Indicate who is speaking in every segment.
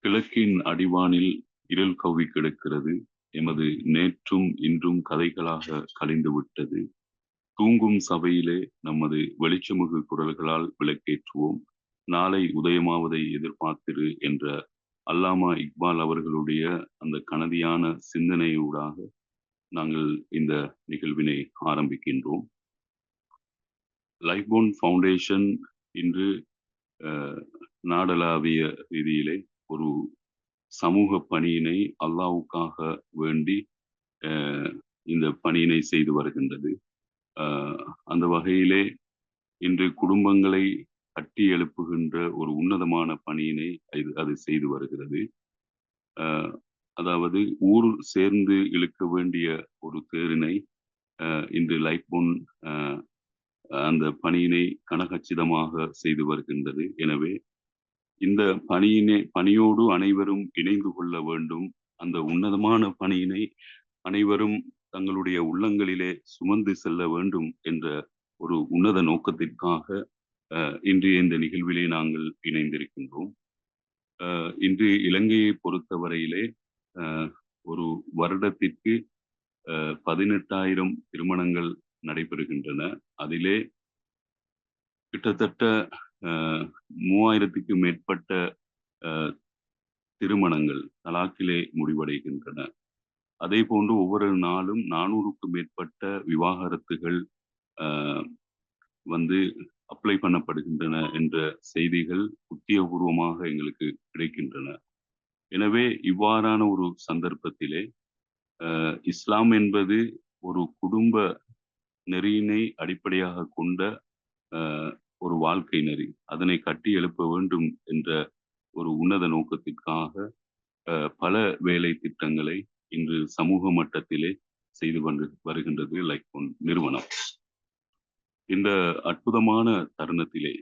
Speaker 1: கிழக்கின் அடிவானில் இருள் கவ்விக் கிடக்கிறது. எமது நேற்றும் இன்றும் கதைகளாக கழிந்து விட்டது. தூங்கும் சபையிலே நமது வெளிச்சமிகு குரல்களால் விளக்கேற்றுவோம். நாளை உதயமாவதை எதிர்பார்த்திரு என்ற அல்லாமா இக்பால் அவர்களுடைய அந்த கனதியான சிந்தனையூடாக நாங்கள் இந்த நிகழ்வினை ஆரம்பிக்கின்றோம். லைஃப்போன் ஃபவுண்டேஷன் இன்று நாடளாவிய ரீதியிலே ஒரு சமூக பணியினை அல்லாஹ்வுக்காக வேண்டி இந்த பணியினை செய்து வருகின்றது. அந்த வகையிலே இன்று குடும்பங்களை கட்டி எழுப்புகின்ற ஒரு உன்னதமான பணியினை அது செய்து வருகிறது. அதாவது ஊர் சேர்ந்து இழுக்க வேண்டிய ஒரு தேரினை இன்று லைஃப்போன் அந்த பணியினை கனகச்சிதமாக செய்து வருகின்றது. எனவே இந்த பணியோடு அனைவரும் இணைந்து கொள்ள வேண்டும். அந்த உன்னதமான பணியினை அனைவரும் தங்களுடைய உள்ளங்களிலே சுமந்து செல்ல வேண்டும் என்ற ஒரு உன்னத நோக்கத்திற்காக இன்றைய இந்த நிகழ்விலே நாங்கள் இணைந்திருக்கின்றோம். இன்று இலங்கையை பொறுத்தவரையிலே ஒரு வருடத்திற்கு 18,000 திருமணங்கள் நடைபெறுகின்றன. அதிலே கிட்டத்தட்ட 3,000க்கும் மேற்பட்ட திருமணங்கள் தலாக்கிலே முடிவடைகின்றன. அதே போன்று ஒவ்வொரு நாளும் 400க்கும் மேற்பட்ட விவாகரத்துகள் வந்து அப்ளை பண்ணப்படுகின்றன என்ற செய்திகள் உத்தியோகபூர்வமாக எங்களுக்கு கிடைக்கின்றன. எனவே இவ்வாறான ஒரு சந்தர்ப்பத்திலே இஸ்லாம் என்பது ஒரு குடும்ப நெறியினை அடிப்படையாக கொண்ட ஒரு வாழ்க்கை நெறி. அதனை கட்டி எழுப்ப வேண்டும் என்ற ஒரு உன்னத நோக்கத்திற்காக பல வேலை திட்டங்களை இன்று சமூக மட்டத்திலே செய்து வருகின்றது லைஃப்போன் நிறுவனம். இந்த அற்புதமான தருணத்திலே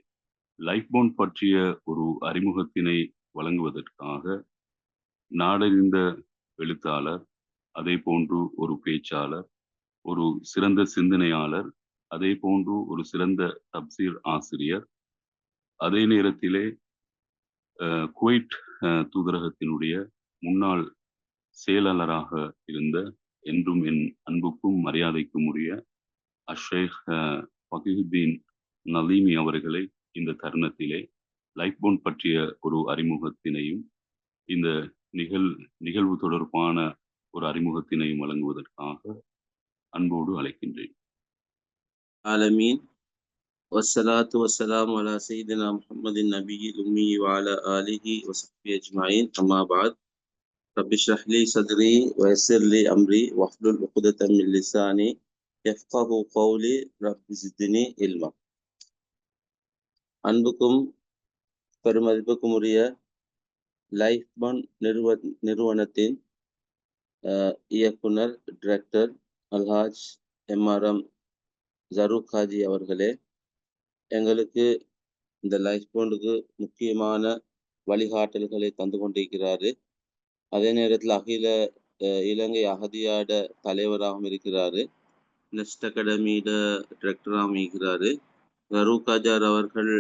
Speaker 1: லைஃப்போன் பற்றிய ஒரு அறிமுகத்தினை வழங்குவதற்காக நாடறிந்த எழுத்தாளர், அதே போன்று ஒரு பேச்சாளர், ஒரு சிறந்த சிந்தனையாளர், அதே போன்று ஒரு சிறந்த தப்சீர் ஆசிரியர், அதே நேரத்திலே குவைட் தூதரகத்தினுடைய முன்னாள் செயலாளராக இருந்த என்றும் என் அன்புக்கும் மரியாதைக்கும் உரிய அஷேக் ஃபகீஹுத்தீன் நலீமி அவர்களை இந்த தருணத்திலே லைஃப்போன் பற்றிய ஒரு அறிமுகத்தினையும் இந்த நிகழ்வு தொடர்பான ஒரு அறிமுகத்தினையும் வழங்குவதற்காக அன்போடு அழைக்கின்றேன்.
Speaker 2: ஆலமீன் வஸ்ஸலாத்து வஸ்ஸலாமு அலா சய்யிதினா முஹம்மதின் நபியில் உம்மி வஅலா ஆலிஹி வஸஹ்பிஹி அஜ்மஈன். அம்மா பஅத். ரப்பி ஷ்ரஹ் லி ஸத்ரி வயஸ்ஸிர் லி அம்ரி வஹ்லுல் உக்தத்தம் மின் லிசானி யஃப்கஹு கௌலி ரப்பி ஸித்னி இல்மா. அன்புக்கும் பெருமதிப்புக்கும் உரிய லைஃப்போன் நிறுவனத்தின் இயக்குனர் டிரெக்டர் அல்ஹாஜ் எம்ஆர்எம் ஜரூக் ஹாஜி அவர்களே, எங்களுக்கு இந்த லைஃப்போனுக்கு முக்கியமான வழிகாட்டல்களை தந்து கொண்டிருக்கிறாரு. அதே நேரத்தில் அகில இலங்கை அகதியாட தலைவராகவும் இருக்கிறாரு. நெஸ்ட் அகாடமியில டிரெக்டராகவும் இருக்கிறாரு. ஜரூக் ஹாஜார் அவர்கள்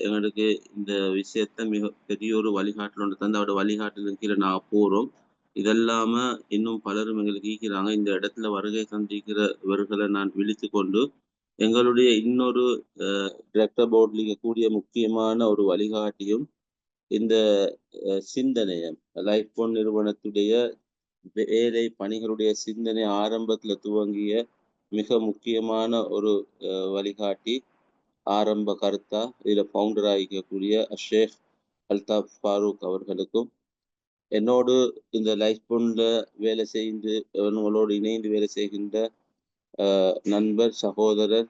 Speaker 2: எங்களுக்கு இந்த விஷயத்த மிக பெரிய ஒரு வழிகாட்டல் ஒன்று தந்து அவரோட வழிகாட்டலின் கீழே நாங்கள் போகிறோம். இதெல்லாம இன்னும் பலரும் எங்களுக்கு ஈக்கிறாங்க. இந்த இடத்துல வருகை சந்திக்கிற இவர்களை நான் விழித்து கொண்டு எங்களுடைய இன்னொரு டிரெக்டர் போர்டில் இருக்கக்கூடிய முக்கியமான ஒரு வழிகாட்டியும் இந்த சிந்தனையம் லைஃப்போன் நிறுவனத்துடைய வேலை பணிகளுடைய சிந்தனை ஆரம்பத்தில் துவங்கிய மிக முக்கியமான ஒரு வழிகாட்டி, ஆரம்ப கருத்தா இதில் ஃபவுண்டராக இருக்கக்கூடிய அஷேக் அல்தாஃப் ஃபாரூக் அவர்களுக்கும், என்னோடு இந்த லைஃப்போன்ல வேலை செய்து உங்களோடு இணைந்து வேலை செய்கின்ற நண்பர் சகோதரர்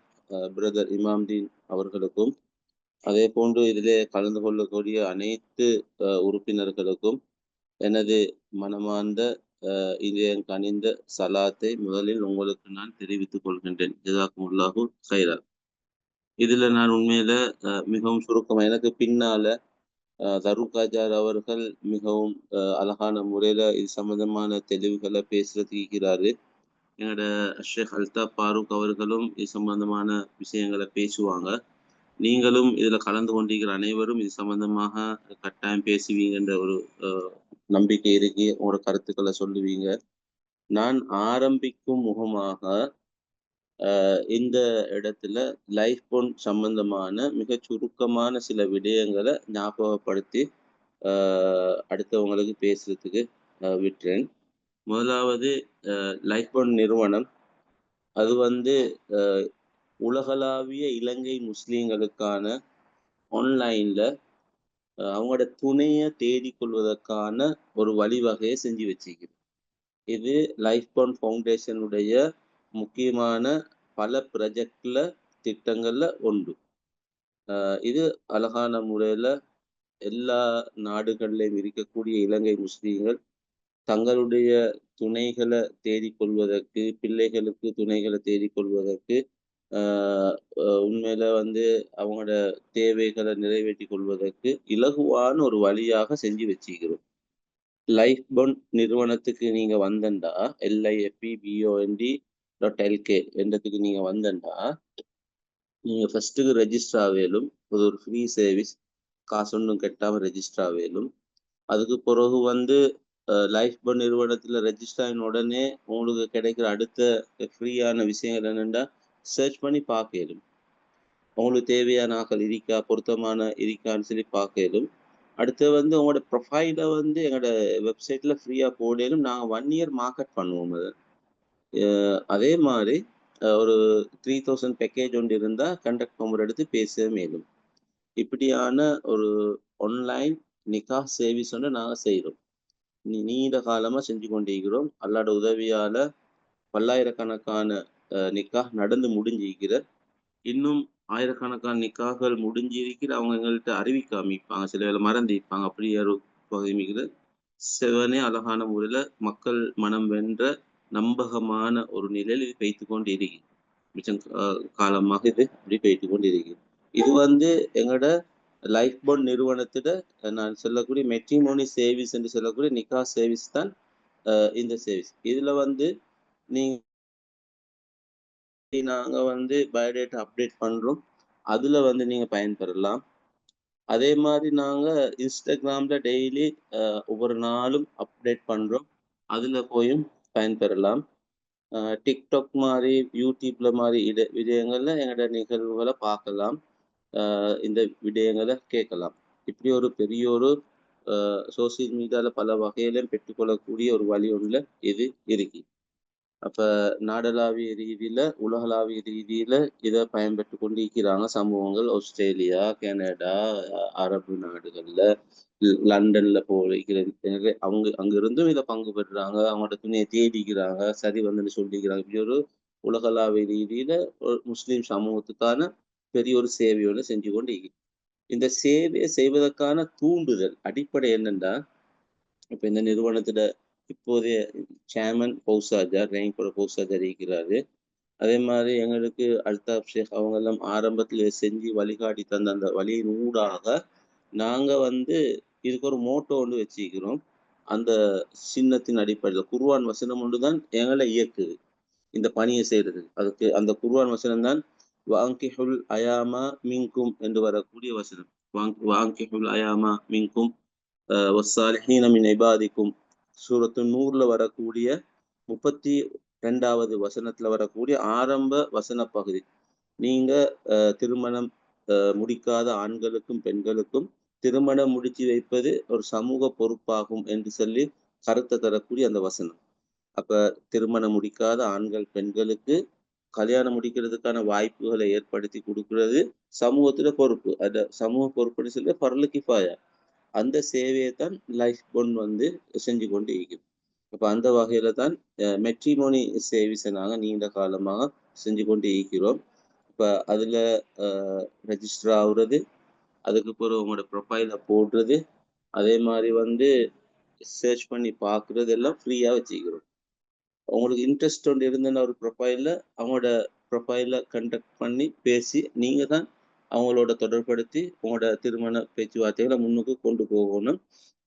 Speaker 2: பிரதர் இமாம்தீன் அவர்களுக்கும், அதே போன்று இதிலே கலந்து கொள்ளக்கூடிய அனைத்து உறுப்பினர்களுக்கும் எனது மனமார்ந்த இதயம் கனிந்த சலாத்தை முதலில் உங்களுக்கு நான் தெரிவித்துக் கொள்கின்றேன். ஜஸாக்குமுல்லாஹு கைரா. இதுல நான் உண்மையில மிகவும் சுருக்கமாக எனக்கு பின்னால ஜரூக் ஹாஜார் அவர்கள் மிகவும் அழகான முறையில இது சம்பந்தமான தெளிவுகளை பேசுறதுக்கு இருக்கிறாரு. என்னோட ஷேக் அல்தாஃப் ஃபாரூக் அவர்களும் இது சம்பந்தமான விஷயங்களை பேசுவாங்க. நீங்களும் இதுல கலந்து கொண்டிருக்கிற அனைவரும் இது சம்பந்தமாக கட்டாயம் பேசுவீங்கன்ற ஒரு நம்பிக்கை இருக்கு. உங்களோட கருத்துக்களை சொல்லுவீங்க. நான் ஆரம்பிக்கும் முகமாக இந்த இடத்துல லைஃப் போன் சம்பந்தமான மிகச் சுருக்கமான சில விடயங்களை ஞாபகப்படுத்தி அடுத்தவங்களுக்கு பேசுறதுக்கு விட்டுறேன். முதலாவது லைஃப் போன் நிறுவனம் அது வந்து உலகளாவிய இலங்கை முஸ்லீம்களுக்கான ஆன்லைன்ல அவங்களோட துணையை தேடிக்கொள்வதற்கான ஒரு வழிவகையை செஞ்சு வச்சுக்குது. இது லைஃப் போன் ஃபவுண்டேஷனுடைய முக்கியமான பல ப்ராஜெக்ட்ல திட்டங்கள்ல ஒன்று. இது அழகான முறையில எல்லா நாடுகள்லையும் இருக்கக்கூடிய இலங்கை முஸ்லீம்கள் தங்களுடைய துணைகளை தேடிக்கொள்வதற்கு, பிள்ளைகளுக்கு துணைகளை தேடிக்கொள்வதற்கு, உண்மையில வந்து அவங்களோட தேவைகளை நிறைவேற்றி கொள்வதற்கு இலகுவான ஒரு வழியாக செஞ்சு வச்சுக்கிறோம். லைஃப் போன் நிறுவனத்துக்கு நீங்க வந்தண்டா LIFEBOND.LK என்றதுக்கு நீங்க வந்தண்டா நீங்க ஃபர்ஸ்ட்டுக்கு ரெஜிஸ்டர் ஆவேலும். அது ஒரு ஃப்ரீ சர்வீஸ், காசு ஒன்றும் கட்டாம ரெஜிஸ்டர் ஆவேலும். அதுக்கு பிறகு வந்து லைஃப் போன் நிறுவனத்துல ரெஜிஸ்டர் ஆன உடனே உங்களுக்கு கிடைக்கிற அடுத்த ஃப்ரீயான விஷயங்கள் என்னென்னா சர்ச் பண்ணி பார்க்கலும். உங்களுக்கு தேவையான ஆக்கள் இருக்கா, பொருத்தமான இருக்கான்னு சொல்லி பார்க்கலும். அடுத்து வந்து உங்களோட ப்ரொஃபைலை வந்து எங்களோட வெப்சைட்ல ஃப்ரீயா போடலும். நாங்கள் 1 இயர் மார்க்கெட் பண்ணுவோம். அது அதே மாதிரி ஒரு 3000 பேக்கேஜ் ஒன்று இருந்தால் கண்டக்ட் நம்பர் எடுத்து பேச மேலும். இப்படியான ஒரு ஆன்லைன் நிக்கா சர்வீஸ் ஒன்று நாங்கள் செய்கிறோம். நீண்ட காலமாக செஞ்சு கொண்டிருக்கிறோம். அல்லாட உதவியால் பல்லாயிரக்கணக்கான நிக்கா நடந்து முடிஞ்சிருக்கிற. இன்னும் ஆயிரக்கணக்கான நிக்காகள் முடிஞ்சிருக்கிற. அவங்க எங்கள்கிட்ட அறிவிக்காமிப்பாங்க, சில வேலை மறந்திருப்பாங்க. அப்படி ஒரு பகுதி செவனே அழகான முறையில் மக்கள் மனம் வென்ற நம்பகமான ஒரு நிலையில் இது பெய்த்து கொண்டு இருக்கு. மிச்சம் காலமாக இது இப்படி பெய்த்து கொண்டு இருக்கு. இது வந்து எங்களோட லைஃப் போன் நிறுவனத்திட நான் சொல்லக்கூடிய மெட்ரிமோனி சர்வீஸ் என்று சொல்லக்கூடிய நிக்கா சர்வீஸ் தான் இந்த சர்வீஸ். இதுல வந்து நாங்க வந்து பயோடேட்டா அப்டேட் பண்றோம். அதுல வந்து நீங்க பயன்பெறலாம். அதே மாதிரி நாங்க இன்ஸ்டாகிராம்ல டெய்லி ஒவ்வொரு நாளும் அப்டேட் பண்றோம். அதுல போயும் பயன்பெறலாம். டிக்டாக் மாதிரி, யூடியூப்ல மாதிரி விடயங்கள்ல எங்களோட நிகழ்வுகளை பார்க்கலாம். இந்த விடயங்களை கேட்கலாம். இப்படி ஒரு பெரிய ஒரு சோசியல் மீடியால பல வகையிலும் பெற்றுக்கொள்ளக்கூடிய ஒரு வழி ஒன்றுல இது இருக்கு. அப்ப நாடளாவிய ரீதியில, உலகளாவிய ரீதியில இதை பயன்பெற்று கொண்டிருக்கிறாங்க சமூகங்கள். ஆஸ்திரேலியா, கனடா, அரபு நாடுகள்ல, லண்டன்ல போகிற அங்கிருந்தும் இதை பங்கு பெறுறாங்க. அவங்களோட துணியை தேடிக்கிறாங்க, சரி வந்து சொல்லிக்கிறாங்க. இப்படி ஒரு உலகளாவிய ரீதியில ஒரு முஸ்லிம் சமூகத்துக்கான பெரிய ஒரு சேவையோட செஞ்சு கொண்டு இந்த சேவையை செய்வதற்கான தூண்டுதல் அடிப்படை என்னன்னா, இப்ப இந்த நிறுவனத்துல இப்போதைய சேர்மன் பௌசாஜார் ரேங்கோட பௌசாஜார் இருக்கிறாரு. அதே மாதிரி எங்களுக்கு அல்தாப் ஷேக் அவங்க எல்லாம் ஆரம்பத்துல செஞ்சு வழிகாட்டி தந்த அந்த வழியின் ஊடாக நாங்க வந்து இதுக்கு ஒரு மோட்டோ ஒன்று வச்சுக்கிறோம். அந்த சின்னத்தின் அடிப்படையில் குர்ஆன் வசனம் ஒன்று தான் எங்களை இயக்குது இந்த பணியை செய்யறது. அதுக்கு அந்த குர்ஆன் வசனம் தான் வாங்கிஹுல் அயாமா மின்கும் என்று வரக்கூடிய வசனம். வாங்கிஹுல் அயாமா மின்கும் வஸ்ஸாலிஹீன மின் இபாதிக்கும் சூரத்து நூறுல வரக்கூடிய 32வது வசனத்துல வரக்கூடிய ஆரம்ப வசன பகுதி. நீங்க திருமணம் முடிக்காத ஆண்களுக்கும் பெண்களுக்கும் திருமணம் முடிச்சு வைப்பது ஒரு சமூக பொறுப்பாகும் என்று சொல்லி கருத்தை தரக்கூடிய அந்த வசனம். அப்ப திருமணம் முடிக்காத ஆண்கள் பெண்களுக்கு கல்யாணம் முடிக்கிறதுக்கான வாய்ப்புகளை ஏற்படுத்தி கொடுக்கிறது சமூகத்துல பொறுப்பு. அந்த சமூக பொறுப்புன்னு சொல்லி ஃபர்லு கிஃபாயா. அந்த சேவையை தான் லைஃப் போன் வந்து செஞ்சு கொண்டு இருக்குது. அப்ப அந்த வகையில தான் மெட்ரிமோனி சர்வீஸை நாங்கள் நீண்ட காலமாக செஞ்சு கொண்டு இருக்கிறோம். இப்போ அதுல ரெஜிஸ்டர் ஆகுறது, அதுக்கு பிறகு உங்களோட ப்ரொஃபைலை போடுறது, அதே மாதிரி வந்து சர்ச் பண்ணி பார்க்குறது எல்லாம் ஃப்ரீயா வச்சுக்கிறோம். உங்களுக்கு இன்ட்ரெஸ்ட் ஒன்று இருந்ததுன்னா ஒரு ப்ரொஃபைலில் அவங்களோட ப்ரொஃபைலை கண்டக்ட் பண்ணி பேசி நீங்க தான் அவங்களோட தொடர்படுத்தி உங்களோட திருமண பேச்சுவார்த்தைகளை முன்னுக்கு கொண்டு போகணும்.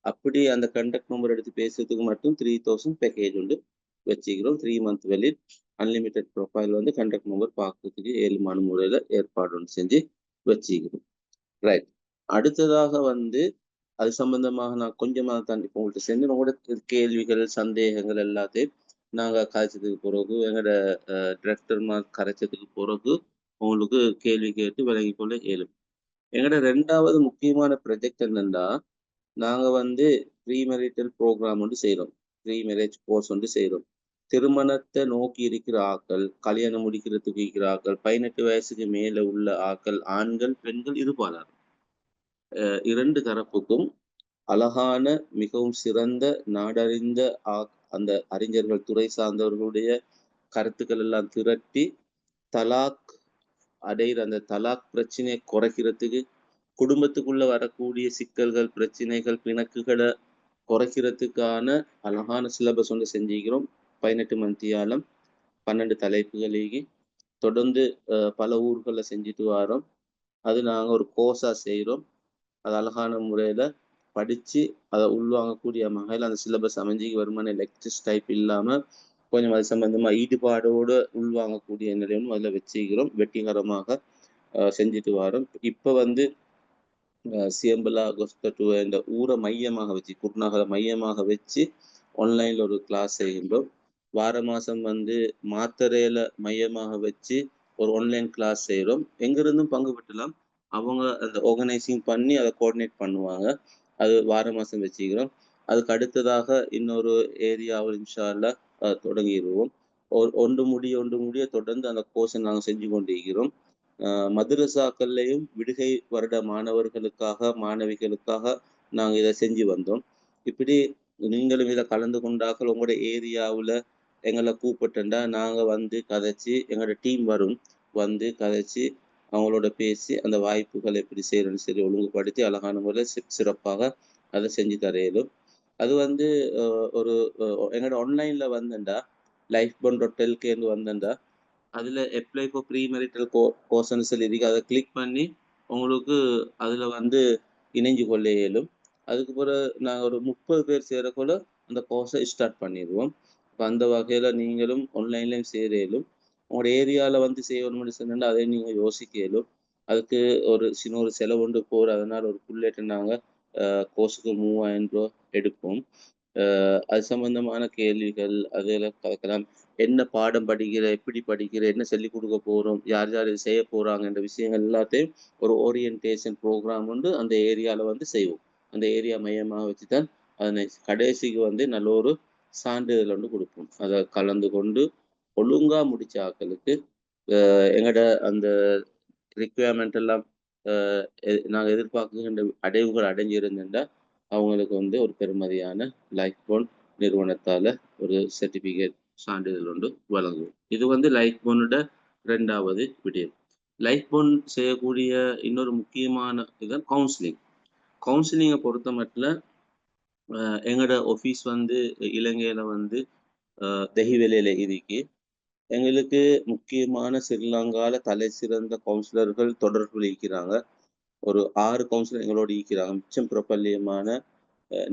Speaker 2: அப்படி அந்த கண்டக்ட் நம்பர் எடுத்து பேசுறதுக்கு மட்டும் 3000 பேக்கேஜ் உண்டு வச்சுக்கிறோம். 3 மந்த் வெளியில் அன்லிமிட்டெட் ப்ரொஃபைல் வந்து கண்டக்ட் நம்பர் பார்க்கறதுக்கு 7 முறையில் ஏற்பாடு ஒன்று செஞ்சு வச்சுக்கிறோம். ரைட். அடுத்ததாக வந்து அது சம்பந்தமாக நான் கொஞ்சமா தான் இப்போ உங்கள்ட்ட செஞ்சு உங்களோட கேள்விகள், சந்தேகங்கள் எல்லாத்தையும் நாங்க கதைச்சதுக்கு பிறகு, எங்களோட டிரெக்டர்மார் கதைச்சதுக்கு பிறகு, உங்களுக்கு கேள்வி கேட்டு விளங்கிக் கொள்ள இயலும். எங்களோட 2வது முக்கியமான ப்ராஜெக்ட் என்னன்னா, நாங்க வந்து ப்ரீ மேரிட்டல் ப்ரோகிராம் ஒன்று செய்றோம். ப்ரீ மேரேஜ் கோர்ஸ் ஒன்று செய்றோம். திருமணத்த நோக்கி இருக்கிற ஆட்கள், கல்யாணம் முடிக்கிறதுக்கு இருக்கிற ஆட்கள், 18 வயசுக்கு மேல உள்ள ஆட்கள், ஆண்கள், பெண்கள் இருபாலார். 2 தரப்புக்கும் அழகான, மிகவும் சிறந்த, நாடறிந்த அந்த அறிஞர்கள், துறை சார்ந்தவர்களுடைய கருத்துக்கள் எல்லாம் திரட்டி, தலாக் அடையிற அந்த தலாக் பிரச்சனையை குறைக்கிறதுக்கு, குடும்பத்துக்குள்ள வரக்கூடிய சிக்கல்கள், பிரச்சனைகள், பிணக்குகள குறைக்கிறதுக்கான அழகான சிலபஸ் ஒண்ணு செஞ்சிக்கிறோம். 18 மணித்தியாலம், 12 தலைப்புகளீகி தொடர்ந்து பல ஊர்கள்ல செஞ்சுட்டு வாரோம். அது நாங்க ஒரு கோர்ஸா செய்றோம். அது அழகான முறையில படிச்சு, அத உள்வாங்கக்கூடிய வகையில அந்த சிலபஸ் அமைஞ்சு வெறுமனே லெக்சர்ஸ் டைப் இல்லாம, கொஞ்சம் அது சம்பந்தமா ஈடுபாடோட உள்வாங்கக்கூடிய நிலையும் அதுல வச்சுக்கிறோம். வெற்றிகரமாக செஞ்சுட்டு வாரோம். இப்ப வந்து சியம்பலா, கொஸ்தட்டுவ இந்த ஊரை மையமாக வச்சு, குருநகரை மையமாக வச்சு ஆன்லைன்ல ஒரு கிளாஸ் செய்கின்றோம். வார மாசம் வந்து மாத்தறையில மையமாக வச்சு ஒரு ஆன்லைன் கிளாஸ் செய்றோம். எங்கிருந்தும் பங்கு பெற்றலாம். அவங்க அந்த ஆர்கனைசிங் பண்ணி அத கோஆர்டினேட் பண்ணுவாங்க. அது வார மாசம் வச்சுக்கிறோம். அதுக்கு அடுத்ததாக இன்னொரு ஏரியாவில் இன்ஷா அல்லாஹ் தொடங்கிருவோம். ஒன்று முடிய தொடர்ந்து அந்த கோர்ஸை நாங்க செஞ்சு கொண்டிருக்கிறோம். மதரசாக்கள்லயும் விடுகை வருட மாணவர்களுக்காக, மாணவிகளுக்காக நாங்க இத செஞ்சு வந்தோம். இப்படி நீங்களும் இத கலந்து கொண்டாக்கள் உங்களோட ஏரியாவுல எங்கள கூப்பிட்டுண்டா, நாங்க வந்து கதைச்சு எங்களோட டீம் வரும். வந்து கதைச்சு, அவங்களோட பேசி, அந்த வாய்ப்புகள் எப்படி செய்றதுன்னு சொல்லி ஒழுங்குபடுத்தி அழகான முறையில சிறப்பாக அத செஞ்சு தர இயலும். அது வந்து அ ஒரு எங்களோட ஆன்லைன்ல வந்துண்டா, lifebond.lkன்னு வந்துண்டா, அதுல அப்ளை ஃபார் ப்ரீ மேரிட்டல் கோர்ஸ்ன்னு சொல்லி இருக்கு. அத கிளிக் பண்ணி உங்களுக்கு அதுல வந்து இணைஞ்சு கொள்ள இயலும். அதுக்கு பிறகு நாங்க ஒரு 30 பேர் சேரக்குள்ள அந்த கோர்ஸை ஸ்டார்ட் பண்ணிருவோம். இப்ப அந்த வகையில நீங்களும் ஆன்லைன்லயும் சேர இயலும். உங்களோட ஏரியால வந்து செய்யணும்னு சொன்னா அதையும் நீங்க யோசிக்க இயலும். அதுக்கு ஒரு சின்ன ஒரு செலவு உண்டு போற அதனால ஒரு புல்லட் நாங்க கோர்ஸுக்கு ரூ. 3000 எடுப்போம். அது சம்பந்தமான கேள்விகள் அதுல கலக்கலாம். என்ன பாடம் படிக்கிற, எப்படி படிக்கிற, என்ன சொல்லிக் கொடுக்க போறோம், யார் யார் இது செய்ய போறாங்கன்ற விஷயங்கள் எல்லாத்தையும் ஒரு ஓரியன்டேஷன் ப்ரோக்ராம் வந்து அந்த ஏரியால வந்து செய்வோம். அந்த ஏரியா மையமா வச்சுதான் அதனை கடைசிக்கு வந்து நல்ல ஒரு சான்றிதழ் வந்து கொடுப்போம். அதை கலந்து கொண்டு ஒழுங்கா முடிச்ச ஆட்களுக்கு எங்கட அந்த ரிக்வயர்மெண்ட் எல்லாம் நாங்க எதிர்பார்க்கின்ற அடைவுகள் அடைஞ்சிருந்தா அவங்களுக்கு வந்து ஒரு பெருமதியான லைஃப் போன் நிறுவனத்தால ஒரு சர்டிபிகேட் சான்றிதழ் ஒன்று வழங்குவோம். இது வந்து லைஃப் போனோட 2வது விடயம். லைஃப் போன் செய்யக்கூடிய இன்னொரு முக்கியமான இதுதான் கவுன்சிலிங். கவுன்சிலிங்கை பொறுத்த மட்டும் எங்களோட ஆஃபீஸ் வந்து இலங்கையில வந்து தெஹிவெலியில இருக்கு. எங்களுக்கு முக்கியமான ஸ்ரீலங்கால தலை சிறந்த கவுன்சிலர்கள் தொடர்புல இருக்கிறாங்க. ஒரு 6 கவுன்சிலர் எங்களோட இருக்கிறாங்க. மிச்சம் பிரபல்யமான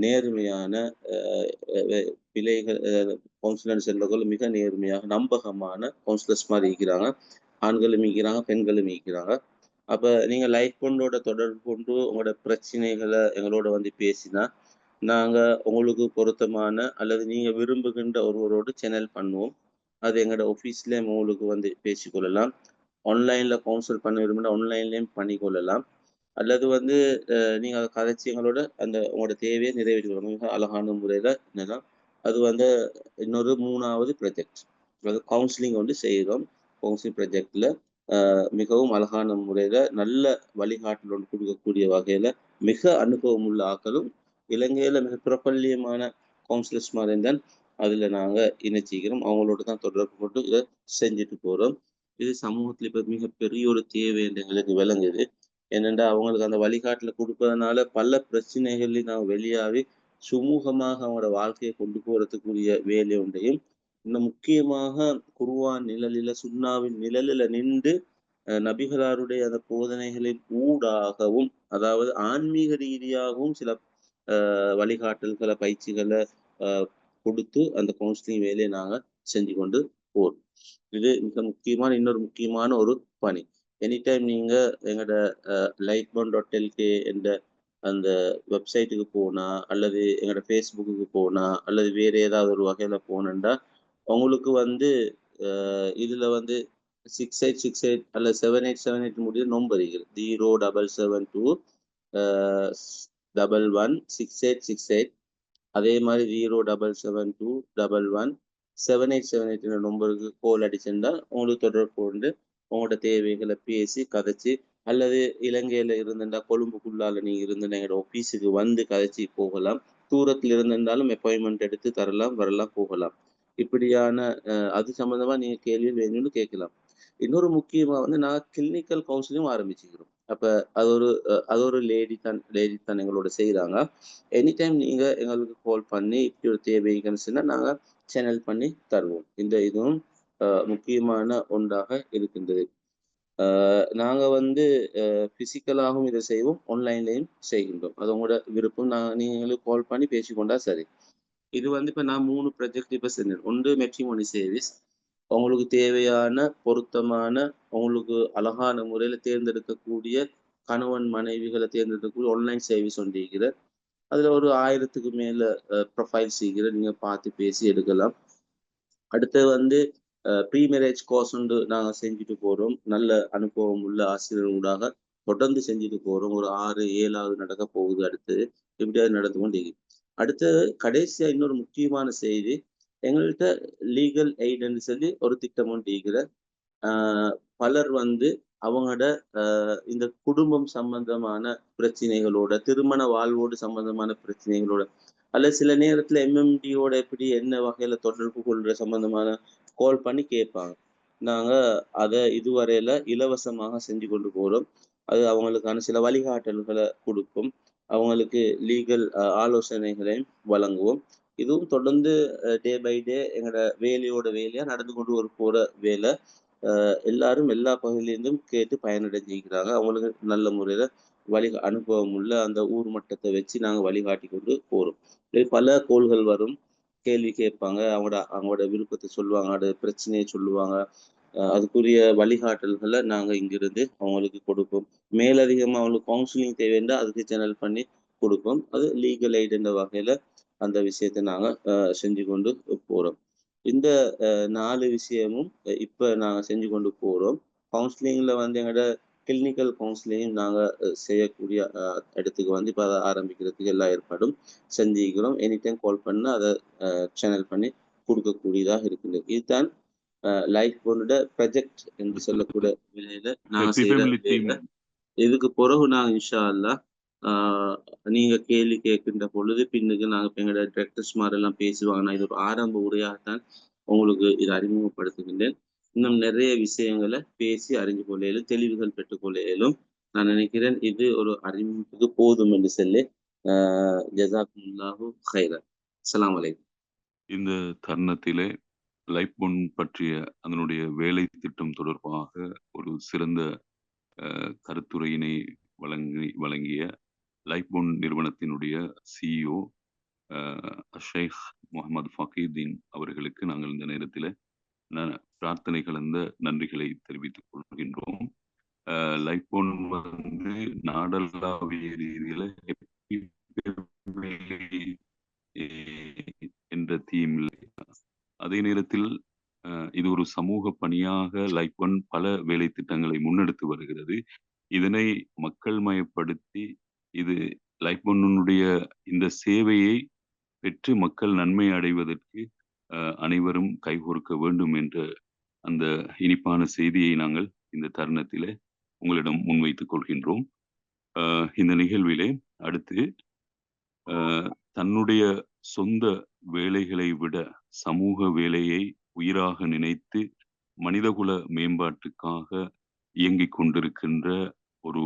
Speaker 2: நேர்மையான பிள்ளைகள் கவுன்சிலர் செல்வர்கள் மிக நேர்மையாக நம்பகமான கவுன்சிலர்ஸ் மாதிரி இருக்கிறாங்க. ஆண்களும் இருக்கிறாங்க, பெண்களும் இருக்கிறாங்க. அப்ப நீங்க லைஃப் கொண்டோட தொடர்பு கொண்டு உங்களோட பிரச்சனைகளை எங்களோட வந்து பேசினா, நாங்க உங்களுக்கு பொருத்தமான அல்லது நீங்க விரும்புகின்ற ஒருவரோடு சேனல் பண்ணுவோம். அது எங்களோட ஆஃபீஸ்லயே உங்களுக்கு வந்து பேசிக்கொள்ளலாம். ஆன்லைன்ல கவுன்சில் பண்ண விரும்பினா ஆன்லைன்லயும் பண்ணிக்கொள்ளலாம். அல்லது வந்து நீங்க அத கதைச்சு எங்களோட அந்த உங்களோட தேவையை நிறைவேற்றிக்கொள்ளலாம். மிக அழகான முறையில என்னன்னா, அது வந்து இன்னொரு 3வது ப்ராஜெக்ட். அது கவுன்சிலிங் வந்து செய்றோம். கவுன்சிலிங் ப்ராஜெக்ட்ல மிகவும் அழகான முறையில நல்ல வழிகாட்டல் ஒன்று கொடுக்கக்கூடிய வகையில மிக அனுபவம் உள்ள ஆட்களும் இலங்கையில மிக பிரபல்யமான கவுன்சிலர்ஸ் மாதிரி தான் அதுல நாங்க இணைச்சிக்கிறோம். அவங்களோட தான் தொடர்பு கொண்டு இதை செஞ்சுட்டு போறோம். இது சமூகத்துல இப்ப மிகப்பெரிய ஒரு தேவை என்று எங்களுக்கு விளங்குது. ஏனென்றா அவங்களுக்கு அந்த வழிகாட்டல கொடுப்பதனால பல பிரச்சனைகளில் நாங்க வெளியாகி சுமூகமாக அவங்களோட வாழ்க்கையை கொண்டு போறதுக்குரிய வேலை ஒன்றையும் இன்னும் முக்கியமாக குர்ஆன் நிழலில சுன்னாவின் நிழலில நின்று நபிகளாருடைய அந்த போதனைகளின் ஊடாகவும் அதாவது ஆன்மீக ரீதியாகவும் சில வழிகாட்டல்களை பயிற்சிகளை கொடுத்து அந்த கவுன்சிலிங் வேலையை நாங்க செஞ்சு கொண்டு போறோம். இது மிக முக்கியமான இன்னொரு முக்கியமான ஒரு பணி. எனி டைம் நீங்கள் எங்களோட lightbond.lk என்ற அந்த வெப்சைட்டுக்கு போனா அல்லது எங்களோட ஃபேஸ்புக்கு போனா அல்லது வேறு ஏதாவது ஒரு வகையில் போனேன்டா உங்களுக்கு வந்து இதில் வந்து 6868 அல்லது 7878 முடிய நம்பர் இருக்குது 07721116868 அதே மாதிரி 07721117878 நம்பருக்கு கோல் அடிச்சிருந்தா உங்களுக்கு தொடர்பு கொண்டு உங்களோட தேவைகளை பேசி கதைச்சி அல்லது இலங்கையில இருந்திருந்தா கொழும்புக்குள்ளால நீங்க இருந்து எங்களோட ஆபீஸுக்கு வந்து கதைச்சி போகலாம். தூரத்தில் இருந்திருந்தாலும் அப்பாயின்மெண்ட் எடுத்து தரலாம், வரலாம், போகலாம். இப்படியான அது சம்பந்தமா நீங்க கேள்வி வேணும்னு கேட்கலாம். இன்னொரு முக்கியமா வந்து நான் கிளினிக்கல் கவுன்சிலிங் ஆரம்பிச்சுக்கிறோம். அப்ப அது ஒரு லேடி தான் எங்களோட செய்யறாங்க. எனி டைம் நீங்க எங்களுக்கு கால் பண்ணி இப்படி ஒரு தேவை சொன்னா நாங்க சேனல் பண்ணி தருவோம். இந்த இதுவும் முக்கியமான ஒன்றாக இருக்கின்றது. நாங்க வந்து பிசிக்கலாகவும் இதை செய்வோம், ஆன்லைன்லையும் செய்கின்றோம். அது உங்களோட விருப்பம். நீங்களும் கால் பண்ணி பேசிக்கொண்டா சரி. இது வந்து இப்ப நான் 3 ப்ராஜெக்ட் இப்ப செஞ்சேன். ஒன்று மேட்ரிமோனி சர்வீஸ். உங்களுக்கு தேவையான பொருத்தமான உங்களுக்கு அழகான முறையில தேர்ந்தெடுக்கக்கூடிய கணவன் மனைவிகளை தேர்ந்தெடுக்கக்கூடிய ஆன்லைன் சர்வீஸ் ஒன்று இருக்கிறது. அதுல ஒரு 1000க்கு மேல ப்ரொஃபைல் செய்கிற நீங்க பார்த்து பேசி எடுக்கலாம். அடுத்தது வந்து ப்ரீ மேரேஜ் கோர்ஸ் வந்து நாங்க செஞ்சுட்டு போறோம். நல்ல அனுபவம் உள்ள ஆசிரியர்களாக தொடர்ந்து செஞ்சுட்டு போறோம். ஒரு 6, 7வது நடக்க போகுது அடுத்தது. இப்படியாவது நடந்து கொண்டு இருக்கு. அடுத்தது கடைசியா இன்னொரு முக்கியமான செய்தி, எங்கள்கிட்ட லீகல் எய்டுன்னு சொல்லி ஒரு திட்டம் ஒன்று இருக்கிற. பலர் வந்து அவங்களோட இந்த குடும்பம் சம்பந்தமான பிரச்சனைகளோட, திருமண வாழ்வோடு சம்பந்தமான பிரச்சனைகளோட, அல்லது சில நேரத்துல எம்எம்டியோட எப்படி என்ன வகையில தொடர்பு கொள்ற சம்பந்தமான கால் பண்ணி கேட்பாங்க. நாங்க அதை இதுவரையில இலவசமாக செஞ்சு கொண்டு போறோம். அது அவங்களுக்கான சில வழிகாட்டல்களை கொடுக்கும். அவங்களுக்கு லீகல் ஆலோசனைகளையும் வழங்குவோம். இதுவும் தொடர்ந்து டே பை டே எங்களோட வேலையா நடந்து கொண்டு போற வேலை. எல்லாரும் எல்லா பகுதியிலிருந்தும் கேட்டு பயனடைஞ்சிருக்கிறாங்க. அவங்களுக்கு நல்ல முறையில அனுபவம் உள்ள அந்த ஊர் மட்டத்தை வச்சு நாங்க வழிகாட்டி கொண்டு போறோம். பல கோள்கள் வரும், கேள்வி கேட்பாங்க, அவங்களோட விருப்பத்தை சொல்லுவாங்க, அதோட பிரச்சனையை சொல்லுவாங்க. அதுக்குரிய வழிகாட்டல்களை நாங்க இங்கிருந்து அவங்களுக்கு கொடுப்போம். மேலதிகமா அவங்களுக்கு கவுன்சிலிங் தேவைன்னா அதுக்கு சேனல் பண்ணி கொடுப்போம். அது லீகல் எய்ட் என்ற வகையில அந்த விஷயத்தை நாங்க செஞ்சு கொண்டு போறோம். இந்த 4 விஷயமும் இப்ப நாங்க செஞ்சு கொண்டு போறோம். கவுன்சிலிங்ல வந்து எங்களோட கிளினிக்கல் கவுன்சிலிங் நாங்க செய்யக்கூடிய இடத்துக்கு வந்து இப்ப அதை ஆரம்பிக்கிறதுக்கு எல்லா ஏற்பாடும் செஞ்சுக்கிறோம். எனி டைம் கால் பண்ணா அதை சேனல் பண்ணி கொடுக்கக்கூடியதாக இருக்குது. இதுதான் லைஃப் போனோட ப்ராஜெக்ட் என்று சொல்லக்கூடிய வேலையில நாங்க செய்யற வேலை. இதுக்கு பிறகு நாங்க இன்ஷா அல்லாஹ் நீங்க கேள்வி கேட்கின்ற பொழுது பின்னுக்கு நாங்க எங்களோட டிரெக்டர்ஸ் மாதிரி எல்லாம் பேசுவாங்க. நான் இது ஒரு ஆரம்ப உரையாகத்தான் உங்களுக்கு இதை அறிமுகப்படுத்துகின்றேன். இன்னும் நிறைய விஷயங்களை பேசி அறிஞ்சு கொள்ளையிலும் தெளிவுகள் பெற்றுக்கொள்ளையிலும் நான் நினைக்கிறேன் இது ஒரு அறிமுகத்துக்கு போதும் என்று சொல்லி ஜஸாக்குமுல்லாஹு ஹைரன். அஸ்ஸலாமு அலைக்கும்.
Speaker 1: இந்த தருணத்திலே லைஃப்போன் பற்றிய அதனுடைய வேலை திட்டம் தொடர்பாக ஒரு சிறந்த கருத்துரையினை வழங்கிய லைஃப்போன் நிறுவனத்தினுடைய சிஇஓ ஷேக் முகமது ஃபகீதீன் அவர்களுக்கு நாங்கள் இந்த நேரத்தில் பிரார்த்தனை கலந்த நன்றிகளை தெரிவித்துக் கொள்கின்றோம். லைஃப்போன் வந்து நாடளாவிய ரீதியில என்ற தீமில், அதே நேரத்தில் இது ஒரு சமூக பணியாக லைஃப்போன் பல வேலை திட்டங்களை முன்னெடுத்து வருகிறது. இதனை மக்கள் மயப்படுத்தி இது லைஃப்போனுடைய இந்த சேவையை பெற்று மக்கள் நன்மை அடைவதற்கு அனைவரும் கைகோர்க்க வேண்டும் என்ற அந்த இனிப்பான செய்தியை நாங்கள் இந்த தருணத்திலே உங்களிடம் முன்வைத்துக் கொள்கின்றோம். இந்த நிகழ்விலே அடுத்து தன்னுடைய சொந்த வேலைகளை விட சமூக வேலையை உயிராக நினைத்து மனிதகுல மேம்பாட்டுக்காக இயங்கிக் கொண்டிருக்கின்ற ஒரு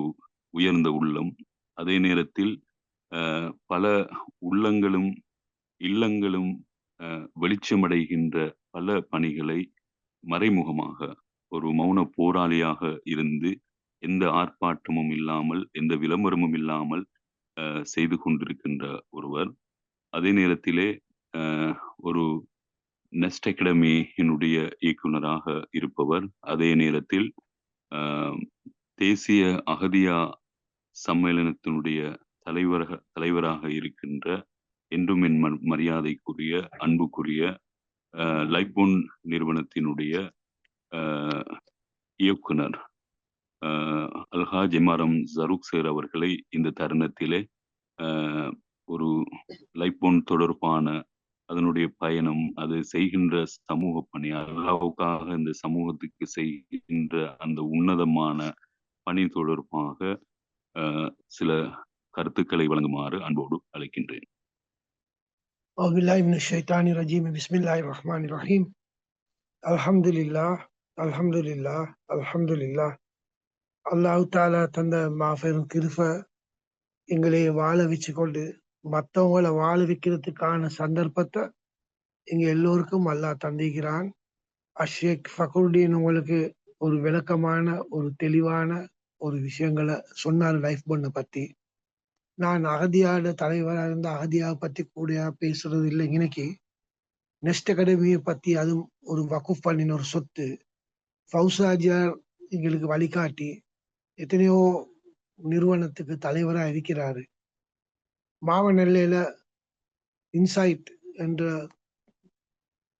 Speaker 1: உயர்ந்த உள்ளம், அதே நேரத்தில் பல உள்ளங்களும் இல்லங்களும் வெளிச்சமடைகின்ற பல பணிகளை மறைமுகமாக ஒரு மௌன போராளியாக இருந்து எந்த ஆர்ப்பாட்டமும் இல்லாமல் எந்த விளம்பரமும் இல்லாமல் செய்து கொண்டிருக்கின்ற ஒருவர். அதே நேரத்திலே ஒரு நெஸ்ட் அகாடமியினுடைய இயக்குனராக இருப்பவர். அதே நேரத்தில் தேசிய அகதியா சம்மேளனத்தினுடைய தலைவராக இருக்கின்ற என்றும் என் மரியாதைக்குரிய, அன்புக்குரிய லைஃப்போன் நிறுவனத்தினுடைய அ இயக்குனர் அல்ஹாஜ் எம்ஆர்எம் ஜரூக் சார் அவர்களை இந்த தருணத்திலே அ ஒரு லைஃப்போன் தொடர்பான அதனுடைய பயணம், அது செய்கின்ற சமூக பணி, அல்லாஹ்வுக்காக இந்த சமூகத்துக்கு செய்கின்ற அந்த உன்னதமான பணி தொடர்பாக சில கருத்துக்களை வழங்குமாறு அன்போடு அழைக்கின்றேன்.
Speaker 3: أعوذ بالله من الشيطان الرجيم بسم الله الرحمن الرحيم الحمد لله الحمد لله الحمد لله அல்லாஹ் தாலா தந்த மாபெரும் கிருபை எங்களை வாழ வச்சு கொண்டு மற்றவங்களை வாழ வைக்கிறதுக்கான சந்தர்ப்பத்தை எங்க எல்லோருக்கும் அல்லாஹ் தந்திக்கிறான். அஷேக் ஃபக்ருடீன் உங்களுக்கு ஒரு விளக்கமான ஒரு தெளிவான ஒரு விஷயங்களை சொன்னார் லைஃப் பண்ண பத்தி. நான் அகதியாட தலைவராக இருந்த அகதியாவை பத்தி கூட பேசுறது இல்லை. இன்னைக்கு நெஸ்ட் அகாடமியை பத்தி அதுவும் ஒரு வகுப் பண்ணின ஒரு சொத்து ஃபவுசாஜியார் எங்களுக்கு வழிகாட்டி எத்தனையோ நிறுவனத்துக்கு தலைவராக இருக்கிறாரு. மாவனெல்லையில இன்சைட் என்ற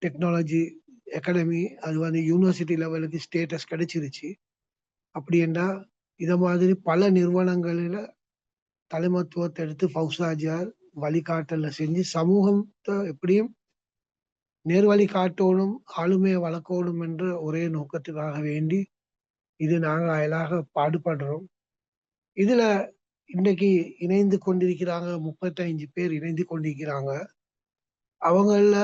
Speaker 3: டெக்னாலஜி அகாடமி அது வந்து யூனிவர்சிட்டி லெவலுக்கு ஸ்டேட்டஸ் கிடைச்சிருச்சு. அப்படி என்றால் இதை மாதிரி பல நிறுவனங்களில தலைமத்துவத்தை எடுத்து ஃபவுசாஜியார் வழிகாட்டல செஞ்சு சமூகத்தை எப்படியும் நேர்வழி காட்டணும், ஆளுமையை வளர்க்கணும் என்ற ஒரே நோக்கத்துக்காக வேண்டி இது நாங்கள் அயலாக பாடுபடுறோம். இதுல இன்னைக்கு இணைந்து கொண்டிருக்கிறாங்க 35 பேர் இணைந்து கொண்டிருக்கிறாங்க. அவங்கள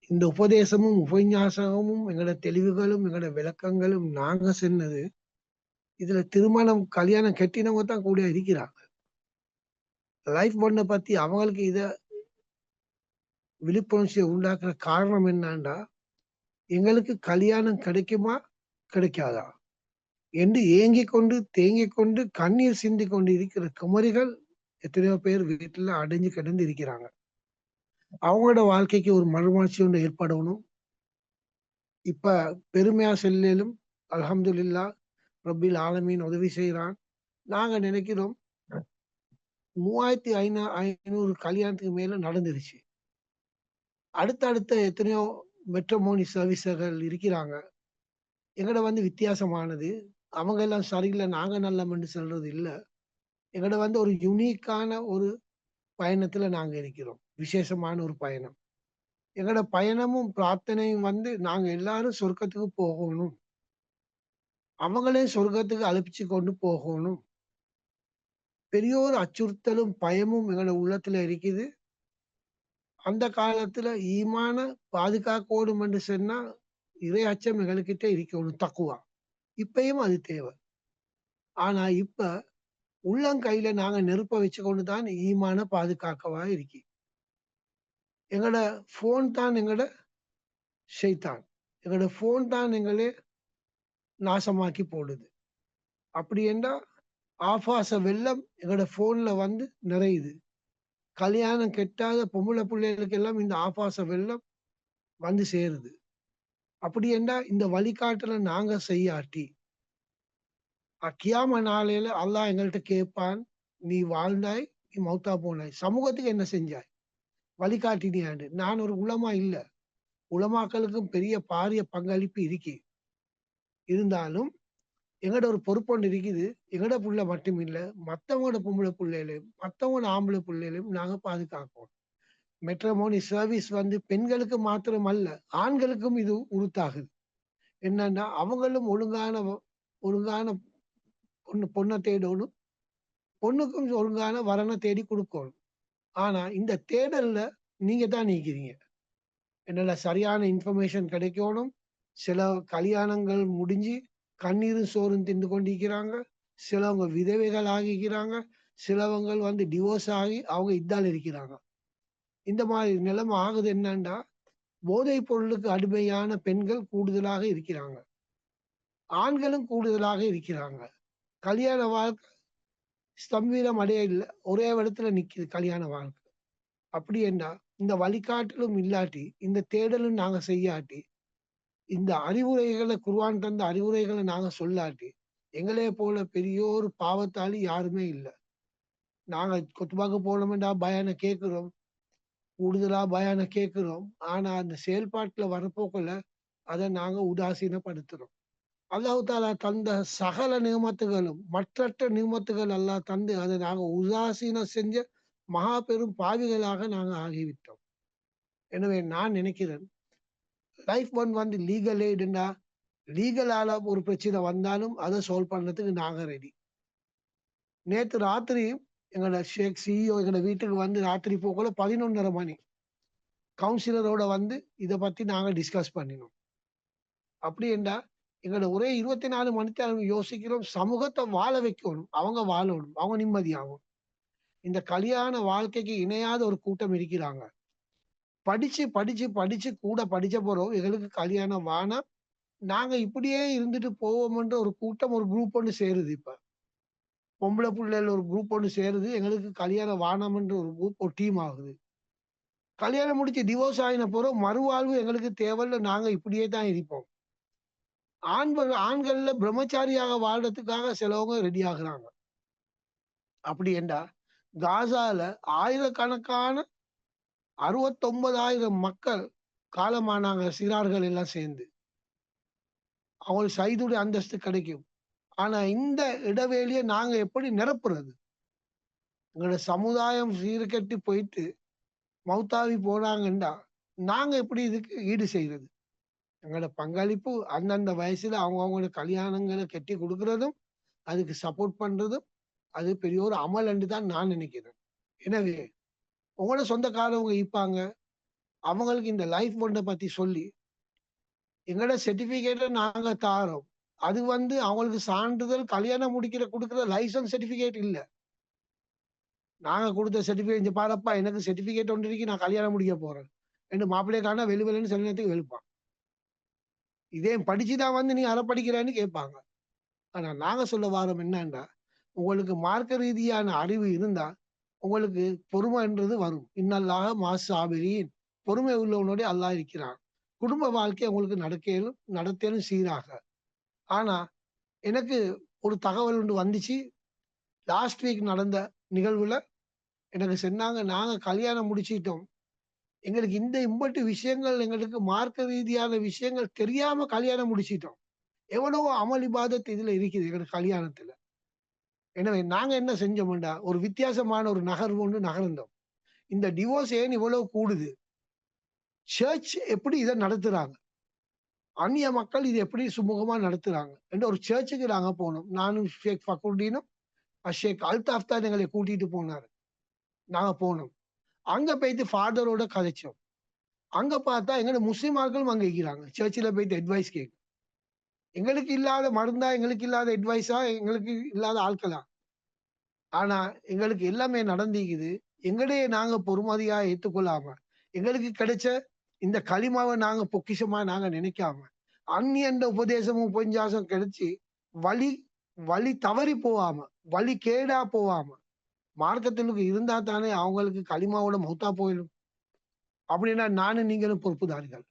Speaker 3: இந்த உபதேசமும் உபன்யாசமும் எங்களோட தெளிவுகளும் எங்களோட விளக்கங்களும் நாங்க சொன்னது. இதுல திருமணம் கல்யாணம் கட்டினவங்க தான் கூட இருக்கிறாங்க. லைஃப் பண்ண பத்தி அவங்களுக்கு இத விழிப்புணர்ச்சியை உண்டாக்குற காரணம் என்னன்னா, எங்களுக்கு கல்யாணம் கிடைக்குமா கிடைக்காதா என்று ஏங்கிக் கொண்டு தேங்கிக் கொண்டு கண்ணீர் சிந்தி கொண்டு இருக்கிற குமரிகள் எத்தனையோ பேர் வீட்டுல அடைஞ்சு கிடந்து இருக்கிறாங்க. அவங்களோட வாழ்க்கைக்கு ஒரு மறுமலர்ச்சி ஒன்று ஏற்படணும். இப்ப பெருமையா செல்லும் அல்ஹம்துலில்லாஹ் ரப்பில் ஆலமீன் உதவி செய்யறான். நாங்க நினைக்கிறோம் 3500 கல்யாணத்துக்கு மேல நடந்துருச்சு. அடுத்த எத்தனையோ மெட்ரோமோனி சர்வீஸ்கள் இருக்கிறாங்க. எங்கட வந்து வித்தியாசமானது. அவங்க எல்லாம் சரியில்லை நாங்க நல்லமென்று சொல்றது இல்லை. எங்கட வந்து ஒரு யூனிக்கான ஒரு பயணத்துல நாங்க இருக்கிறோம். விசேஷமான ஒரு பயணம். எங்கட பயணமும் பிரார்த்தனையும் வந்து நாங்க எல்லாரும் சொர்க்கத்துக்கு போகணும், அவங்களையும் சொர்க்கத்துக்கு அழைப்பிச்சு கொண்டு போகணும். பெரிய ஒரு அச்சுறுத்தலும் பயமும் எங்களோட உள்ளத்துல இருக்குது. அந்த காலத்துல ஈமான பாதுகாக்கணும் என்று சொன்னா இறை அச்சம் எங்ககிட்ட இருக்கணும், தக்குவா. இப்பயும் அது தேவை. ஆனா இப்ப உள்ளங்கையில நாங்க நெருப்ப வச்சு கொண்டுதான் ஈமான பாதுகாக்கவா இருக்கி. எங்களோட போன் தான் எங்களோட ஷைத்தான். எங்களோட போன் தான் எங்களே நாசமாக்கி போடுது. அப்படி என்றா ஆபாச வெள்ளம் எங்களோட போன்ல வந்து நிறையுது. கல்யாணம் கெட்டாத பொம்பளை பிள்ளைகளுக்கு எல்லாம் இந்த ஆபாச வெள்ளம் வந்து சேருது. அப்படி என்றா இந்த வழிகாட்டலை நாங்க செய்யாட்டி கியாம நாளையில அல்லாஹ் எங்கள்கிட்ட கேட்பான், நீ வாழ்ந்தாய், நீ மௌத்தா போனாய், சமூகத்துக்கு என்ன செஞ்சாய், வழிகாட்டினியாண்டு. நான் ஒரு உலமா இல்ல, உலமாக்களுக்கும் பெரிய பாரிய பங்களிப்பு இருக்கு. இருந்தாலும் எங்கட ஒரு பொறுப்பொண்டு இருக்குது. எங்கட புள்ள மட்டும் இல்ல, மத்தவங்களோட பொம்பளை பிள்ளைகளையும் மத்தவங்களோட ஆம்பளை பிள்ளைகளையும் நாங்க பாதுகாப்போம். மெட்ரோமோனி சர்வீஸ் வந்து பெண்களுக்கு மாத்திரம் அல்ல, ஆண்களுக்கும் இது உறுத்தாகுது. என்னன்னா அவங்களும் ஒழுங்கான பொண்ணை தேடணும், பொண்ணுக்கும் ஒழுங்கான வரனை தேடி கொடுக்கணும். ஆனா இந்த தேடல்ல நீங்க தான் நீக்கிறீங்க. என்னால சரியான இன்ஃபர்மேஷன் கிடைக்கணும். சில கல்யாணங்கள் முடிஞ்சு கண்ணீரும் சோறும் தின்று கொண்டிருக்கிறாங்க. சிலவங்க விதவைகள் ஆகிக்கிறாங்க. சிலவங்க வந்து டிவோர்ஸ் ஆகி அவங்க இதால் இருக்கிறாங்க. இந்த மாதிரி நிலைமை ஆகுது. என்னன்னா போதைப் பொருளுக்கு அடிமையான பெண்கள் கூடுதலாக இருக்கிறாங்க, ஆண்களும் கூடுதலாக இருக்கிறாங்க. கல்யாண வாழ்க்கை ஸ்தம்பிதம் அடைய இல்லை, ஒரே இடத்துல நிக்குது கல்யாண வாழ்க்கை. அப்படி என்ன இந்த வழிகாட்டலும் இல்லாட்டி, இந்த தேடலும் நாங்க செய்யாட்டி, இந்த அறிவுரைகளை குர்ஆன் தந்த அறிவுரைகளை நாங்க சொல்லாட்டி, எங்களே போல பெரிய ஒரு பாவத்தாளி யாருமே இல்லை. நாங்க கொத்துபாக்கு போனோம்டா பயானை கேட்கிறோம், கூடுதலா பயானை கேட்கிறோம். ஆனா அந்த செயல்பாட்டுல வரப்போக்குள்ள அதை நாங்க உதாசீனப்படுத்துறோம். அல்லாஹ் தாலா தந்த சகல நியமத்துகளும் மற்றற்ற நியமத்துகள் அல்லாஹ் தந்து அதை நாங்க உதாசீனம் செஞ்ச மகா பெரும் பாவிகளாக நாங்க ஆகிவிட்டோம். எனவே நான் நினைக்கிறேன், லைஃப் ஒன் வந்து லீகல் எய்டுண்டா, லீகலால ஒரு பிரச்சனை வந்தாலும் அதை சால்வ் பண்றதுக்கு நாங்க ரெடி. நேத்து ராத்திரி எங்களோட ஷேக் சிஇஓ எங்களோட வீட்டுக்கு வந்து ராத்திரி போக்குள்ள 11:30 மணி கவுன்சிலரோட வந்து இதை பத்தி நாங்க டிஸ்கஸ் பண்ணினோம். அப்படி என்றா எங்களோட ஒரே 24 மணி நேரம் யோசிக்கிறோம், சமூகத்தை வாழ வைக்கணும், அவங்க வாழணும், அவங்க நிம்மதியாகும். இந்த கல்யாண வாழ்க்கைக்கு இணையாத ஒரு கூட்டம் இருக்கிறாங்க. படிச்சு படிச்சு படிச்சு கூட படிச்ச போறோம், எங்களுக்கு கல்யாணம் வானா நாங்க இப்படியே இருந்துட்டு போவோம்ன்ற ஒரு கூட்டம், ஒரு குரூப் ஒன்று சேருது. இப்ப பொம்பளை பிள்ளைகள் ஒரு குரூப் ஒன்று சேருது, எங்களுக்கு கல்யாணம் வானாமன்ற ஒரு குரூப் ஒரு டீம் ஆகுது. கல்யாணம் முடிச்சு டிவோர்ஸ் ஆகின போறோம், மறுவாழ்வு எங்களுக்கு தேவையில்ல, நாங்க இப்படியே தான் இருப்போம். ஆண்கள்ல பிரம்மச்சாரியாக வாழ்றதுக்காக சிலவங்க ரெடி ஆகுறாங்க. அப்படி என்றா காசால ஆயிரக்கணக்கான 69,000 மக்கள் காலமானாங்க, சிறார்கள் எல்லாம் சேர்ந்து. அவங்களுக்கு சைதுடைய அந்தஸ்து கிடைக்கும். ஆனா இந்த இடைவேளியை நாங்க எப்படி நிரப்புறது? எங்களோட சமுதாயம் சீர்கெட்டு போயிட்டு மௌத்தாவி போனாங்கன்னா நாங்க எப்படி இதுக்கு ஈடு செய்யறது? எங்களோட பங்களிப்பு அந்தந்த வயசுல அவங்களோட கல்யாணங்களை கட்டி கொடுக்கறதும், அதுக்கு சப்போர்ட் பண்றதும், அது பெரிய ஒரு அமல் என்று தான் நான் நினைக்கிறேன். எனவே உங்களோட சொந்தக்காரவங்க இருப்பாங்க, அவங்களுக்கு இந்த லைஃப் ஒன்றை பத்தி சொல்லி எங்களோட சர்டிபிகேட்டை நாங்க தாரோம். அது வந்து அவங்களுக்கு சான்றிதழ், கல்யாணம் கொடுக்கிற லைசன்ஸ் சர்டிபிகேட் இல்ல. நாங்க கொடுத்த சர்டிபிகேட், இங்க பாருப்பா எனக்கு சர்டிபிகேட் ஒன்று இருக்கு, நான் கல்யாணம் முடிக்க போறேன் என்று மாப்பிள்ளைக்கான வெளிவெளின்னு சில நேரத்துக்கு வெளுப்பான். இதே படிச்சுதான் வந்து நீ அதை படிக்கிறேன்னு கேட்பாங்க. ஆனா நாங்க சொல்ல வாரம் என்னன்னா, உங்களுக்கு மார்க்க ரீதியான அறிவு இருந்தா உங்களுக்கு பொறுமைன்றது வரும். இன்னல்லாக மாசாபிரின், பொறுமை உள்ளவனோட அல்லாஹ் இருக்கிறான். குடும்ப வாழ்க்கை உங்களுக்கு நடத்தேலும் சீராக. ஆனா எனக்கு ஒரு தகவல் ஒன்று வந்துச்சு. லாஸ்ட் வீக் நடந்த நிகழ்வுல எனக்கு சொன்னாங்க, நாங்க கல்யாணம் முடிச்சிட்டோம், எங்களுக்கு இந்த இம்பட்டு விஷயங்கள், எங்களுக்கு மார்க்க ரீதியான விஷயங்கள் தெரியாம கல்யாணம் முடிச்சிட்டோம். எவ்வளவோ அமல் இபாதத் இதுல இருக்குது எங்களுக்கு கல்யாணத்துல. எனவே நாங்க என்ன செஞ்சோம்டா, ஒரு வித்தியாசமான ஒரு நகர்வு ஒன்று நகர்ந்தோம். இந்த டிவோர்ஸ் ஏன் இவ்வளவு கூடுது? சர்ச் எப்படி இதை நடத்துறாங்க, அந்நிய மக்கள் இது எப்படி சுமூகமா நடத்துறாங்க என்ற ஒரு சர்ச்சுக்கு நாங்க போனோம். நானும் ஷேக் ஃபக்ருடீனும் ஷேக் அல்தாஃப் தான் எங்களை கூட்டிட்டு போனாரு. நாங்க போனோம். அங்க போயிட்டு ஃபாதரோட கதைச்சோம். அங்க பார்த்தா எங்களோட முஸ்லிம் ஆட்களும் அங்க இருக்கிறாங்க. சர்ச்சில் போயிட்டு அட்வைஸ் கேட்க, எங்களுக்கு இல்லாத மருந்தா, எங்களுக்கு இல்லாத அட்வைஸா, எங்களுக்கு இல்லாத ஆட்களா? ஆனா எங்களுக்கு எல்லாமே நடந்திக்குது. எங்களையே நாங்க பொறுமதியா ஏற்றுக்கொள்ளாம, எங்களுக்கு கிடைச்ச இந்த களிமாவை நாங்க பொக்கிஷமா நாங்க நினைக்காம, அந்நியன்ற உபதேசமும் உபன்யாசம் கிடைச்சி வழி வழி தவறி போவாம, வழி கேடா போவாம, மார்க்கத்திலுக்கு இருந்தா தானே அவங்களுக்கு களிமாவோட மௌத்தா போயிடும். அப்படின்னா நானும் நீங்களும் பொறுப்புதாரிகள்.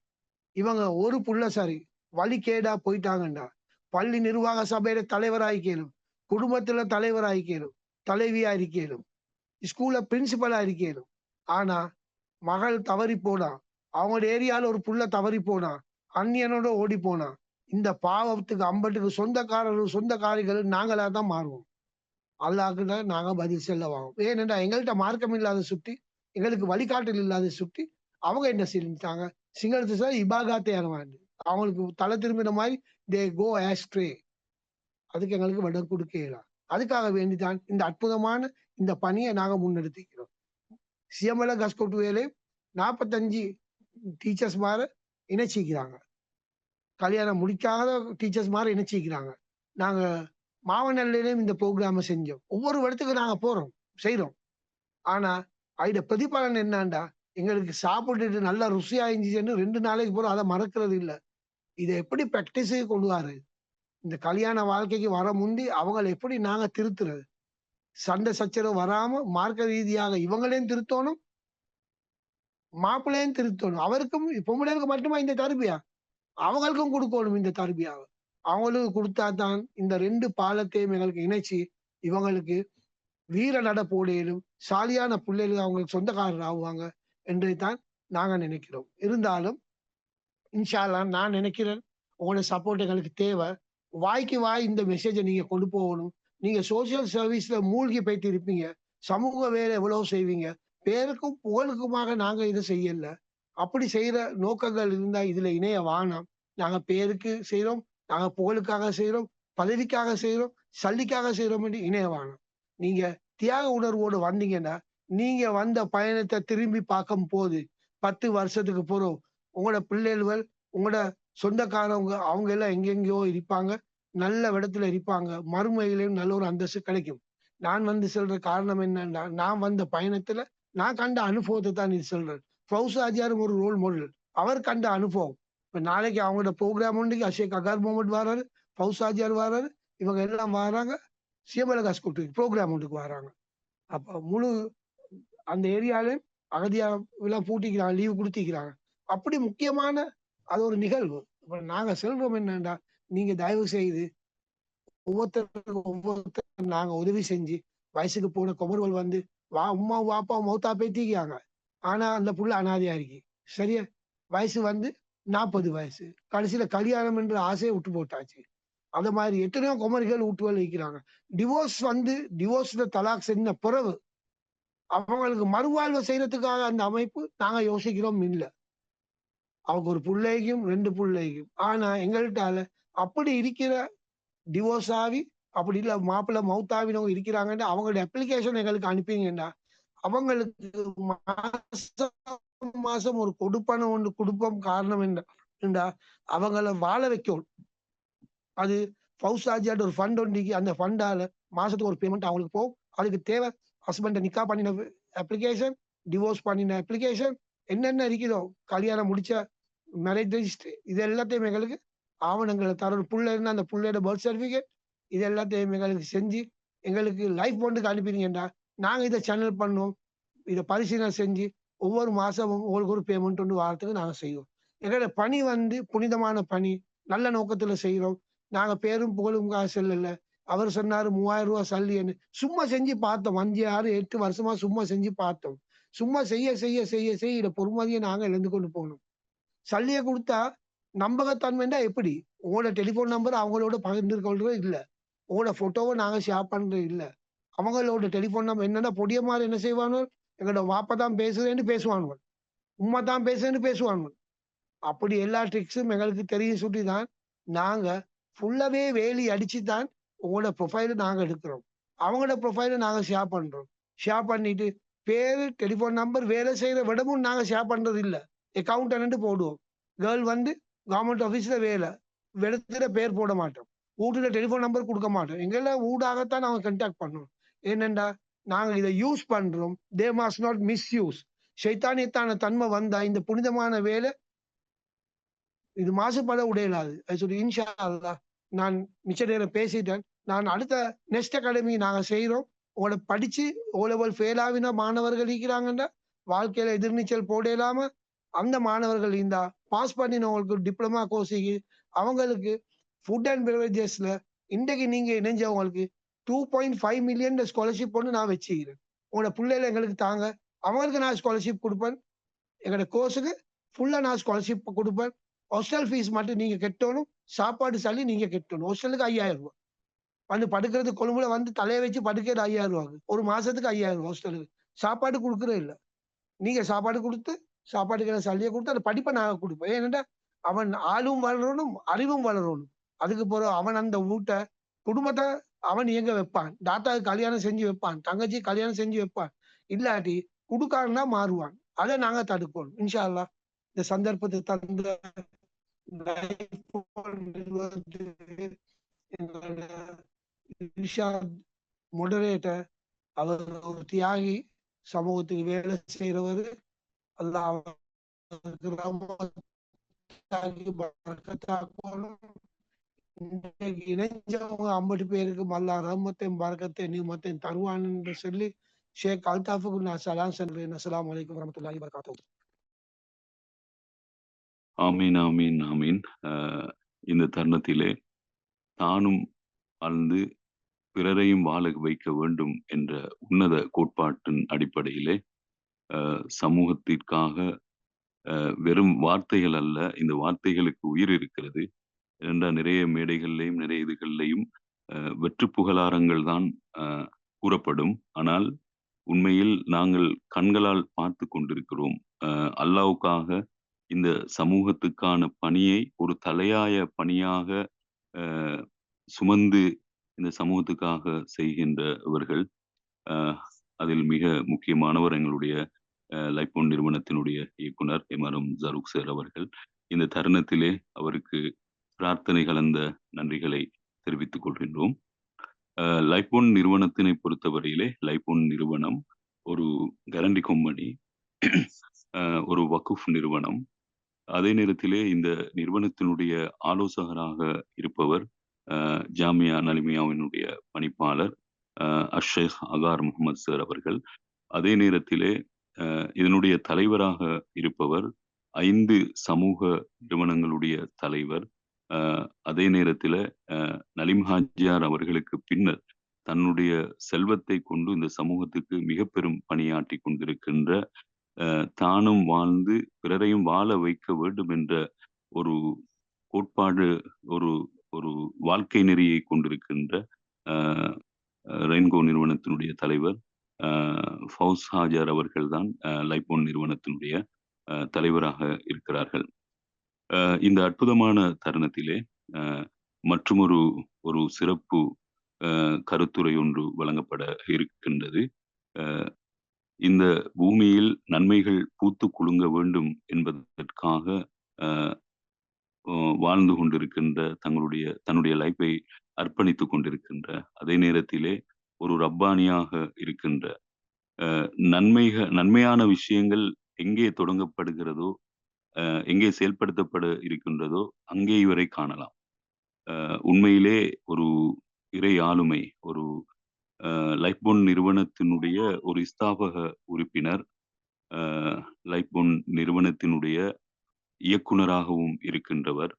Speaker 3: இவங்க ஒரு புள்ள சரி வழி கேடா போயிட்டாங்கண்டா, பள்ளி நிர்வாக சபையில தலைவராயிக்கலும், குடும்பத்துல தலைவராயிக்கலும், தலைவியா இருக்கலும், ஸ்கூல்ல பிரின்சிபலா இருக்கலும். ஆனா மகள் தவறி போனா, அவங்களோட ஏரியால ஒரு புள்ள தவறி போனா, அந்நியனோட ஓடி போனா, இந்த பாவத்துக்கு அம்பட்டுக்கு சொந்தக்காரிகள் நாங்களா தான் மாறுவோம். அல்லாஹ்கிட்ட நாங்க பதில் செல்ல வாங்க. ஏனென்றா எங்கள்கிட்ட மார்க்கம் இல்லாத சுட்டி, எங்களுக்கு வழிகாட்டல் இல்லாத சுட்டி அவங்க என்ன செஞ்சுட்டாங்க, சிங்களத்து சார் இபாகாத்தே அறவாண்டு அவங்களுக்கு தலை திரும்பின மாதிரி தே கோ ஆஸ்ட்ரே. அதுக்கு எங்களுக்கு விடம் கொடுக்கலாம். அதுக்காக வேண்டிதான் இந்த அற்புதமான இந்த பணியை நாங்க முன்னெடுத்திக்கிறோம். சிஎம்எல்ஏ கஸ்கோட்டு வேலை 45 டீச்சர்ஸ் மாற இணைச்சிக்கிறாங்க, கல்யாணம் முடிக்காத டீச்சர்ஸ் மாற இணைச்சிக்கிறாங்க. நாங்க மாவனல்லையும் இந்த ப்ரோக்ராம செஞ்சோம். ஒவ்வொரு இடத்துக்கு நாங்க போறோம், செய்யறோம். ஆனா அதோட பிரதிபலன் என்னண்டா, எங்களுக்கு சாப்பிட்டுட்டு நல்லா ருசியா இருந்துச்சுன்னு 2 நாளைக்கு போறோம், அதை மறக்கிறது இல்லை. இதை எப்படி பிராக்டிஸுக்கு கொண்டு வர்றது? இந்த கல்யாண வாழ்க்கைக்கு வர முந்தி அவங்களை எப்படி நாங்க திருத்துறது? சண்டை சச்சரவு வராம மார்க்க ரீதியாக இவங்களையும் திருத்தணும், மாப்பிள்ளையும் திருத்தணும். அவருக்கும் பொம்பளைக்கு மட்டுமா இந்த தர்பியா, அவங்களுக்கும் கொடுக்கணும் இந்த தர்பியாவை. அவங்களுக்கு கொடுத்தா தான் இந்த 2 பாலத்தையும் எங்களுக்கு இணைச்சு இவங்களுக்கு வீர நட போடையிலும் சாலியான பிள்ளைகள் அவங்களுக்கு சொந்தக்காரர் ஆகுவாங்க என்று தான் நாங்க நினைக்கிறோம். இருந்தாலும் இன்ஷா அல்லாஹ் நான் நினைக்கிறேன் உங்களோட சப்போர்ட் எங்களுக்கு தேவை. வாய்க்கு வாய் இந்த மெசேஜை நீங்க கொண்டு போகணும். நீங்க சோசியல் சர்வீஸ்ல மூழ்கி போயிட்டு இருப்பீங்க. சமூக வேலை எவ்வளவு செய்வீங்க. பேருக்கும் புகழுக்குமாக நாங்க இதை செய்யல. அப்படி செய்யற நோக்கங்கள் இருந்தா இதுல இணைய வானம். நாங்க பேருக்கு செய்யறோம், நாங்க புகழுக்காக செய்யறோம், பதவிக்காக செய்யறோம், சல்லிக்காக செய்யறோம் என்று இணைய வானம். நீங்க தியாக உணர்வோடு வந்தீங்கன்னா நீங்க வந்த பயணத்தை திரும்பி பார்க்கும் போது 10 வருஷத்துக்கு பிறகு உங்களோட பிள்ளைகள் உங்களோட சொந்தக்காரவங்க அவங்க எல்லாம் எங்கெங்கயோ இருப்பாங்க, நல்ல இடத்துல இருப்பாங்க, மறுமையிலையும் நல்ல ஒரு அந்தஸ்து கிடைக்கும். நான் சொல்ற காரணம் என்னன்னா நான் வந்த பயணத்துல நான் கண்ட அனுபவத்தை தான் இது சொல்றேன். ஃபவுஸ் ஆஜியாரும் ஒரு ரோல் மாடல். அவர் கண்ட அனுபவம். இப்ப நாளைக்கு அவங்களோட ப்ரோக்ராம் ஒன்றைக்கு அஷேக் அகார் முகமது வராரு, ஃபவுஸ் ஆஜியார் வராரு, இவங்க எல்லாம் வராங்க. சியமலகாஸ் கூட்டு ப்ரோக்ராம் ஒன்றுக்கு வராங்க. அப்ப முழு அந்த ஏரியாலையும் அகதியா எல்லாம் பூட்டிக்கிறாங்க, லீவு கொடுத்திக்கிறாங்க. அப்படி முக்கியமான அது ஒரு நிகழ்வு. இப்ப நாங்க சொல்றோம் என்னண்டா நீங்க தயவு செய்து ஒவ்வொருத்தருக்கும் நாங்க உதவி செஞ்சு வயசுக்கு போன குமர்கள் வந்து உமா வாப்பா மௌத்தா பேத்திக்கிறாங்க. ஆனா அந்த புள்ள அனாதையா இருக்கு. சரியா வயசு வந்து 40 வயசு. கடைசியில கல்யாணம் என்ற ஆசையை விட்டு போட்டாச்சு. அந்த மாதிரி எத்தனையோ குமரிகள் விட்டுகள் வைக்கிறாங்க. டிவோர்ஸ்ல தலாக் செஞ்ச பிறகு அவங்களுக்கு மறுவாழ்வு செய்யறதுக்காக அந்த அமைப்பு நாங்க யோசிக்கிறோம் இல்ல. அவங்க ஒரு பிள்ளைக்கும் 2 பிள்ளைக்கும். ஆனா எங்கள்கிட்ட அப்படி இருக்கிற டிவோர்ஸ் ஆகி அப்படி இல்ல மாப்பிள்ளை மவுத்தாவினவங்க இருக்கிறாங்கன்னு அவங்களோட அப்ளிகேஷன் எங்களுக்கு அனுப்பிங்கன்னா அவங்களுக்கு மாசம் ஒரு கொடுப்பனை ஒன்று கொடுப்போம். காரணம் என்ன அவங்கள வாழ வைக்கணும். அது ஃபவுஸ் ஆஜியாட்ட ஒரு ஃபண்ட் ஒன்றிக்கு அந்த ஃபண்டால மாசத்துக்கு ஒரு பேமெண்ட் அவங்களுக்கு போகும். அதுக்கு தேவை ஹஸ்பண்டை நிக்கா பண்ணின அப்ளிகேஷன், டிவோர்ஸ் பண்ணின அப்ளிகேஷன், என்னென்ன இருக்குதோ கல்யாணம் முடிச்ச மேரேஜ் ரெஜிஸ்ட்ரி, இது எல்லாத்தையும் எங்களுக்கு ஆவணங்களை தர புள்ள இருந்தா அந்த புள்ளையோட பர்த் சர்டிபிகேட் இது எல்லாத்தையும் எங்களுக்கு செஞ்சு எங்களுக்கு லைஃப் பாண்டுக்கு அனுப்பினீங்கன்னா நாங்க இதை சேனல் பண்ணுவோம். இதை பரிசீலனை செஞ்சு ஒவ்வொரு மாசமும் உங்களுக்கு ஒரு பேமெண்ட் ஒன்று வாரத்துக்கு நாங்க செய்வோம். எங்களோட பணி வந்து புனிதமான பணி, நல்ல நோக்கத்துல செய்யறோம். நாங்க பேரும் புகழும் செல்லல. அவர் சொன்னாரு 3000 ரூபாய் சல்லின்னு. சும்மா செஞ்சு பார்த்தோம். 5, 6, 8 வருஷமா சும்மா செஞ்சு பார்த்தோம். சும்மா செய்ய செய்ய செய்ய செய்ய இதை பொறுமதியை நாங்க இழந்து கொண்டு போகணும். சல்லியை கொடுத்தா நம்பகத்தன்மைண்டா எப்படி? உங்களோட டெலிபோன் நம்பர் அவங்களோட பகிர்ந்து கொள்றது இல்ல. உங்களோட போட்டோவை நாங்க ஷேர் பண்றது இல்ல. அவங்களோட டெலிபோன் நம்பர் என்னன்னா பொடிய மாதிரி என்ன செய்வானோ எங்களோட வாப்பதான் பேசுறேன்னு பேசுவானுங்க, உண்மை தான் பேசுறேன்னு பேசுவானுங்க. அப்படி எல்லா ட்ரிக்ஸும் எங்களுக்கு தெரியும் சுட்டிதான் நாங்க ஃபுல்லாவே வேலி அடிச்சுதான் உங்களோட ப்ரொஃபைல நாங்க எடுக்கிறோம். அவங்களோட ப்ரொஃபைல நாங்க ஷேர் பண்றோம். ஷேர் பண்ணிட்டு பேரு டெலிபோன் நம்பர் வேலை செய்யற விடமும் நாங்க ஷேர் பண்றது இல்ல. அக்கௌண்ட் போடுவோம். கேர்ள் வந்து கவர்மெண்ட் ஆபீஸ்ல வேலை இடத்துல பேர் போட மாட்டோம். வீட்டுல டெலிபோன் நம்பர் கொடுக்க மாட்டோம். எங்கெல்லாம் ஊடாகத்தான் நாங்க கண்டாக்ட் பண்ணோம். ஏனென்றா நாங்க இதை யூஸ் பண்றோம். They must not misuse. சைத்தானியத்தான தன்மை வந்தா இந்த புனிதமான வேலை இது மாசுபட உடையலாது. அது சொல்லி இன்ஷா அல்லாஹ் நான் மிச்ச நேரம் பேசிட்டேன். நான் அடுத்த நெக்ஸ்ட் அகாடமி நாங்க செய்யறோம். உங்களோட படிச்சு ஓலெவல் ஃபெயில் ஆகின மாணவர்கள் இருக்கிறாங்கன்னா வாழ்க்கையில எதிர்நீச்சல் போட இல்லாம அந்த மாணவர்கள் இருந்தா பாஸ் பண்ணினவங்களுக்கு டிப்ளமா கோர்ஸுக்கு அவங்களுக்கு ஃபுட் அண்ட் பெவரேஜஸ்ல இன்றைக்கு நீங்க இணைஞ்சவங்களுக்கு 2.5 மில்லியன் ஸ்காலர்ஷிப் ஒன்று நான் வச்சுக்கிறேன். உங்களோட பிள்ளைகளை எங்களுக்கு தாங்க, அவங்களுக்கு நான் ஸ்காலர்ஷிப் கொடுப்பேன். எங்களோட கோர்ஸுக்கு ஃபுல்லா நான் ஸ்காலர்ஷிப் கொடுப்பேன். ஹாஸ்டல் ஃபீஸ் மட்டும் நீங்க கட்டணும். சாப்பாடு சளி நீங்க கட்டணும். ஹாஸ்டலுக்கு 5000 ரூபாய். வந்து படுக்கிறது கொழும்புல வந்து தலையை வச்சு படுக்கிறது 5000 ரூபாய். ஒரு மாசத்துக்கு 5000 ரூபாய் ஹாஸ்டலுக்கு. சாப்பாடு கொடுக்குறது இல்லை. நீங்க சாப்பாடு கொடுத்து சாப்பாட்டுக்கு சளியை கொடுத்து அந்த படிப்பை நாங்க கொடுப்போம். ஏன்னா அவன் ஆளும் வளரணும், அறிவும் வளரணும். அதுக்கு பிறகு அவன் அந்த வீட்டை குடும்பத்தை அவன் இயங்க வைப்பான். தாத்தாவுக்கு கல்யாணம் செஞ்சு வைப்பான், தங்கச்சி கல்யாணம் செஞ்சு வைப்பான். இல்லாட்டி குடுக்காரன்னா மாறுவான். அதை நாங்க தடுப்போம் இன்ஷா அல்லாஹ். இந்த சந்தர்ப்பத்தை தந்த மொடரேட்டர் அவர் ஒரு தியாகி, சமூகத்துக்கு வேலை செய்யறவர். அல்லாஹ் இணைஞ்சவங்க 50 பேருக்கு அல்லாஹ் ரஹ்மத்தையும் பரக்கத்தையும் நியமத்தையும் தருவான் என்று சொல்லி ஷேக் அல்தாஃபுக்கு நான் சலாம் சொல்றேன். அஸ்ஸலாமு அலைக்கும் வரஹ்மத்துல்லாஹி வபரகாத்துஹு.
Speaker 1: ஆமீன் ஆமீன் ஆமீன். இந்த தருணத்திலே தானும் வாழ்ந்து பிறரையும் வாழ வைக்க வேண்டும் என்ற உன்னத கோட்பாட்டின் அடிப்படையிலே சமூகத்திற்காக வெறும் வார்த்தைகள் அல்ல, இந்த வார்த்தைகளுக்கு உயிர் இருக்கிறது. ஏனென்றால் நிறைய மேடைகள்லையும் நிறைய இதுகள்லையும் வெற்று புகழாரங்கள் தான் கூறப்படும். ஆனால் உண்மையில் நாங்கள் கண்களால் பார்த்து கொண்டிருக்கிறோம். அல்லாவுக்காக இந்த சமூகத்துக்கான பணியை ஒரு தலையாய பணியாக சுமந்து இந்த சமூகத்துக்காக செய்கின்றவர்கள். அதில் மிக முக்கியமானவர் எங்களுடைய லைஃபோன் நிறுவனத்தினுடைய இயக்குனர் எம்ஆர்எம் ஜரூக் சார் அவர்கள். இந்த தருணத்திலே அவருக்கு பிரார்த்தனை கலந்த நன்றிகளை தெரிவித்துக் கொள்கின்றோம். லைஃபோன் நிறுவனத்தினை பொறுத்தவரையிலே லைஃபோன் நிறுவனம் ஒரு கேரண்டி கம்பெனி, ஒரு வக்குஃப் நிறுவனம். அதே நேரத்திலே இந்த நிறுவனத்தினுடைய ஆலோசகராக இருப்பவர் ஜாமியா நலிமியாவினுடைய பணிப்பாளர் அஷேக் அகார் முகமது சார் அவர்கள். அதே நேரத்திலே இதனுடைய தலைவராக இருப்பவர் 5 சமூக நிறுவனங்களுடைய தலைவர். அதே நேரத்தில் நலிம் ஹாஜியார் அவர்களுக்கு பின்னர் தன்னுடைய செல்வத்தை கொண்டு இந்த சமூகத்துக்கு மிக பெரும் பணியாற்றி கொண்டிருக்கின்ற, தானும் வாழ்ந்து பிறரையும் வாழ வைக்க வேண்டும் என்ற ஒரு கோட்பாடு, ஒரு ஒரு வாழ்க்கை நெறியை கொண்டிருக்கின்ற ரெயின்கோ நிறுவனத்தினுடைய தலைவர் ஃபவுஸ் ஹாஜர் அவர்கள் தான் லைஃபோன் நிறுவனத்தினுடைய தலைவராக இருக்கிறார்கள். இந்த அற்புதமான தருணத்திலே மற்றுமொரு ஒரு சிறப்பு கருத்துரை ஒன்று வழங்கப்பட இருக்கின்றது. இந்த பூமியில் நன்மைகள் பூத்து குலுங்க வேண்டும் என்பதற்காக வாழ்ந்து கொண்டிருக்கின்ற தன்னுடைய லைஃபை அர்ப்பணித்துக் கொண்டிருக்கின்ற, அதே நேரத்திலே ஒரு ரப்பானியாக இருக்கின்ற, நன்மையான விஷயங்கள் எங்கே தொடங்கப்படுகிறதோ, எங்கே செயல்படுத்தப்பட இருக்கின்றதோ அங்கே இவரை காணலாம். உண்மையிலே ஒரு இறை ஆளுமை, ஒரு லைஃபோன் நிறுவனத்தினுடைய ஒரு ஸ்தாபக உறுப்பினர், லைஃபோன் நிறுவனத்தினுடைய இயக்குனராகவும் இருக்கின்றவர்.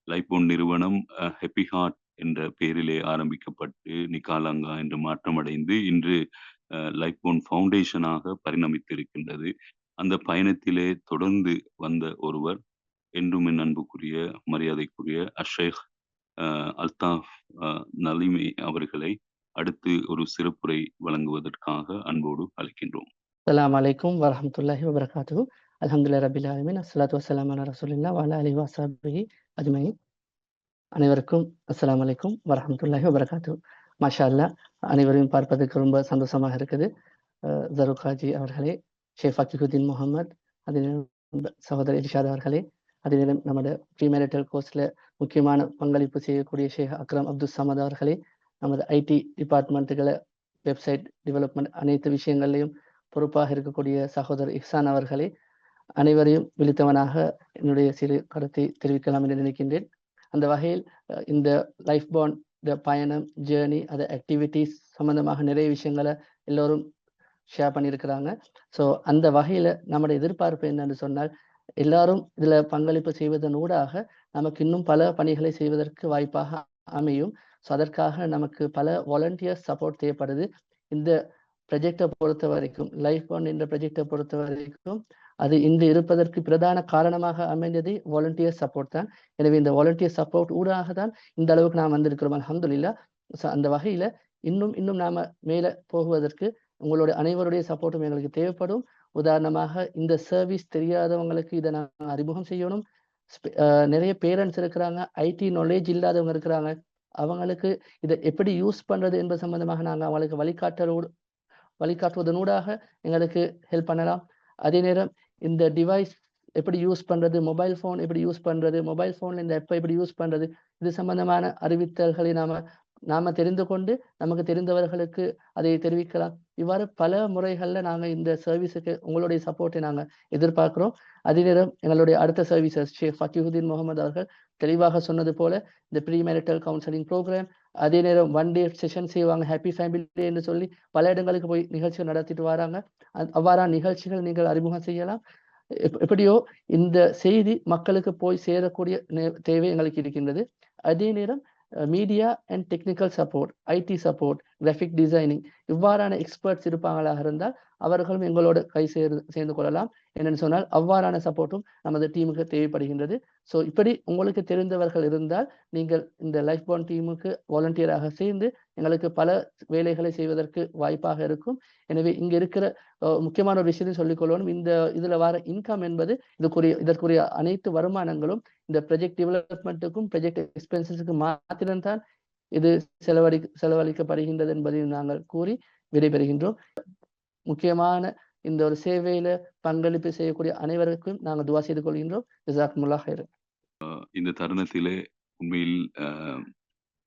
Speaker 1: லைஃபோன் நிறுவனம் ஹெப்பி ஹார்ட் என்ற பெயரிலே ஆரம்பிக்கப்பட்டு நிகாலாங்கா என்று மாற்றமடைந்து இன்று லைஃபோன் ஃபவுண்டேஷனாக பரிணமித்திருக்கின்றது. அந்த பயணத்திலே தொடர்ந்து வந்த ஒருவர், என்றும் என் அன்புக்குரிய மரியாதைக்குரிய அஷேக் அல்தாஃப் நலிமி அவர்களை அடுத்து ஒரு சிறப்புரை வழங்குவதற்காக அன்போடு அழைக்கின்றோம்.
Speaker 4: அஸ்ஸலாமு அலைக்கும் வரஹ்மத்துல்லாஹி வபரகாத்துஹு. அல்ஹம்துலில்லாஹி ரப்பில் ஆலமீன். அஸ்ஸலாத்து வஸ்ஸலாமு அலா ரசூலில்லாஹ் வ அலா ஆலிஹி வஸஹ்பிஹி அஜ்மஈன். அனைவருக்கும் அஸ்ஸலாமு அலைக்கும் வரஹ்மத்துல்லாஹி வபரகாத்துஹு. மாஷா அல்லாஹ், அனைவரையும் பார்ப்பதற்கு ரொம்ப சந்தோஷமாக இருக்குது. ஜரூக் ஹாஜி அவர்களே, ஷேக் ஃபக்கீஹுதீன் முகமது, அதே சகோதரர் இர்ஷாத் அவர்களே, அதே நேரம் நமது ப்ரீமேரிட்டல் கோர்ஸ்ல முக்கியமான பங்களிப்பு செய்யக்கூடிய ஷேக் அக்ரம் அப்துல் சமத் அவர்களே, நமது ஐடி டிபார்ட்மெண்ட்டுகளை வெப்சைட் டெவலப்மெண்ட் அனைத்து விஷயங்கள்லையும் பொறுப்பாக இருக்கக்கூடிய சகோதரர் இஹ்சான் அவர்களே, அனைவரையும் விழித்தவனாக என்னுடைய சிறு கருத்தை தெரிவிக்கலாம் என்று நினைக்கின்றேன். அந்த வகையில் இந்த லைஃப் பாண்ட் பயணம், ஜேர்னி, அது ஆக்டிவிட்டிஸ் சம்பந்தமாக நிறைய விஷயங்களை எல்லோரும் ஷேர் பண்ணியிருக்கிறாங்க. ஸோ அந்த வகையில் நம்முடைய எதிர்பார்ப்பு என்னன்னு சொன்னால், எல்லாரும் இதில் பங்களிப்பு செய்வதன் ஊடாக நமக்கு இன்னும் பல பணிகளை செய்வதற்கு வாய்ப்பாக அமையும். ஸோ அதற்காக நமக்கு பல வாலண்டியர் சப்போர்ட் தேவைப்படுது. இந்த ப்ரொஜெக்டை பொறுத்த வரைக்கும், லைஃப் பாண்ட் என்ற ப்ரொஜெக்டை பொறுத்த வரைக்கும் அது இன்று இருப்பதற்கு பிரதான காரணமாக அமைந்தது வாலண்டியர் சப்போர்ட் தான். எனவே இந்த வாலண்டியர் சப்போர்ட் ஊடாக தான் இந்த அளவுக்கு நாம் வந்திருக்கிறோம், அல்ஹம்துலில்லாஹ். ஸோ அந்த வகையில் இன்னும் நாம மேலே போகுவதற்கு உங்களுடைய அனைவருடைய சப்போர்ட்டும் எங்களுக்கு தேவைப்படும். உதாரணமாக, இந்த சர்வீஸ் தெரியாதவங்களுக்கு இதை நாங்கள் அறிமுகம் செய்யணும். நிறைய பேரண்ட்ஸ் இருக்கிறாங்க, ஐடி நாலேஜ் இல்லாதவங்க இருக்கிறாங்க. அவங்களுக்கு இதை எப்படி யூஸ் பண்றது என்பது சம்பந்தமாக நாங்கள் அவங்களுக்கு வழிகாட்டுவதனூடாக எங்களுக்கு ஹெல்ப் பண்ணலாம். அதே நேரம் இந்த டிவைஸ் எப்படி யூஸ் பண்றது, மொபைல் ஃபோன் எப்படி யூஸ் பண்றது, மொபைல் ஃபோன்ல இந்த ஆப்பை எப்படி யூஸ் பண்றது, இது சம்பந்தமான அறிவித்தல்களை நாம தெரிந்து கொண்டு நமக்கு தெரிந்தவர்களுக்கு அதை தெரிவிக்கலாம். இவ்வாறு பல முறைகள்ல நாங்கள் இந்த சர்வீஸுக்கு உங்களுடைய சப்போர்ட்டை நாங்கள் எதிர்பார்க்கிறோம். அதே நேரம் எங்களுடைய அடுத்த சர்வீசஸ் ஷேக் ஃபக்கீஹுதீன் முகமது அவர்கள் தெளிவாக சொன்னது போல இந்த ப்ரீ மேரிட்டல் கவுன்சிலிங் ப்ரோக்ராம், அதே நேரம் 1 டே செஷன் செய்வாங்க, ஹாப்பி ஃபேமிலி என்று சொல்லி பல இடங்களுக்கு போய் நிகழ்ச்சிகள் நடத்திட்டு வராங்க. அவ்வாறான நிகழ்ச்சிகள் நீங்கள் அறிமுகம் செய்யலாம். எப்படியோ இந்த செய்தி மக்களுக்கு போய் சேரக்கூடிய தேவை எங்களுக்கு இருக்கின்றது. அதே நேரம் media and technical support, ID support, graphic designing இவ்வாறான எக்ஸ்பர்ட்ஸ் இருப்பாங்களாக இருந்தால் அவர்களும் எங்களோட சேர்ந்து கொள்ளலாம். என்னென்னு சொன்னால் அவ்வாறான சப்போர்ட்டும் நமது டீமுக்கு தேவைப்படுகின்றது. ஸோ இப்படி உங்களுக்கு தெரிந்தவர்கள் இருந்தால் நீங்கள் இந்த லைஃப் பாண்ட் டீமுக்கு வாலண்டியராக சேர்ந்து எங்களுக்கு பல வேலைகளை செய்வதற்கு வாய்ப்பாக இருக்கும். எனவே இங்க இருக்கிற முக்கியமான ஒரு விஷயத்தையும் சொல்லிக்கொள்ளணும். இந்த இதுல வர இன்கம் என்பது இதற்குரிய அனைத்து வருமானங்களும் இந்த ப்ராஜெக்ட் டெவலப்மெண்ட்டுக்கும் ப்ராஜெக்ட் எக்ஸ்பென்சஸுக்கு மாத்திரம்தான் இது செலவழிக்கப்படுகின்றது என்பதையும் நாங்கள் கூறி விடைபெறுகின்றோம். முக்கியமான இந்த ஒரு சேவையில பங்களிப்பு செய்யக்கூடிய அனைவருக்கும் நாங்கள் துவா செய்து கொள்கின்றோம். ஜஸாக்குமுல்லாஹ் ஹைரன்.
Speaker 1: இந்த தருணத்திலே உண்மையில்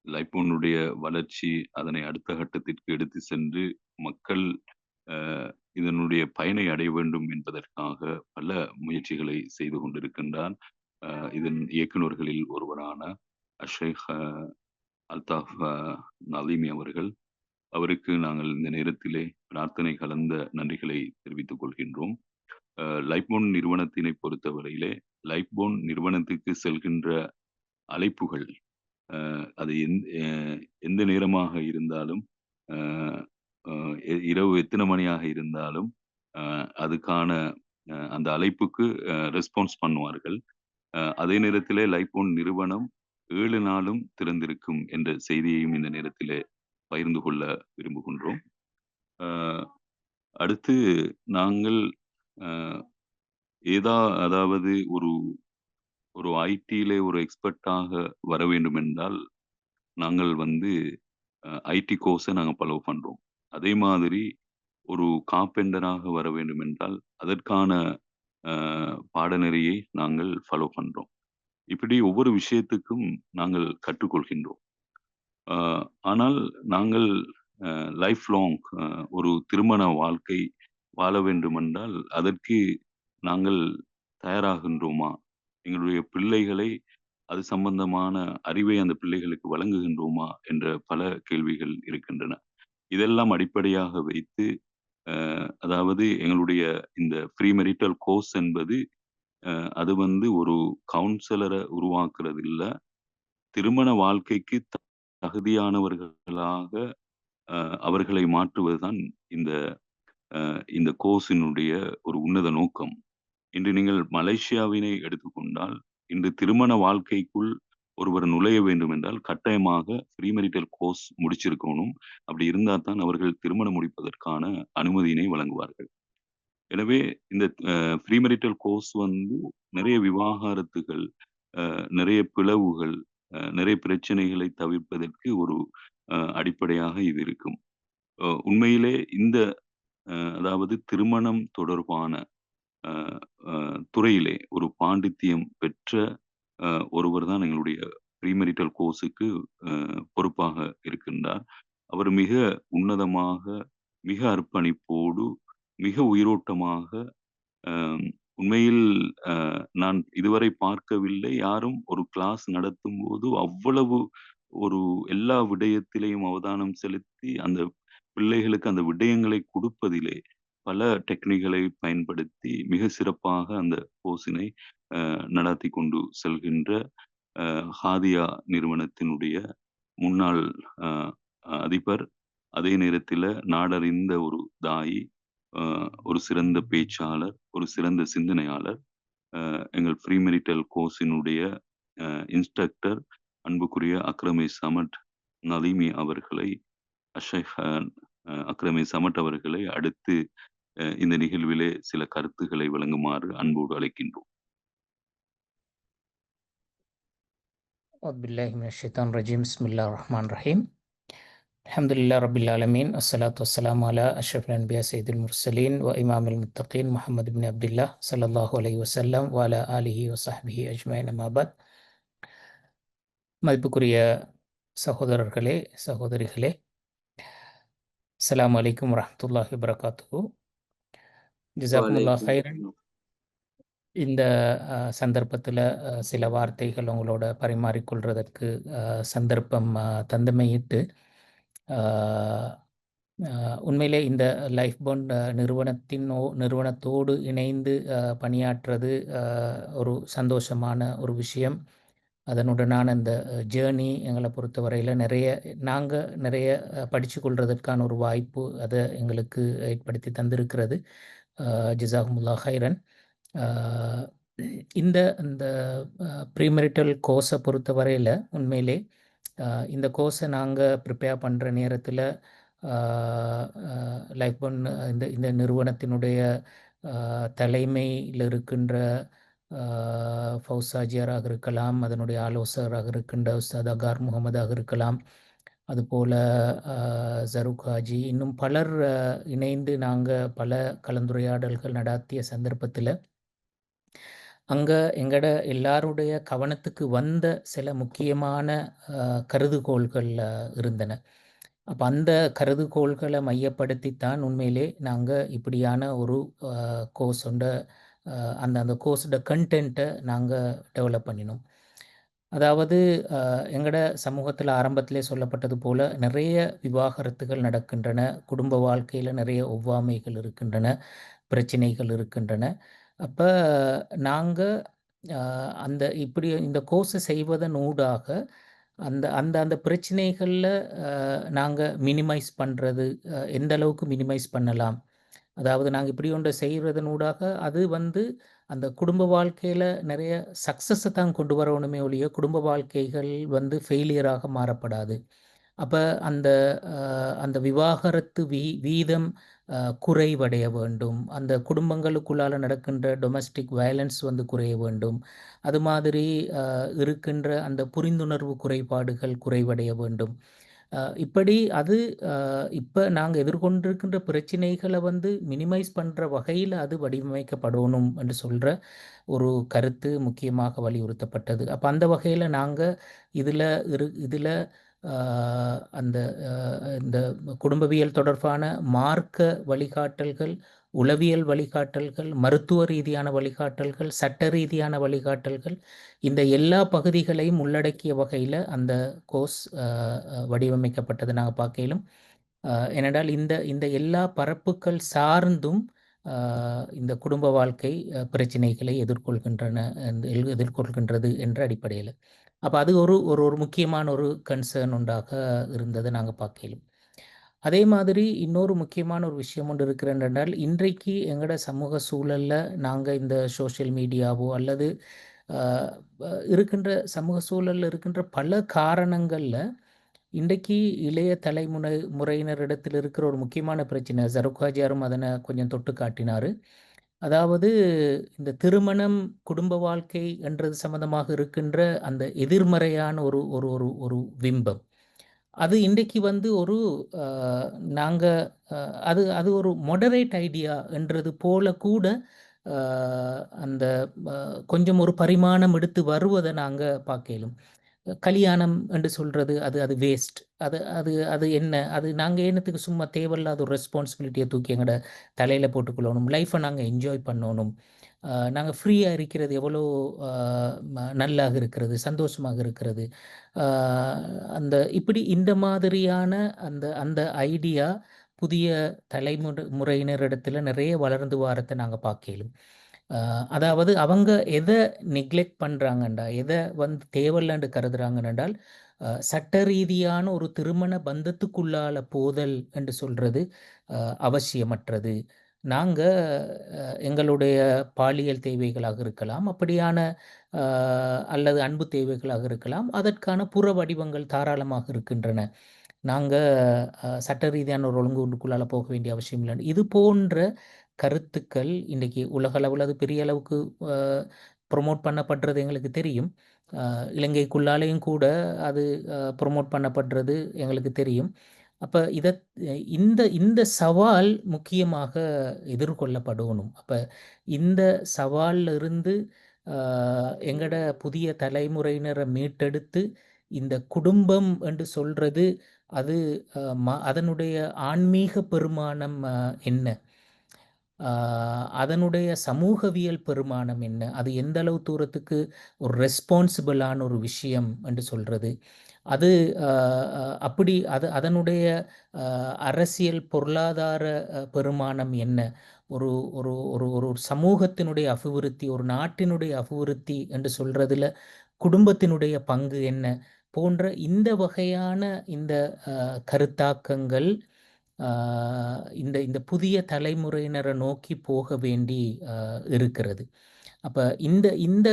Speaker 1: லைஃபோனுடைய வளர்ச்சி அதனை அடுத்த கட்டத்திற்கு எடுத்து சென்று மக்கள் இதனுடைய பயனை அடைய வேண்டும் என்பதற்காக பல முயற்சிகளை செய்து கொண்டிருக்கின்றார். இதன் இயக்குநர்களில் ஒருவரான ஷேக் அல்தாஃப் நலீமி அவர்கள். அவருக்கு நாங்கள் இந்த நேரத்திலே பிரார்த்தனை கலந்த நன்றிகளை தெரிவித்துக் கொள்கின்றோம். லைஃபோன் நிறுவனத்தினை பொறுத்தவரையிலே லைஃபோன் நிறுவனத்துக்கு செல்கின்ற அழைப்புகள் அது எந்த நேரமாக இருந்தாலும் இரவு எத்தனை மணியாக இருந்தாலும் அதுக்கான அந்த அழைப்புக்கு ரெஸ்பான்ஸ் பண்ணுவார்கள். அதே நேரத்திலே லைஃபோன் நிறுவனம் 7 நாளும் திறந்திருக்கும் என்ற செய்தியையும் இந்த நேரத்திலே பகிர்ந்து கொள்ள விரும்புகின்றோம். அடுத்து நாங்கள் அதாவது ஒரு ஐடியிலே ஒரு எக்ஸ்பர்ட்டாக வர வேண்டும் என்றால் நாங்கள் ஐடி கோர்ஸை நாங்கள் ஃபாலோ பண்றோம். அதே மாதிரி ஒரு கார்பெண்டராக வர வேண்டும் என்றால் அதற்கான பாடநெறியை நாங்கள் ஃபாலோ பண்றோம். இப்படி ஒவ்வொரு விஷயத்துக்கும் நாங்கள் கற்றுக்கொள்கின்றோம். ஆனால் நாங்கள் லைஃப் லாங் ஒரு திருமண வாழ்க்கை வாழ வேண்டுமென்றால் அதற்கு நாங்கள் தயாராகின்றோமா? எங்களுடைய பிள்ளைகளை அது சம்பந்தமான அறிவை அந்த பிள்ளைகளுக்கு வழங்குகின்றோமா என்ற பல கேள்விகள் இருக்கின்றன. இதெல்லாம் அடிப்படையாக வைத்து அதாவது எங்களுடைய இந்த ப்ரீ மெரிட்டல் கோர்ஸ் என்பது அது ஒரு கவுன்சிலரை உருவாக்குறது இல்ல. திருமண வாழ்க்கைக்கு தகுதியானவர்களாக அவர்களை மாற்றுவதுதான் இந்த கோர்ஸினுடைய ஒரு உன்னத நோக்கம். இன்று நீங்கள் மலேசியாவினை எடுத்துக்கொண்டால் இன்று திருமண வாழ்க்கைக்குள் ஒருவர் நுழைய வேண்டும் என்றால் கட்டாயமாக ப்ரீமெரிட்டல் கோர்ஸ் முடிச்சிருக்கணும். அப்படி இருந்தால் தான் அவர்கள் திருமணம் முடிப்பதற்கான அனுமதியினை வழங்குவார்கள். எனவே இந்த ப்ரீமெரிட்டல் கோர்ஸ் நிறைய விவாகரத்துகள், நிறைய பிளவுகள், நிறைய பிரச்சனைகளை தவிர்ப்பதற்கு ஒரு அடிப்படையாக இது இருக்கும். உண்மையிலே அதாவது திருமணம் தொடர்பான துறையிலே ஒரு பாண்டித்தியம் பெற்ற ஒருவர் தான் எங்களுடைய ப்ரீமெரிட்டல் கோர்ஸுக்கு பொறுப்பாக இருக்கின்றார். அவர் மிக உன்னதமாக, மிக அர்ப்பணிப்போடு, மிக உயிரோட்டமாக உண்மையில் நான் இதுவரை பார்க்கவில்லை. யாரும் ஒரு கிளாஸ் நடத்தும் போது அவ்வளவு எல்லா விடயத்திலையும் அவதானம் செலுத்தி அந்த பிள்ளைகளுக்கு அந்த விடயங்களை கொடுப்பதிலே பல டெக்னிக்களை பயன்படுத்தி மிக சிறப்பாக அந்த கோர்ஸினை நடத்தி கொண்டு செல்கின்ற ஹாதியா நிறுவனத்தினுடைய முன்னாள் அதிபர், அதே நேரத்தில் நாடறிந்த ஒரு தாயி, ஒரு சிறந்த பேச்சாளர், ஒரு சிறந்த சிந்தனையாளர், எங்கள் ப்ரீமெரிட்டல் கோர்ஸினுடைய இன்ஸ்ட்ரக்டர் அன்புக்குரிய அக்ரமே சமட் நலீமி அவர்களை, ஷேக் அக்ரமே சமட் அவர்களை அடுத்து இந்த நிகழ்விலே சில கருத்துக்களை வழங்குமாறு அன்போடு அழைக்கின்றோம்.
Speaker 5: பில்லாஹி மினஷ் ஷைத்தானிர் ரஜீம். பிஸ்மில்லாஹிர் ரஹ்மானிர் ரஹீம். அல்ஹம்துலில்லாஹி ரப்பில் ஆலமீன். அஸ்ஸலாத்து வஸ்ஸலாமு அலா அஷ்ரஃபில் அன்பியா சய்யிதுல் முர்சலீன் வ இமாமில் முத்தகீன் முஹம்மது இப்னு அப்துல்லாஹ் ஸல்லல்லாஹு அலைஹி வஸல்லம் வ அலா ஆலிஹி வ ஸஹ்பிஹி அஜ்மஈன். அம்மா பஅத். மதிப்புக்குரிய சகோதரர்களே, சகோதரிகளே, அஸ்ஸலாமு அலைக்கும் வரஹ்மத்துல்லாஹி வபரகாத்துஹு. ஜஸாக்குமுல்லாஹ் ஹைரன். இந்த சந்தர்ப்பத்தில் சில வார்த்தைகள் உங்களோட பரிமாறிக்கொள்வதற்கு சந்தர்ப்பம் தந்தமையிட்டு, உண்மையிலே இந்த லைஃப் பாண்ட் நிறுவனத்தோடு இணைந்து பணியாற்றுறது ஒரு சந்தோஷமான ஒரு விஷயம். அதனுடனான இந்த ஜேர்னி எங்களை பொறுத்தவரையில் நாங்கள் நிறைய படித்து கொள்வதற்கான ஒரு வாய்ப்பு அதை எங்களுக்கு ஏற்படுத்தி தந்திருக்கிறது. ஜிசாகுமுல்லா ஹைரன். இந்த ப்ரீமெரிட்டல் கோர்ஸை பொறுத்தவரையில் உண்மையிலே இந்த கோர்ஸை நாங்கள் ப்ரிப்பேர் பண்ணுற நேரத்தில் லைஃப் ஒன் இந்த நிறுவனத்தினுடைய தலைமையில் இருக்கின்ற ஃபவுசாஜியராக இருக்கலாம், அதனுடைய ஆலோசகராக இருக்கின்ற உஸ்தாத் அகார் முகமதாக இருக்கலாம், அதுபோல் ஜருக் ஹாஜி, இன்னும் பலர் இணைந்து நாங்கள் பல கலந்துரையாடல்கள் நடாத்திய சந்தர்ப்பத்தில் அங்கே எங்களோட எல்லாருடைய கவனத்துக்கு வந்த சில முக்கியமான கருதுகோள்கள் இருந்தன. அப்போ அந்த கருதுகோள்களை மையப்படுத்தித்தான் உண்மையிலே நாங்கள் இப்படியான ஒரு கோர்ஸோட அந்த கோர்ஸோட கண்டென்ட்டை நாங்கள் டெவலப் பண்ணினோம். அதாவது எங்களோட சமூகத்தில் ஆரம்பத்திலே சொல்லப்பட்டது போல் நிறைய விவாகரத்துகள் நடக்கின்றன, குடும்ப வாழ்க்கையில் நிறைய ஒவ்வாமைகள் இருக்கின்றன, பிரச்சனைகள் இருக்கின்றன. அப்போ நாங்கள் இப்படி இந்த கோர்ஸை செய்வதன் ஊடாக அந்த பிரச்சனைகளில் நாங்கள் மினிமைஸ் பண்ணுறது எந்த அளவுக்கு மினிமைஸ் பண்ணலாம், அதாவது நாங்கள் இப்படி ஒன்றை செய்கிறதனூடாக அது அந்த குடும்ப வாழ்க்கையில் நிறைய சக்ஸஸை தான் கொண்டு வரணுமே ஒழிய குடும்ப வாழ்க்கைகள் ஃபெயிலியராக மாறப்படாது. அப்போ அந்த விவாகரத்து வீதம் குறைவடைய வேண்டும், அந்த குடும்பங்களுக்குள்ளால் நடக்கின்ற டொமஸ்டிக் வயலன்ஸ் குறைய வேண்டும், அது மாதிரி இருக்கின்ற அந்த புரிந்துணர்வு குறைபாடுகள் குறைவடைய வேண்டும். இப்படி அது இப்போ நாங்கள் எதிர்கொண்டிருக்கின்ற பிரச்சனைகளை மினிமைஸ் பண்ணுற வகையில் அது வடிவமைக்கப்படணும் என்று சொல்கிற ஒரு கருத்து முக்கியமாக வலியுறுத்தப்பட்டது. அப்போ அந்த வகையில் நாங்கள் இதில் இந்த குடும்பவியல் தொடர்பான மார்க்க வழிகாட்டல்கள், உளவியல் வழிகாட்டல்கள், மருத்துவ ரீதியான வழிகாட்டல்கள், சட்ட ரீதியான வழிகாட்டல்கள், இந்த எல்லா பகுதிகளையும் உள்ளடக்கிய வகையில் அந்த கோர்ஸ் வடிவமைக்கப்பட்டது நாங்கள் பார்க்கலும். ஏனென்றால் இந்த எல்லா பரப்புகள் சார்ந்தும் இந்த குடும்ப வாழ்க்கை பிரச்சனைகளை எதிர்கொள்கின்றது என்ற அடிப்படையில் அப்போ அது ஒரு முக்கியமான ஒரு கன்சர்ன் உண்டாக இருந்ததை நாங்கள் பார்க்கலும். அதே மாதிரி இன்னொரு முக்கியமான ஒரு விஷயம் ஒன்று இருக்கிறால், இன்றைக்கு எங்களோட சமூக சூழலில் நாங்கள் இந்த சோஷியல் மீடியாவோ அல்லது இருக்கின்ற சமூக சூழலில் இருக்கின்ற பல காரணங்களில் இன்றைக்கு இளைய முறையினரிடத்தில் இருக்கிற ஒரு முக்கியமான பிரச்சனை, ஜருக்காஜியாரும் அதனை கொஞ்சம் தொட்டு காட்டினார். அதாவது இந்த திருமணம், குடும்ப வாழ்க்கை என்றது சம்பந்தமாக இருக்கின்ற அந்த எதிர்மறையான ஒரு பிம்பம், அது இன்றைக்கு ஒரு நாங்கள் அது ஒரு மொடரேட் ஐடியா என்றது போல கூட அந்த கொஞ்சம் ஒரு பரிமாணம் எடுத்து வருவதை நாங்கள் பார்க்கலும். கல்யாணம் என்று சொல்கிறது அது வேஸ்ட், அது என்ன, அது நாங்கள் என்னத்துக்கு சும்மா தேவையில்லாத ஒரு ரெஸ்பான்சிபிலிட்டியை தூக்கி எங்களோட தலையில் போட்டுக்கொள்ளணும், லைஃப்பை நாங்கள் என்ஜாய் பண்ணணும், நாங்கள் ஃப்ரீயாக இருக்கிறது எவ்வளோ நல்லாக இருக்கிறது, சந்தோஷமாக இருக்கிறது, இப்படி இந்த மாதிரியான அந்த ஐடியா புதிய தலைமுறையினரிடத்தில் நிறைய வளர்ந்து வாரத்தை நாங்கள் பார்க்கலும். அதாவது அவங்க எதை நெக்லெக்ட் பண்ணுறாங்கண்டா, எதை தேவையில்லாண்டு கருதுறாங்கன்றால் சட்ட ரீதியான ஒரு திருமண பந்தத்துக்குள்ளால போதல் என்று சொல்கிறது அவசியமற்றது. நாங்கள் எங்களுடைய பாலியல் தேவைகளாக இருக்கலாம், அப்படியான அல்லது அன்பு தேவைகளாக இருக்கலாம், அதற்கான புற வடிவங்கள் தாராளமாக இருக்கின்றன. நாங்கள் சட்ட ரீதியான ஒரு ஒழுங்குக்குள்ளால போக வேண்டிய அவசியம் இல்லை. இது போன்ற கருத்துக்கள் இன்றைக்கி உலகளவில் அது பெரிய அளவுக்கு ப்ரொமோட் பண்ணப்படுறது எங்களுக்கு தெரியும். இலங்கைக்குள்ளாலேயும் கூட அது ப்ரொமோட் பண்ணப்படுறது எங்களுக்கு தெரியும். அப்போ இந்த சவால் முக்கியமாக எதிர்கொள்ளப்படணும். அப்போ இந்த சவாலில் இருந்து எங்களோட புதிய தலைமுறையினரை மீட்டெடுத்து இந்த குடும்பம் என்று சொல்கிறது அது அதனுடைய ஆன்மீக பெருமானம் என்ன, அதனுடைய சமூகவியல் பெருமானம் என்ன, அது எந்த அளவு தூரத்துக்கு ஒரு ரெஸ்பான்சிபிளான ஒரு விஷயம் என்று சொல்கிறது, அது அப்படி அதனுடைய அரசியல் பொருளாதார பெருமானம் என்ன, ஒரு ஒரு ஒரு ஒரு சமூகத்தினுடைய அபிவிருத்தி, ஒரு நாட்டினுடைய அபிவிருத்தி என்று சொல்கிறதுல குடும்பத்தினுடைய பங்கு என்ன போன்ற இந்த வகையான இந்த கருத்தாக்கங்கள் இந்த இந்த புதிய தலைமுறையினரை நோக்கி போக வேண்டி இருக்கிறது. அப்போ இந்த இந்த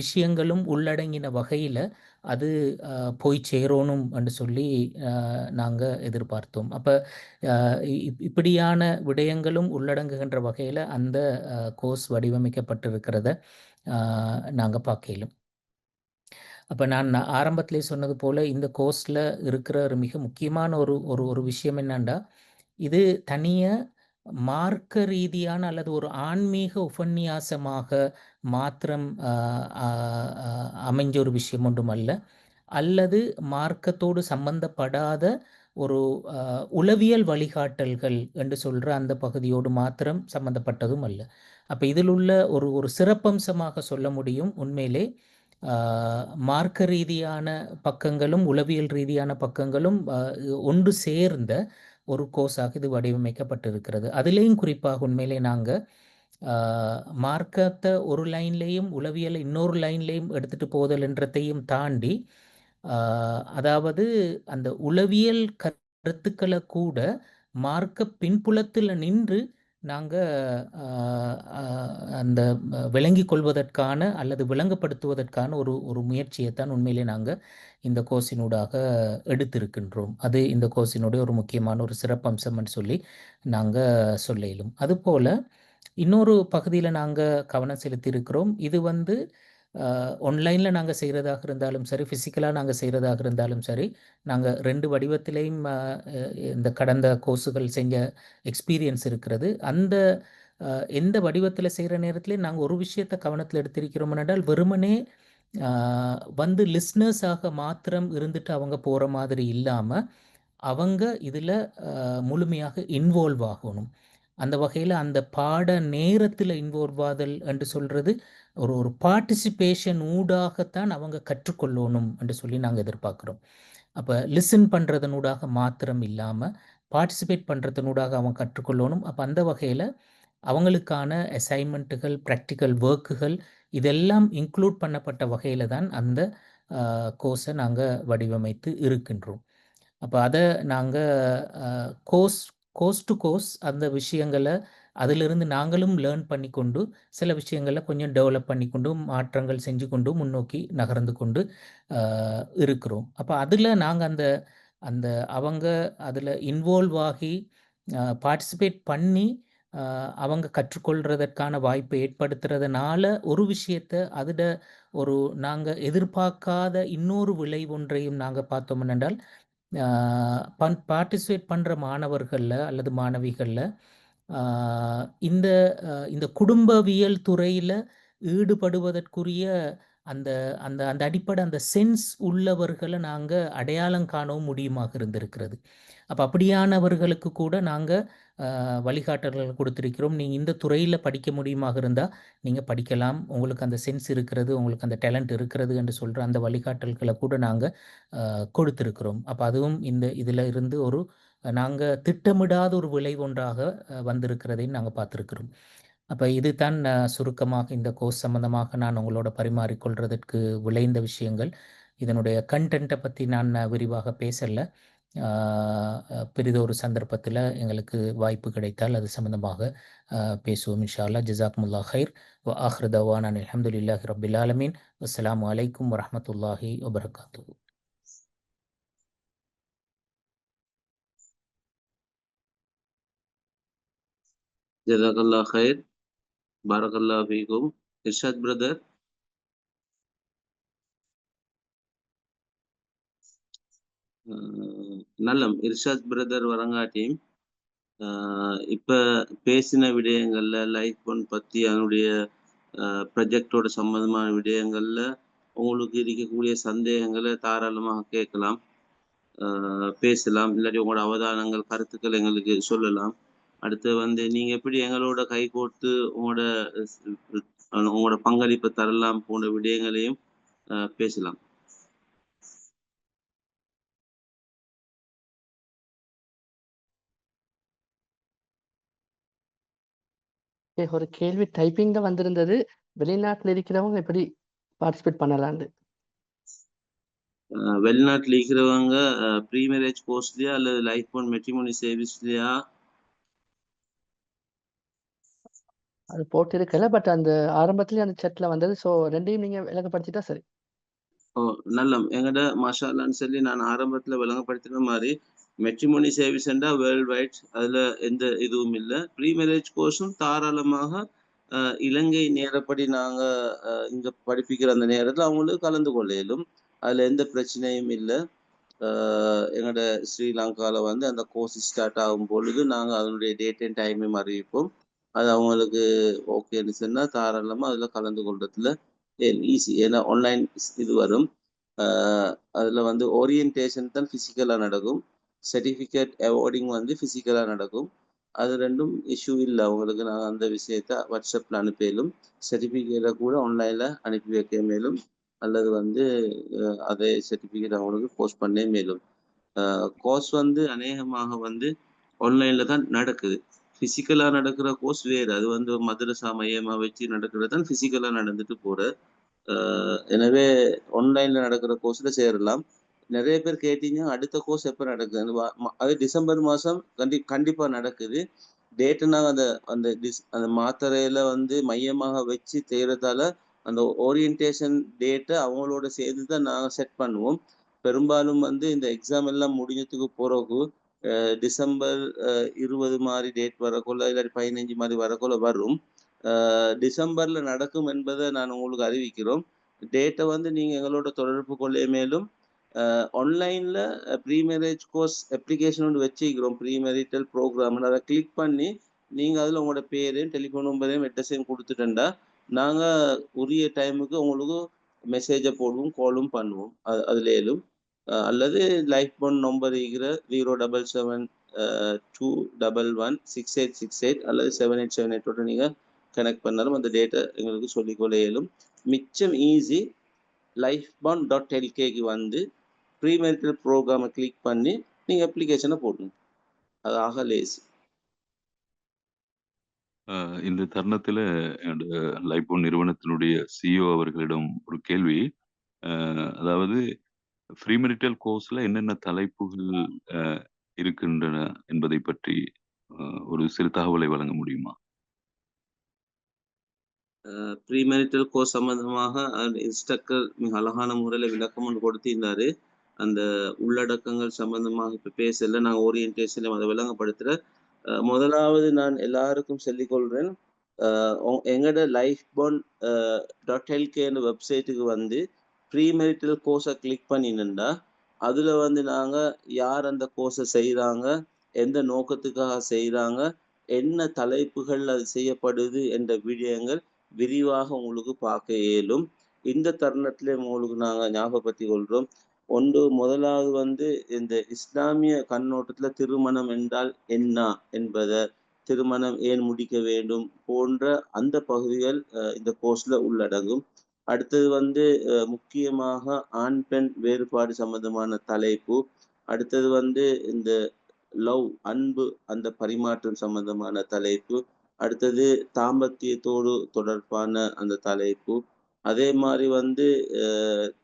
Speaker 5: விஷயங்களும் உள்ளடங்கின வகையில் அது போய் சேரணும் என்று சொல்லி நாங்கள் எதிர்பார்த்தோம். அப்போ இப்படியான விடயங்களும் உள்ளடங்குகின்ற வகையில் அந்த கோர்ஸ் வடிவமைக்கப்பட்டிருக்கிறத நாங்கள் பார்க்கலும். அப்போ நான் ஆரம்பத்திலே சொன்னது போல் இந்த கோர்ஸில் இருக்கிற ஒரு மிக முக்கியமான ஒரு விஷயம் என்னன்னா, இது தனியாக மார்க்க ரீதியான அல்லது ஒரு ஆன்மீக உபன்யாசமாக மாத்திரம் அமைஞ்ச ஒரு விஷயம் ஒன்றும் அல்ல, அல்லது மார்க்கத்தோடு சம்பந்தப்படாத ஒரு உளவியல் வழிகாட்டல்கள் என்று சொல்கிற அந்த பகுதியோடு மாத்திரம் சம்பந்தப்பட்டதும் அல்ல. அப்போ இதில் உள்ள ஒரு சிறப்பம்சமாக சொல்ல முடியும், உண்மையிலே மார்க்க ரீதியான பக்கங்களும் உளவியல் ரீதியான பக்கங்களும் ஒன்று சேர்ந்த ஒரு கோர்ஸாக இது வடிவமைக்கப்பட்டிருக்கிறது. அதுலேயும் குறிப்பாக உண்மையிலே நாங்கள் மார்க்கத்தை ஒரு லைன்லேயும் உளவியலை இன்னொரு லைன்லேயும் எடுத்துகிட்டு போதல்ன்றதையும் தாண்டி, அதாவது அந்த உளவியல் கருத்துக்களை கூட மார்க்க பின்புலத்தில் நின்று நாங்கள் அந்த விளங்கி கொள்வதற்கான அல்லது விளங்கப்படுத்துவதற்கான ஒரு முயற்சியைத்தான் உண்மையிலே நாங்கள் இந்த கோர்ஸினூடாக எடுத்திருக்கின்றோம். அது இந்த கோர்ஸினுடைய ஒரு முக்கியமான ஒரு சிறப்பம்சம்னு சொல்லி நாங்கள் சொல்லிலும். அதுபோல் இன்னொரு பகுதியில் நாங்கள் கவனம் செலுத்தியிருக்கிறோம். இது ஆன்லைனில் நாங்கள் செய்கிறதாக இருந்தாலும் சரி, ஃபிசிக்கலாக நாங்கள் செய்கிறதாக இருந்தாலும் சரி, நாங்கள் 2 வடிவத்திலையும் இந்த கடந்த கோர்ஸுகள் செஞ்ச எக்ஸ்பீரியன்ஸ் இருக்கிறது. அந்த எந்த வடிவத்தில் செய்கிற நேரத்தில் நாங்கள் ஒரு விஷயத்தை கவனத்தில் எடுத்திருக்கிறோம் என்றால், வெறுமனே லிஸ்னர்ஸாக மாத்திரம் இருந்துட்டு அவங்க போகிற மாதிரி இல்லாமல் அவங்க இதில் முழுமையாக இன்வால்வ் ஆகணும். அந்த வகையில் அந்த பாட நேரத்தில் இன்வால்வ் ஆதல் என்று சொல்கிறது ஒரு பார்ட்டிசிபேஷன் ஊடாகத்தான் அவங்க கற்றுக்கொள்ளணும் என்று சொல்லி நாங்கள் எதிர்பார்க்குறோம். அப்போ லிசன் பண்ணுறதனூடாக மாத்திரம் இல்லாமல் பார்ட்டிசிபேட் பண்ணுறதனூடாக அவங்க கற்றுக்கொள்ளணும். அப்போ அந்த வகையில் அவங்களுக்கான அசைன்மெண்ட்டுகள், ப்ராக்டிக்கல் ஒர்க்குகள் இதெல்லாம் இன்க்ளூட் பண்ணப்பட்ட வகையில் தான் அந்த கோர்ஸை நாங்கள் வடிவமைத்து இருக்கின்றோம். அப்போ அதை நாங்கள் கோர்ஸ் டு கோர்ஸ் அந்த விஷயங்களை அதிலிருந்து நாங்களும் லேர்ன் பண்ணி கொண்டு சில விஷயங்களை கொஞ்சம் டெவலப் பண்ணி கொண்டு மாற்றங்கள் செஞ்சு கொண்டு முன்னோக்கி நகர்ந்து கொண்டு இருக்கிறோம். அப்போ அதில் நாங்கள் அந்த அவங்க அதில் இன்வால்வ் ஆகி பார்ட்டிசிபேட் பண்ணி அவங்க கற்றுக்கொள்கிறதற்கான வாய்ப்பை ஏற்படுத்துறதுனால ஒரு விஷயத்தை அதில் நாங்கள் எதிர்பார்க்காத இன்னொரு விளைவு ஒன்றையும் நாங்கள் பார்த்தோம் என்றால், பார்ட்டிசிபேட் பண்ணுற மாணவர்களில் அல்லது மாணவிகளில் இந்த குடும்பவியல் துறையில் ஈடுபடுவதற்குரிய அந்த அந்த அந்த அடிப்படை அந்த சென்ஸ் உள்ளவர்களை நாங்கள் அடையாளம் காணவும் முடியுமாக இருந்திருக்கிறது. அப்போ அப்படியானவர்களுக்கு கூட நாங்கள் வழிகாட்டல்கள் கொடுத்துருக்கிறோம். நீங்கள் இந்த துறையில் படிக்க முடியுமாக இருந்தால் நீங்கள் படிக்கலாம், உங்களுக்கு அந்த சென்ஸ் இருக்கிறது, உங்களுக்கு அந்த டேலண்ட் இருக்கிறது என்று சொல்கிற அந்த வழிகாட்டல்களை கூட நாங்கள் கொடுத்துருக்கிறோம். அப்போ அதுவும் இதில் இருந்து நாங்கள் திட்டமிடாத ஒரு விளைவு ஒன்றாக வந்திருக்கிறதையும் நாங்கள் பார்த்துருக்கிறோம். அப்போ இது தான் சுருக்கமாக இந்த கோர்ஸ் சம்பந்தமாக நான் உங்களோட பரிமாறிக்கொள்வதற்கு விளைந்த விஷயங்கள். இதனுடைய கண்டென்ட்டை பற்றி நான் விரிவாக பேசலை. பெரிதொரு சந்தர்ப்பத்தில் எங்களுக்கு வாய்ப்பு கிடைத்தால் அது சம்பந்தமாக பேசுவோம் இன்ஷா அல்லாஹ். ஜஸாக்குமுல்லாஹ் ஹைர். வ ஆஹிரு தவானா அல்ஹம்துலில்லாஹி ரப்பில் ஆலமீன். அஸ்ஸலாமு அலைக்கும் வரஹ்மத்துல்லாஹி வபரகாத்துஹு.
Speaker 2: ஜஸாக்கல்லாஹ் ஹைர். பாரக்கல்லாஹு ஃபீக்கும். இர்ஷாத் பிரதர். நல்லம் இர்ஷாத் பிரதர் வரங்காட்டியும் இப்போ பேசின விடயங்களில் லைஃப் ஒன் பற்றி அதனுடைய ப்ரொஜெக்டோட சம்மந்தமான விடயங்களில் உங்களுக்கு இருக்கக்கூடிய சந்தேகங்களை தாராளமாக கேட்கலாம், பேசலாம், இல்லாட்டி உங்களோட அவதானங்கள் கருத்துக்கள் எங்களுக்கு சொல்லலாம். அடுத்து நீங்கள் எப்படி எங்களோட கைகோர்த்து உங்களோட பங்களிப்பை தரலாம் போன்ற விடயங்களையும் பேசலாம்.
Speaker 4: ஒரு கேள்வி டைப்பிங்ல வந்திருந்தது. வெளிநாட்டில் இருக்கிறவங்க எப்படி பார்ட்டிசிபேட் பண்ணலான்னு.
Speaker 2: வெளிநாட்டில் இருக்கிறவங்க ப்ரீ மேரேஜ் கோர்ஸ்லயா அல்லது லைஃப் போன் மெட்ரிமோனி சர்வீஸ்லயா?
Speaker 4: அது போட்டு இருக்கல, பட் அந்த ஆரம்பத்திலேயே அந்த செட்ல வந்தது. ஸோ ரெண்டையும் நீங்க விளங்கப்படுத்திட்டா சரி.
Speaker 2: ஓ நல்ல எங்கட மஷாலான்னு சொல்லி நான் ஆரம்பத்தில் விளங்கப்படுத்தின மாதிரி மெட்ரிமோனி சர்வீஸ்ண்டா வேர்ல்டு வைட், அதில் எந்த இதுவும் இல்லை. ப்ரீ மேரேஜ் கோர்ஸும் தாராளமாக இலங்கை நேரப்படி நாங்கள் இங்கே படிப்பிக்கிற அந்த நேரத்தில் அவங்களுக்கு கலந்து கொள்ள இயலும். அதில் எந்த பிரச்சனையும் இல்லை. எங்களோட ஸ்ரீலங்காவில் வந்து அந்த கோர்ஸ் ஸ்டார்ட் ஆகும் பொழுது நாங்கள் அதனுடைய டேட் அண்ட் டைமையும் அறிவிப்போம். அது அவங்களுக்கு ஓகேன்னு சொன்னால் தாராளமாக அதில் கலந்து கொள்றதுல ஈஸி. ஏன்னா ஆன்லைன் இது வரும். அதில் வந்து ஓரியன்டேஷன் தான் ஃபிசிக்கலாக நடக்கும், சர்டிஃபிகேட் அவார்டிங் வந்து ஃபிசிக்கலாக நடக்கும். அது ரெண்டும் இஷ்யூ இல்லை அவங்களுக்கு. நாங்கள் அந்த விஷயத்த வாட்ஸ்அப்பில் அனுப்பிலும், சர்டிஃபிகேட்டை கூட ஆன்லைனில் அனுப்பி வைக்க மேலும், அல்லது வந்து அதே சர்டிஃபிகேட் அவங்களுக்கு போஸ்ட் பண்ணே மேலும். கோர்ஸ் வந்து அநேகமாக வந்து ஆன்லைனில் தான் நடக்குது. ஃபிசிக்கலாக நடக்கிற கோர்ஸ் வேறு. அது வந்து மதரசா மையமாக வச்சு நடக்கிறது தான் ஃபிசிக்கலாக நடந்துட்டு போகிற. எனவே ஆன்லைனில் நடக்கிற கோர்ஸில் சேரலாம். நிறைய பேர் கேட்டீங்க அடுத்த கோர்ஸ் எப்போ நடக்குது? அது டிசம்பர் மாதம் கண்டிப்பாக நடக்குது. டேட்டு நாங்கள் அந்த மாத்திரையில் வந்து மையமாக வச்சு செய்கிறதால அந்த ஓரியன்டேஷன் டேட்டை அவங்களோட சேர்த்து தான் நாங்கள் செட் பண்ணுவோம். பெரும்பாலும் வந்து இந்த எக்ஸாம் எல்லாம் முடிஞ்சதுக்கு போகிறக்கு டிசம்பர் 20 மாதிரி டேட் வரக்குள்ள, இல்லாட்டி 15 மாதிரி வரக்குள்ள வரும். டிசம்பர்ல நடக்கும் என்பதை நான் உங்களுக்கு அறிவிக்கிறோம். டேட்டை வந்து நீங்க எங்களோட தொடர்பு கொள்ள மேலும் ஆன்லைன்ல ப்ரீ மேரேஜ் கோர்ஸ் அப்ளிகேஷன் ஒன்று வச்சுக்கிறோம், ப்ரீ மேரிட்டல் ப்ரோக்ராம். அதை கிளிக் பண்ணி நீங்க அதுல உங்களோட பேரையும் டெலிஃபோன் நம்பரையும் அட்ரஸையும் கொடுத்துட்டா நாங்க உரிய டைமுக்கு உங்களுக்கு மெசேஜை போடுவோம், காலும் பண்ணுவோம். அதுலேயும் அல்லது லைஃப் போன் நம்பர் இருக்கிற 077-211-6868 அல்லது 7878 நீங்க கனெக்ட் பண்ணாலும் அந்த டேட்டா எங்களுக்கு சொல்லிக்கொள்ள இயலும். மிச்சம் ஈஸி. lifebond.lkக்கு வந்து ப்ரீ மேரிட்டல் ப்ரோக்ராமை கிளிக் பண்ணி நீங்க அப்ளிகேஷனை போடணும். அது ஆக லேசி.
Speaker 1: இந்த தருணத்துல லைஃபோன் நிறுவனத்தினுடைய சிஇஓ அவர்களிடம் ஒரு கேள்வி. அதாவது ஃப்ரீ மெரிட்டல் கோர்ஸ்ல என்னென்ன தலைப்புகள் இருக்கின்றன என்பதை பற்றி ஒரு சிறு தகவலை வழங்க முடியுமா?
Speaker 2: ப்ரீ மேரிட்டல் கோர்ஸ் சம்பந்தமாக இன்ஸ்ட்ரக்டர் மிக அழகான முறையில் விளக்கம் ஒன்று கொடுத்திருந்தாரு. அந்த உள்ளடக்கங்கள் சம்பந்தமாக இப்போ பேசல, நான் ஓரியன்டேஷன்ல அதை விளங்கப்படுத்துகிற. முதலாவது நான் எல்லாருக்கும் சொல்லிக்கொள்கிறேன், எங்களோட lifebond.lk வெப்சைட்டுக்கு வந்து ப்ரீ மேரிட்டல் கோர்ஸை கிளிக் பண்ணினா அதில் வந்து நாங்கள் யார் அந்த கோர்ஸை செய்கிறாங்க, எந்த நோக்கத்துக்காக செய்கிறாங்க, என்ன தலைப்புகள் அது செய்யப்படுது என்ற விடயங்கள் விரிவாக உங்களுக்கு பார்க்க இயலும். இந்த தருணத்திலே உங்களுக்கு நாங்கள் ஞாபகப்படுத்திக் கொள்கிறோம். முதலாவது வந்து இந்த இஸ்லாமிய கண்ணோட்டத்துல திருமணம் என்றால் என்ன என்பதை, திருமணம் ஏன் முடிக்க வேண்டும் போன்ற அந்த பகுதிகள் இந்த கோர்ஸ்ல உள்ளடங்கும். அடுத்தது வந்து முக்கியமாக ஆண் பெண் வேறுபாடு சம்பந்தமான தலைப்பு. அடுத்தது வந்து இந்த லவ், அன்பு, அந்த பரிமாற்றம் சம்பந்தமான தலைப்பு. அடுத்தது தாம்பத்தியத்தோடு தொடர்பான அந்த தலைப்பு. அதே மாதிரி வந்து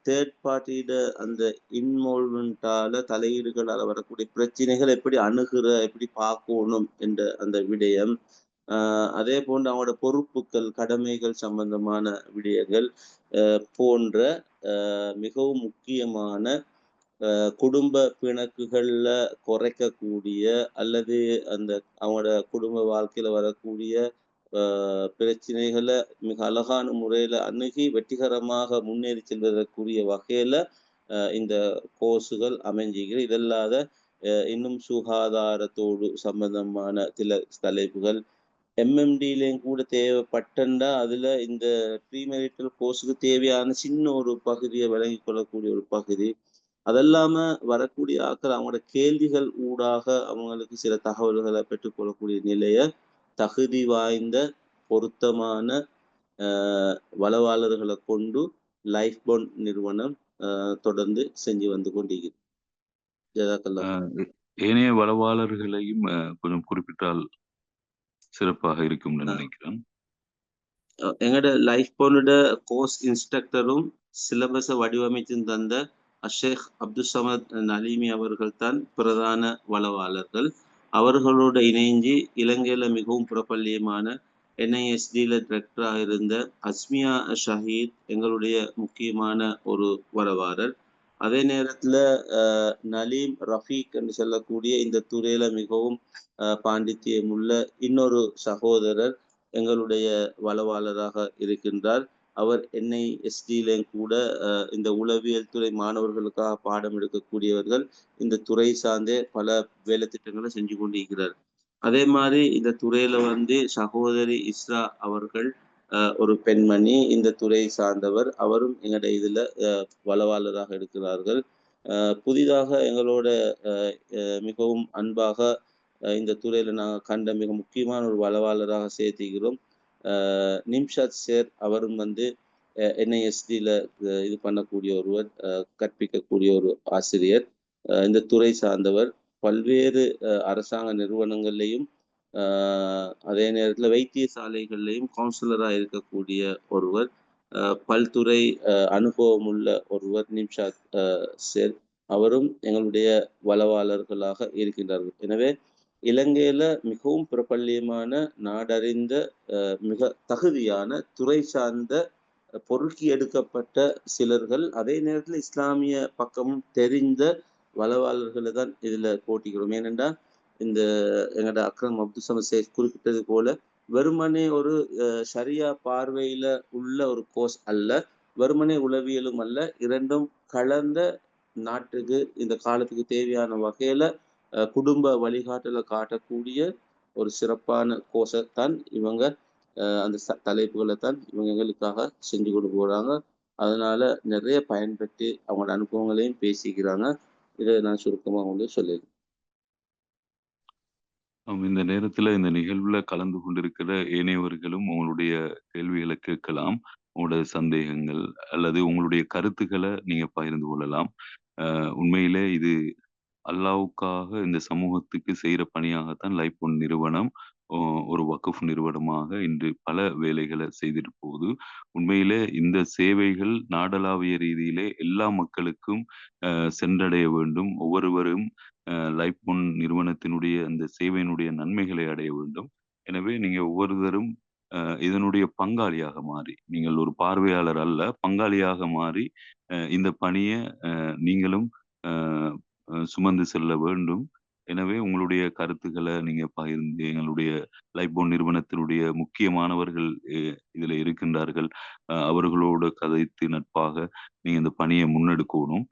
Speaker 2: தேர்ட் பார்ட்டியோட அந்த இன்வால்வ்மெண்டால தலையீடுகளால் வரக்கூடிய பிரச்சனைகள் எப்படி எப்படி பார்க்கணும் என்ற அந்த விடயம். அதே போன்று அவங்களோட பொறுப்புகள், கடமைகள் சம்பந்தமான விடயங்கள் போன்ற மிகவும் முக்கியமான குடும்ப பிணக்குகள்ல குறைக்கக்கூடிய அல்லது அந்த அவங்களோட குடும்ப வாழ்க்கையில வரக்கூடிய பிரச்சனைகளை மிக அழகான முறையில அணுகி வெற்றிகரமாக முன்னேறி செல்வதற்குரிய வகையில இந்த கோர்ஸுகள் அமைஞ்சிக்கிறது. இதல்லாத இன்னும் சுகாதாரத்தோடு சம்பந்தமான சில தலைப்புகள் எம்எம்டிலையும் கூட தேவைப்பட்டா அதுல இந்த ப்ரீ மேரிட்டல் கோர்ஸுக்கு தேவையான சின்ன ஒரு பகுதியை விளங்கி கொள்ளக்கூடிய ஒரு பகுதி. அதெல்லாம வரக்கூடிய ஆக்கள் அவங்களோட கேள்விகள் ஊடாக அவங்களுக்கு சில தகவல்களை பெற்றுக்கொள்ளக்கூடிய நிலைய தகுதி வாய்ந்த பொருத்தமான வளவாளர்களை கொண்டு லைஃபோன் நிறுவனம் தொடர்ந்து செஞ்சு வந்து கொண்டிருக்கிறது.
Speaker 1: ஏனைய வளவாளர்களையும் கொஞ்சம் குறிப்பிட்டால் சிறப்பாக இருக்கும் நினைக்கிறேன்.
Speaker 2: எங்களோட லைஃப் போனோட கோர்ஸ் இன்ஸ்ட்ரக்டரும் சிலபஸை வடிவமைத்து தந்த அஷேக் அப்துல் சமத் நலீமி அவர்கள் தான் பிரதான வளவாளர்கள். அவர்களோட இணைஞ்சு இலங்கையில மிகவும் பிரபல்யமான NISDல டிரெக்டராக இருந்த அஸ்மியா ஷஹீத் எங்களுடைய முக்கியமான ஒரு வளவாளர். அதே நேரத்துல நலீம் ரஃபீக் என்று சொல்லக்கூடிய இந்த துறையில மிகவும் பாண்டித்தியம் உள்ள இன்னொரு சகோதரர் எங்களுடைய வளவாளராக இருக்கின்றார். அவர் NISDலையும் கூட இந்த உளவியல் துறை மாணவர்களுக்காக பாடம் எடுக்கக்கூடியவர்கள். இந்த துறை சார்ந்தே பல வேலை திட்டங்களை செஞ்சு கொண்டிருக்கிறார். அதே மாதிரி இந்த துறையில சகோதரி இஸ்ரா அவர்கள் ஒரு பெண்மணி, இந்த துறை சார்ந்தவர். அவரும் எங்களோட இதுல வளவாளராக இருக்கிறார்கள். புதிதாக எங்களோட மிகவும் அன்பாக இந்த துறையில நாங்கள் கண்ட மிக முக்கியமான ஒரு வளவாளராக சேர்த்துக்கிறோம். நிம்ஷாத் சேர் அவரும் NISDல இது பண்ணக்கூடிய ஒருவர், கற்பிக்கக்கூடிய ஒரு ஆசிரியர். இந்த துறை சார்ந்தவர். பல்வேறு அரசாங்க நிறுவனங்கள்லையும் அதே நேரத்தில் வைத்தியசாலைகள்லையும் கவுன்சிலராக இருக்கக்கூடிய ஒருவர், பல்துறை அனுபவம் உள்ள ஒருவர் நிம்ஷாத் சேர். அவரும் எங்களுடைய வளவாளர்களாக இருக்கின்றார்கள். எனவே இலங்கையில மிகவும் பிரபல்யமான, நாடறிந்த, மிக தகுதியான துறை சார்ந்த பொறுக்கி எடுக்கப்பட்ட சிலர்கள், அதே நேரத்தில் இஸ்லாமிய பக்கமும் தெரிந்த வளவாளர்களை தான் இதுல போட்டிக்கிறோம். ஏனென்றா இந்த எங்களோட அக்ரம் அப்துல் சமத் சேக் குறிப்பிட்டது போல வெறுமனே ஒரு ஷரியா பார்வையில உள்ள ஒரு கோர்ஸ் அல்ல, வெறுமனே உளவியலும் அல்ல, இரண்டும் கலந்த நாட்டுக்கு இந்த காலத்துக்கு தேவையான வகையில குடும்ப வழிகாட்டலை காட்டக்கூடிய ஒரு சிறப்பான கோர்ஸை தான் இவங்க அந்த தலைப்புகளை தான் இவங்க எங்களுக்காக செஞ்சு கொண்டு போறாங்க. அதனால நிறைய பயன்பெற்று அவங்களோட அனுபவங்களையும் பேசிக்கிறாங்க. இதை நான் சுருக்கமாக சொல்லிடுறேன்.
Speaker 1: இந்த நேரத்துல இந்த நிகழ்வுல கலந்து கொண்டிருக்கிற ஏனையவர்களும் உங்களுடைய கேள்விகளை கேட்கலாம். உங்களோட சந்தேகங்கள் அல்லது உங்களுடைய கருத்துக்களை நீங்க பகிர்ந்து கொள்ளலாம். உண்மையிலே இது அல்லாவுக்காக இந்த சமூகத்துக்கு செய்யற பணியாகத்தான் லைஃப் ஒன் நிறுவனம் ஒரு வக்ஃப் நிறுவனமாக இன்று பல வேலைகளை செய்துட்டு போகுது. உண்மையிலே இந்த சேவைகள் நாடளாவிய ரீதியிலே எல்லா மக்களுக்கும் சென்றடைய வேண்டும். ஒவ்வொருவரும் லைஃப் ஒன் நிறுவனத்தினுடைய அந்த சேவையினுடைய நன்மைகளை அடைய வேண்டும். எனவே நீங்க ஒவ்வொருவரும் இதனுடைய பங்காளியாக மாறி, நீங்கள் ஒரு பார்வையாளர் அல்ல, பங்காளியாக மாறி இந்த பணியை நீங்களும் சுமந்து செல்ல வேண்டும். எனவே உங்களுடைய கருத்துக்களை நீங்க பகிர்ந்து, எங்களுடைய லைஃப் ஒன் நிறுவனத்தினுடைய முக்கியமானவர்கள் இதுல இருக்கின்றார்கள், அவர்களோடு கதைத்து நட்பாக நீங்க இந்த பணியை முன்னெடுக்கணும்.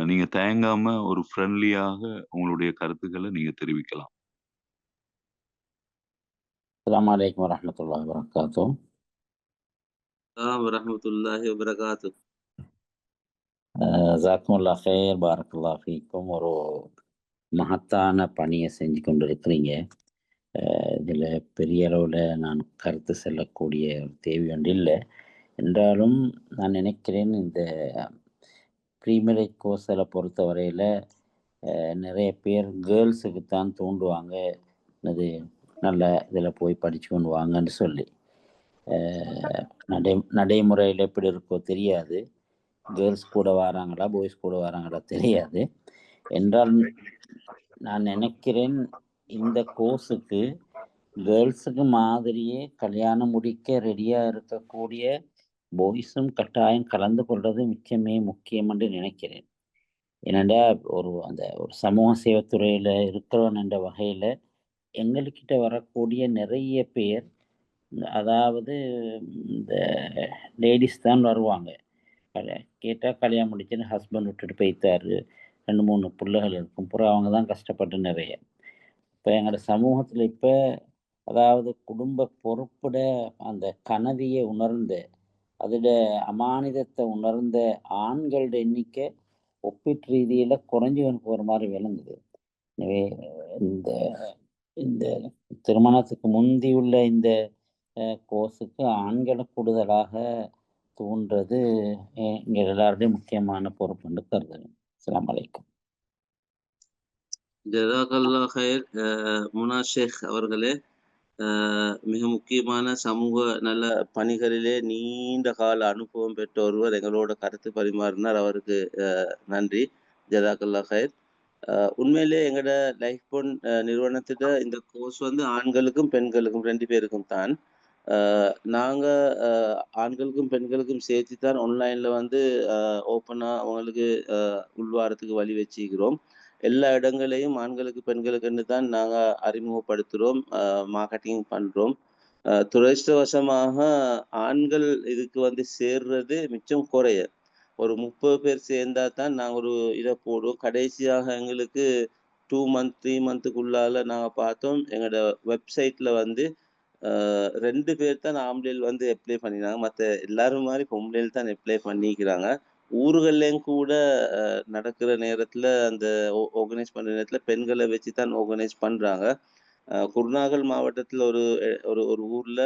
Speaker 1: நீங்க தயங்காம ஒரு ஃப்ரெண்ட்லியாக உங்களுடைய கருத்துக்களை நீங்க தெரிவிக்கலாம்.
Speaker 6: அஸ்ஸலாமு அலைக்கும் வரஹ்மத்துல்லாஹி வபரகாத்துஹு.
Speaker 2: வரஹ்மத்துல்லாஹி வபரகாத்துஹு.
Speaker 6: ஜஸாக்குமுல்லாஹ் ஹைர், பாரக்கல்லாஹு ஃபீக்கும். ஒரு மகத்தான பணியை செஞ்சு கொண்டிருக்கிறீங்க. இதில் பெரிய அளவில் நான் கருத்து செல்லக்கூடிய தேவை ஒன்று இல்லை. என்றாலும் நான் நினைக்கிறேன், இந்த ப்ரீமியரி கோர்ஸில் பொறுத்த வரையில் நிறைய பேர் கேர்ள்ஸுக்கு தான் தூண்டுவாங்க, அது நல்ல இதில் போய் படித்து கொண்டு வாங்கன்னு சொல்லி. நடைமுறையில் எப்படி இருக்கோ தெரியாது, கேர்ள்ஸ் கூட வராங்களா பாய்ஸ் கூட வராங்களா தெரியாது. என்றால் நான் நினைக்கிறேன், இந்த கோர்ஸுக்கு கேர்ள்ஸுக்கு மாதிரியே கல்யாணம் முடிக்க ரெடியாக இருக்கக்கூடிய பாய்ஸும் கட்டாயம் கலந்து கொள்வது மிச்சமே முக்கியம் என்று நினைக்கிறேன். ஏனெண்டா ஒரு சமூக சேவைத்துறையில் இருக்கிறவன் என்ற வகையில் எங்கள்கிட்ட வரக்கூடிய நிறைய பேர், அதாவது இந்த லேடிஸ் தான் வருவாங்க. கேட்டால் கல்யாணம் முடிச்சுன்னு ஹஸ்பண்ட் விட்டுட்டு போய்த்தாரு, 2-3 பிள்ளைகள் இருக்கும், புறம் அவங்க தான் கஷ்டப்பட்டு நிறைய. இப்போ எங்களோட சமூகத்தில் இப்போ அதாவது குடும்ப பொறுப்புட அந்த கனவியை உணர்ந்த, அதோட அமானிதத்தை உணர்ந்த ஆண்களோட எண்ணிக்கை ஒப்பீட்டு ரீதியில் குறைஞ்சி போகிற மாதிரி விளங்குது. எனவே இந்த திருமணத்துக்கு முந்தியுள்ள இந்த கோர்ஸுக்கு ஆண்களை கூடுதலாக தூண்டுறது இங்கே எல்லாருடையும் முக்கியமான பொறுப்புன்னு கருதுறேன். அஸ்ஸலாமு அலைக்கும்.
Speaker 2: ஜஸாக்கல்லாஹ் ஹைர் முனா ஷேக் அவர்களே. மிக முக்கியமான சமூக நல பணிகளிலே நீண்ட கால அனுபவம் பெற்ற ஒருவர் எங்களோட கருத்து பரிமாறினார். அவருக்கு நன்றி. ஜஸாக்கல்லாஹ் ஹைர். உண்மையிலே எங்களோட லைஃப் பொன் நிறுவனத்திட இந்த கோர்ஸ் வந்து ஆண்களுக்கும் பெண்களுக்கும் 2 பேருக்கும் தான். நாங்க ஆண்களுக்கும் பெண்களுக்கும் சேர்த்து தான் ஆன்லைன்ல வந்து ஓப்பனா அவங்களுக்கு உள்வாரத்துக்கு வழி வச்சுக்கிறோம். எல்லா இடங்களையும் ஆண்களுக்கு பெண்களுக்குன்னு தான் நாங்க அறிமுகப்படுத்துறோம், மார்க்கெட்டிங் பண்றோம். துரதிர்ஷ்டவசமாக ஆண்கள் இதுக்கு வந்து சேர்றது மிச்சம் குறைய. ஒரு 30 பேர் சேர்ந்தா தான் நாங்க ஒரு இதை போடுவோம். கடைசியாக எங்களுக்கு 2 மந்த் 3 மந்த்துக்குள்ளால நாங்க பார்த்தோம், எங்களோட வெப்சைட்ல வந்து 2 பேர் தான் ஆம்பளைகள் வந்து அப்ளை பண்ணினாங்க. மத்த எல்லாரும் மாரி பொம்பளைகள் தான் அப்ளை பண்ணிக்கிறாங்க. ஊர்கள்லயும் கூட நடக்கிற நேரத்துல அந்த ஆர்கனைஸ் பண்ற நேரத்துல பெண்கள வச்சு தான் ஆர்கனைஸ் பண்றாங்க. குருநாகல் மாவட்டத்துல ஒரு ஒரு ஒரு ஊர்ல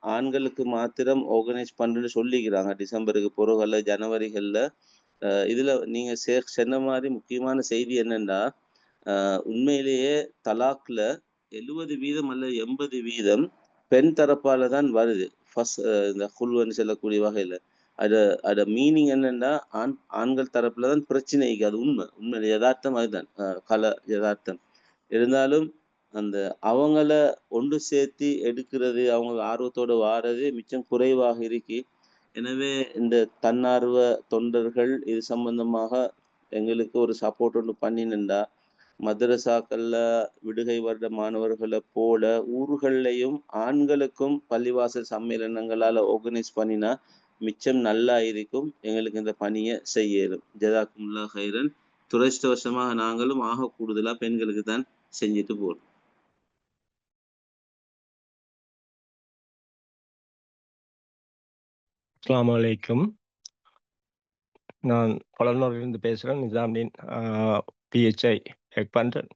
Speaker 2: ஆண்களுக்கு மாத்திரம் ஆர்கனைஸ் பண்றேன்னு சொல்லிக்கிறாங்க. டிசம்பருக்கு பிறகுல ஜனவரிகள்ல. இதுல நீங்க சொன்ன மாரி முக்கியமான செய்தி என்னன்னா, உண்மையிலேயே தலாக்ல 70% அல்லது 80% பெண் தரப்பால தான் வருது. இந்த குல்வன்னு சொல்லக்கூடிய வகையில. அத மீனிங் என்னன்னா, ஆண்கள் தரப்புல தான் பிரச்சனைக்கு. அது உண்மை யதார்த்தம் அதுதான். யதார்த்தம். இருந்தாலும் அந்த அவங்கள ஒன்று சேர்த்து எடுக்கிறது, அவங்க ஆர்வத்தோட வாரது மிச்சம் குறைவாக இருக்கு. எனவே இந்த தன்னார்வ தொண்டர்கள் இது சம்பந்தமாக எங்களுக்கு ஒரு சப்போர்ட் ஒன்று பண்ணினண்டா, மதரசாக்கள்ல விடுகை வருட மாணவர்களை போல ஊர்கள்லையும் ஆண்களுக்கும் பள்ளிவாசல் சம்மேளனங்களால ஆர்கனைஸ் பண்ணினா மிச்சம் நல்லா இருக்கும். எங்களுக்கு இந்த பணியை செய்ய இயலும். ஜஸாக்குமுல்லாஹ் ஹைரன். துரதிர்ஷ்டவசமாக நாங்களும் ஆக கூடுதலா பெண்களுக்கு தான் செஞ்சுட்டு போறோம்.
Speaker 7: அஸ்ஸலாமு அலைக்கும். நான் கொலனூரிலிருந்து பேசுகிறேன். நிசாம்தீன் பிஹெச்ஐ ஒர்க் பண்ணுறேன்.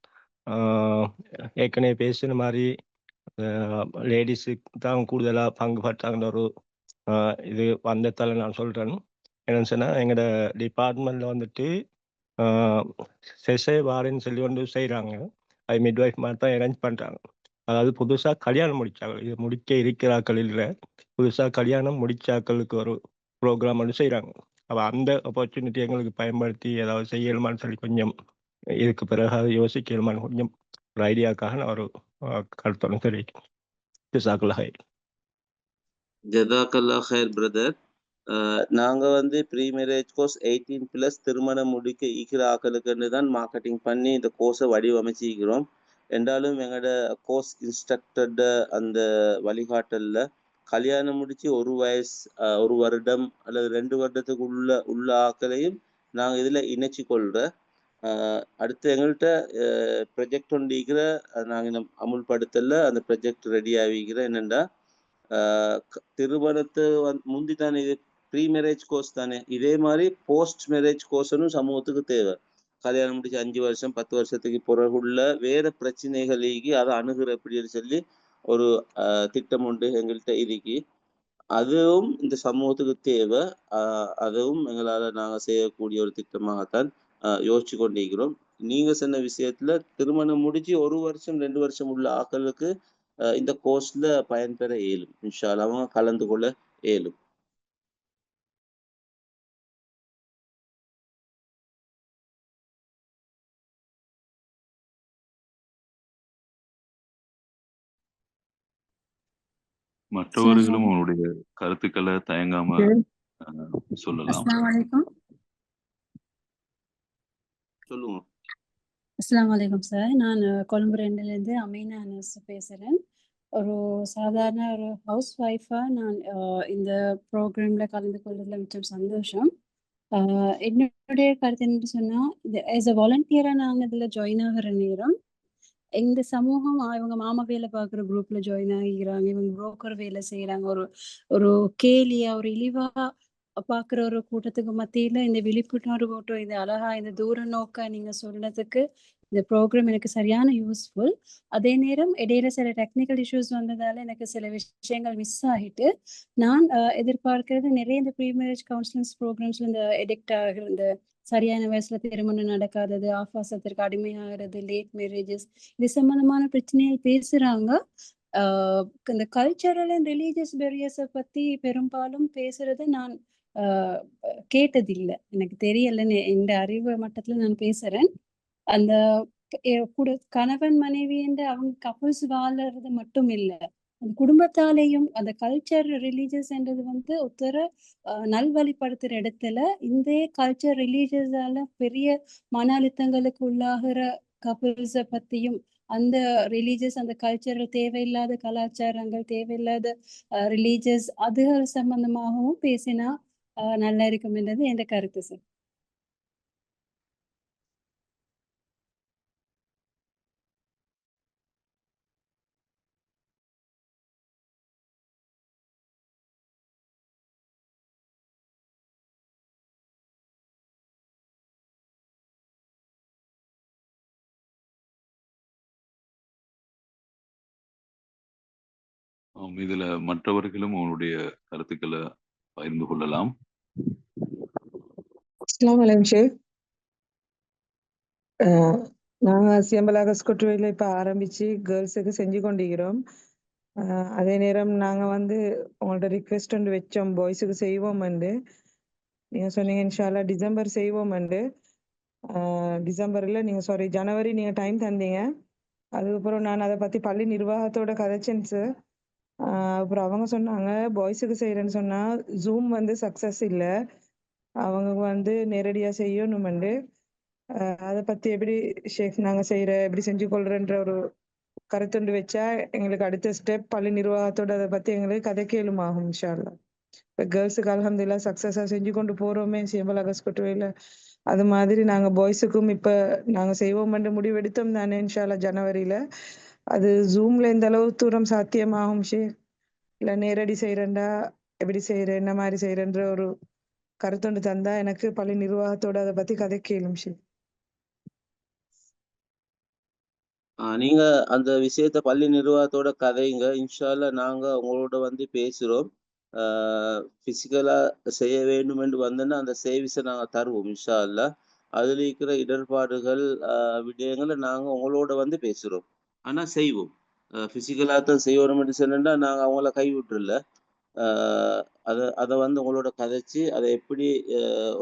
Speaker 7: ஏற்கனவே பேசுன மாதிரி லேடிஸுக்கு தான் கூடுதலாக பங்கு பற்றாங்கன்ற ஒரு இது வந்ததால் நான் சொல்கிறேன். என்னென்னு சொன்னால், எங்களோட டிபார்ட்மெண்ட்டில் வந்துட்டு செசே வாரன்னு சொல்லி ஒன்று செய்கிறாங்க. அது மிட்வைஃப் மாதிரி தான் அரேஞ்ச் பண்ணுறாங்க. அதாவது புதுசாக கல்யாணம் முடித்தாங்க, இது முடிக்க இருக்கிறாக்கள் இல்லை, புதுசாக கல்யாணம் முடிச்சாக்களுக்கு ஒரு ப்ரோக்ராம் ஒன்று செய்கிறாங்க. அப்போ அந்த ஆப்பர்ச்சுனிட்டி எங்களுக்கு பயன்படுத்தி ஏதாவது செய்யணுமான்னு சொல்லி கொஞ்சம் இதுக்கு பிறகு யோசிக்கணுமான்னு கொஞ்சம் ஒரு ஐடியாவுக்காக நான் ஒரு கருத்தொன்று தெரிவிக்கிறேன். ஜஸாக்கல்லாஹ் ஹைர்.
Speaker 2: ஜஸாக்கல்லாஹ் ஹைர் பிரதர். நாங்க வந்து ப்ரீ மேரேஜ் கோர்ஸ் 18+ திருமணம் முடிக்க ஈக்கிற ஆக்களுக்குன்னு தான் மார்க்கெட்டிங் பண்ணி இந்த கோர்ஸை வடிவமைச்சிக்கிறோம். என்றாலும் எங்களோட கோர்ஸ் இன்ஸ்ட்ரக்டர்ட அந்த வழிகாட்டல்ல கல்யாணம் முடிச்சு 1 வயசு 1 வருடம் அல்லது 2 வருடத்துக்கு உள்ள ஆக்களையும் நாங்கள் இதில் இணைச்சி கொள்கிற. அடுத்து எங்கள்கிட்ட ப்ரொஜெக்ட் ஒன்று இருக்கிற, நாங்கள் இன்னும் அமுல்படுத்தல. அந்த ப்ரொஜெக்ட் ரெடி ஆகிக்கிற. என்னென்னா, திருமணத்தை முந்தி தானே இது ப்ரீ மேரேஜ் கோர்ஸ் தானே, இதே மாதிரி போஸ்ட் மேரேஜ் கோர்ஸனும் சமூகத்துக்கு தேவை. கல்யாணம் முடிச்சு 5 வருஷம் 10 வருஷத்துக்கு பிறகுள்ள வேற பிரச்சனைகளுக்கு அதை அணுகிற அப்படின்னு சொல்லி ஒரு திட்டம் உண்டு எங்கள்கிட்ட இதுக்கு. அதுவும் இந்த சமூகத்துக்கு தேவை. அதுவும் எங்களால் நாங்கள் செய்யக்கூடிய ஒரு திட்டமாகத்தான் யோசிச்சு கொண்டிருக்கிறோம். நீங்க சொன்ன விஷயத்துல திருமணம் முடிச்சு 1 வருஷம் 2 வருஷம் உள்ள ஆக்களுக்கு இந்த கோர்ஸ்ல பயன்பெற இயலும். இன்ஷா அல்லாஹ் அவங்க கலந்து கொள்ள இயலும்.
Speaker 1: மற்றவர்களும் அவருடைய கருத்துக்களை தயங்காம சொல்லலாம்.
Speaker 8: அஸ்ஸலாமு அலைக்கும்.
Speaker 2: சொல்லுங்க.
Speaker 8: அஸ்ஸலாமு அலைக்கும் சார். நான் கொழும்பு 2லேருந்து அமீனா அனஸ் பேசுகிறேன். ஒரு சாதாரண ஒரு ஹவுஸ் ஒய்ஃபாக நான் இந்த ப்ரோக்ராமில் கலந்து கொள்வதில் மிச்சம் சந்தோஷம். என்னுடைய கருத்து என்னன்னு சொன்னால், இது ஆஸ் அ வாலண்டியராக நாங்கள் இதில் ஜாயின் ஆகிற நேரம், இந்த சமூகம் இவங்க மாமா வேலை பார்க்குற குரூப்பில் ஜாயின் ஆகிக்கிறாங்க, இவங்க புரோக்கர் வேலை செய்கிறாங்க, ஒரு கேலியா ஒரு இழிவாக பார்க்குற ஒரு கூட்டத்துக்கு மத்தியில் இந்த விழிப்புணர்வோட்டம், இது அழகா இந்த தூர நோக்க நீங்கள் சொன்னதுக்கு இந்த ப்ரோக்ராம் எனக்கு சரியான யூஸ்ஃபுல். அதே நேரம் இடையில சில டெக்னிக்கல் இஷ்யூஸ் வந்ததால எனக்கு சில விஷயங்கள் மிஸ் ஆகிட்டு, நான் எதிர்பார்க்கிறது நிறைய இந்த ப்ரீ மேரேஜ் கவுன்சிலிங்ஸ் ப்ரோக்ராம்ஸில் இந்த எடிக்ட் ஆகிற, இந்த சரியான வயசுல திருமணம் நடக்காதது, ஆபாசத்திற்கு அடிமையாகிறது, லேட் மேரேஜஸ், இது சம்பந்தமான பிரச்சனைகள் பேசுறாங்க. இந்த கல்ச்சரல் அண்ட் ரிலீஜியஸ் பேரியர்ஸை பத்தி பெரும்பாலும் பேசுறதை நான் கேட்டதில்லை. எனக்கு தெரியலைன்னு இந்த அறிவு மட்டத்துல நான் பேசுறேன். அந்த கூட கணவன் மனைவி என்று அவங்க கப்புள்ஸ் வாழறது மட்டும் இல்லை, அந்த குடும்பத்தாலேயும் அந்த கல்ச்சர் ரிலீஜியஸ் என்றது வந்து ஒருத்தர நல்வழிப்படுத்துற இடத்துல இந்த கல்ச்சர் ரிலீஜியஸால பெரிய மன அழுத்தங்களுக்கு உள்ளாகிற கப்புள்ஸை பத்தியும், அந்த ரிலீஜியஸ் அந்த கல்ச்சரல் தேவையில்லாத கலாச்சாரங்கள், தேவையில்லாத ரிலீஜியஸ் அதுகள் சம்பந்தமாகவும் பேசினா நல்லா இருக்கும் என்றது என்ற கருத்து சார்.
Speaker 1: இதுல மற்றவர்களும் உங்களுடைய கருத்துக்களை பகிர்ந்து கொள்ளலாம்.
Speaker 9: அஸ்ஸலாமு அலைக்கும் ஷேக். நாங்க சியம்பலாக ஸ்கொட்டுவையில் இப்போ ஆரம்பிச்சு கேர்ள்ஸுக்கு செஞ்சு கொண்டிருக்கிறோம். அதே நேரம் நாங்க வந்து உங்கள்ட்ட ரிக்வெஸ்ட் ஒன்று வச்சோம், பாய்ஸுக்கு செய்வோம்ண்டு. நீங்க சொன்னீங்க இன்ஷால்லா டிசம்பர் செய்வோம்ண்டு. டிசம்பர்ல நீங்க ஜனவரி நீங்க டைம் தந்தீங்க. அதுக்கப்புறம் நான் அதை பத்தி பள்ளி நிர்வாகத்தோட கதைச்சேன் சார். அப்புறம் அவங்க சொன்னாங்க பாய்ஸுக்கு செய்யறேன்னு சொன்னா ஜூம் வந்து சக்சஸ் இல்லை, அவங்க வந்து நேரடியா செய்யணும்ண்டு. அதை பத்தி எப்படி ஷேக் நாங்க எப்படி செஞ்சு கொள்றன்ற ஒரு கருத்துண்டு வச்சா எங்களுக்கு அடுத்த ஸ்டெப் பள்ளி நிர்வாகத்தோட அதை பத்தி எங்களுக்கு கதை கேளுமாகும் இன்ஷா அல்லாஹ். இப்போ கேர்ள்ஸுக்கு அல்ஹம்துலில்லாஹ் சக்சஸா செஞ்சு கொண்டு போறோமே சியம்பல் அகஸ்கொட்டுவையில, அது மாதிரி நாங்க பாய்ஸுக்கும் இப்ப நாங்க செய்வோம்னு முடிவெடுத்தோம் தானே இன்ஷா அல்லாஹ் ஜனவரியில. அது ஜூம்ல எந்த அளவு தூரம் சாத்தியமாகும் ஷேக், இல்ல நேரடி செய்யறேன்டா எப்படி செய்யறேன் என்ன மாதிரி செய்யறேன்ற ஒரு கருத்துண்டு தந்தா எனக்கு பள்ளி நிர்வாகத்தோட அதை பத்தி கதை கேளும் ஷேக்.
Speaker 2: நீங்க அந்த விஷயத்த பள்ளி நிர்வாகத்தோட கதைங்க. இன்ஷா அல்லாஹ் நாங்க உங்களோட வந்து பேசுறோம். பிசிக்கலா செய்ய வேண்டும் என்று வந்தோன்னா அந்த சேவிஸை நாங்க தருவோம் இன்ஷா அல்லாஹ். அதுல இருக்கிற இடர்பாடுகள் விடயங்களை நாங்க உங்களோட வந்து பேசுறோம். ஆனா செய்வோம். பிசிக்கலா தான் செய்யணும் என்று சொன்னா நாங்க அவங்கள கைவிட்டுல அதை வந்து உங்களோட கதைச்சு அதை எப்படி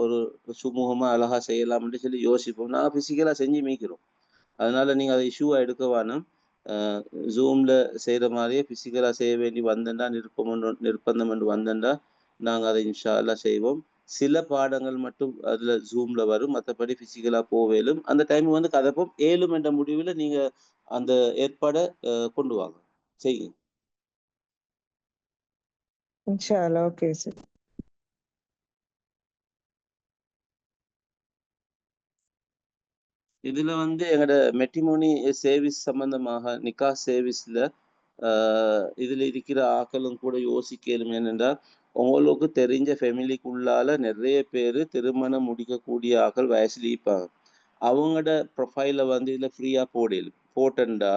Speaker 2: ஒரு சுமூகமா அழகா செய்யலாம்னு சொல்லி யோசிப்போம். நாங்க பிசிக்கலா செஞ்சு மீக்கிறோம். அதனால நீங்க அதை இஷ்யூவா எடுக்க வேணும். ஜூம்ல செய்யற மாதிரியே பிசிக்கலா செய்ய வேண்டி வந்தேன்டா நிர்பந்தம் என்று வந்தேன்டா நாங்க அதை இன்ஷா அல்லாஹ் செய்வோம். சில பாடங்கள் மட்டும் அதுல ஜூம்ல வரும், மற்றபடி பிசிக்கலா போவேலும். அந்த டைம் வந்து கதைப்போம் ஏழும் என்ற முடிவுல நீங்க அந்த ஏற்பாடை கொண்டு வாங்க, செய்யுங்க
Speaker 9: இன்ஷா அல்லாஹ். Okay sir.
Speaker 2: இதுல வந்து எங்களோட மெட்ரிமோனி சேவிஸ் சம்பந்தமாக நிக்கா சேவிஸ்ல இதுல இருக்கிற ஆக்களும் கூட யோசிக்கலும். ஏனென்றால் உங்களுக்கு தெரிஞ்ச ஃபேமிலிக்குள்ளால நிறைய பேர் திருமணம் முடிக்கக்கூடிய ஆக்கள் வயசுல இருப்பாங்க. அவங்களோட ப்ரொஃபைல வந்து இதுல ஃப்ரீயா போட்டா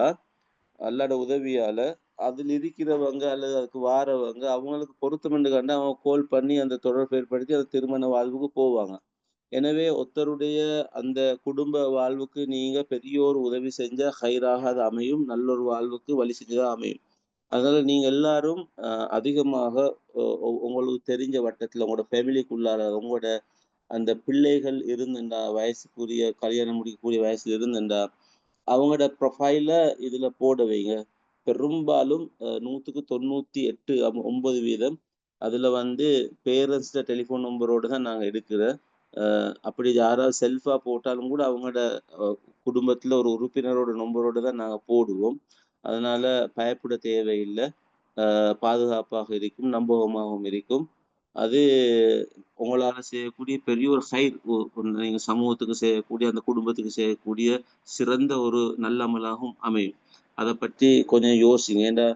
Speaker 2: அல்லாட உதவியால அதில் இருக்கிறவங்க அல்லது அதுக்கு வாரவங்க அவங்களுக்கு பொருத்தமென்று கண்டு அவங்க கோல் பண்ணி அந்த தொடர்பு ஏற்படுத்தி அந்த திருமண வாழ்வுக்கு போவாங்க. எனவே ஒருத்தருடைய அந்த குடும்ப வாழ்வுக்கு நீங்க பெரிய ஒரு உதவி செஞ்சா ஹைராக அது அமையும், நல்லொரு வாழ்வுக்கு வழி செஞ்சுதான் அமையும். அதனால நீங்க எல்லாரும் அதிகமாக உங்களுக்கு தெரிஞ்ச வட்டத்துல உங்களோட ஃபேமிலிக்குள்ளார உங்களோட அந்த பிள்ளைகள் இருந்துண்டா, வயசுக்குரிய கல்யாணம் முடிக்கக்கூடிய வயசுல இருந்துண்டா அவங்களோட ப்ரொஃபைல இதுல போட வைங்க. பெரும்பாலும் 98 9% அதுல வந்து பேரண்ட்ஸ்ட டெலிஃபோன் நம்பரோடு தான் நாங்க எடுக்கிறோம். அப்படி யாராவது செல்ஃபா போட்டாலும் கூட அவங்களோட குடும்பத்துல ஒரு உறுப்பினரோட நம்பரோடு தான் நாங்க போடுவோம். அதனால பயப்பட தேவையில்லை. பாதுகாப்பாக இருக்கும், நம்பகமாகவும் இருக்கும். அது உங்களால செய்யக்கூடிய பெரிய ஒரு ஹைர், நீங்க சமூகத்துக்கு செய்யக்கூடிய அந்த குடும்பத்துக்கு செய்யக்கூடிய சிறந்த ஒரு நல்லமலாகவும் அமையும். அதை பற்றி கொஞ்சம் யோசிங்க. ஏன்னா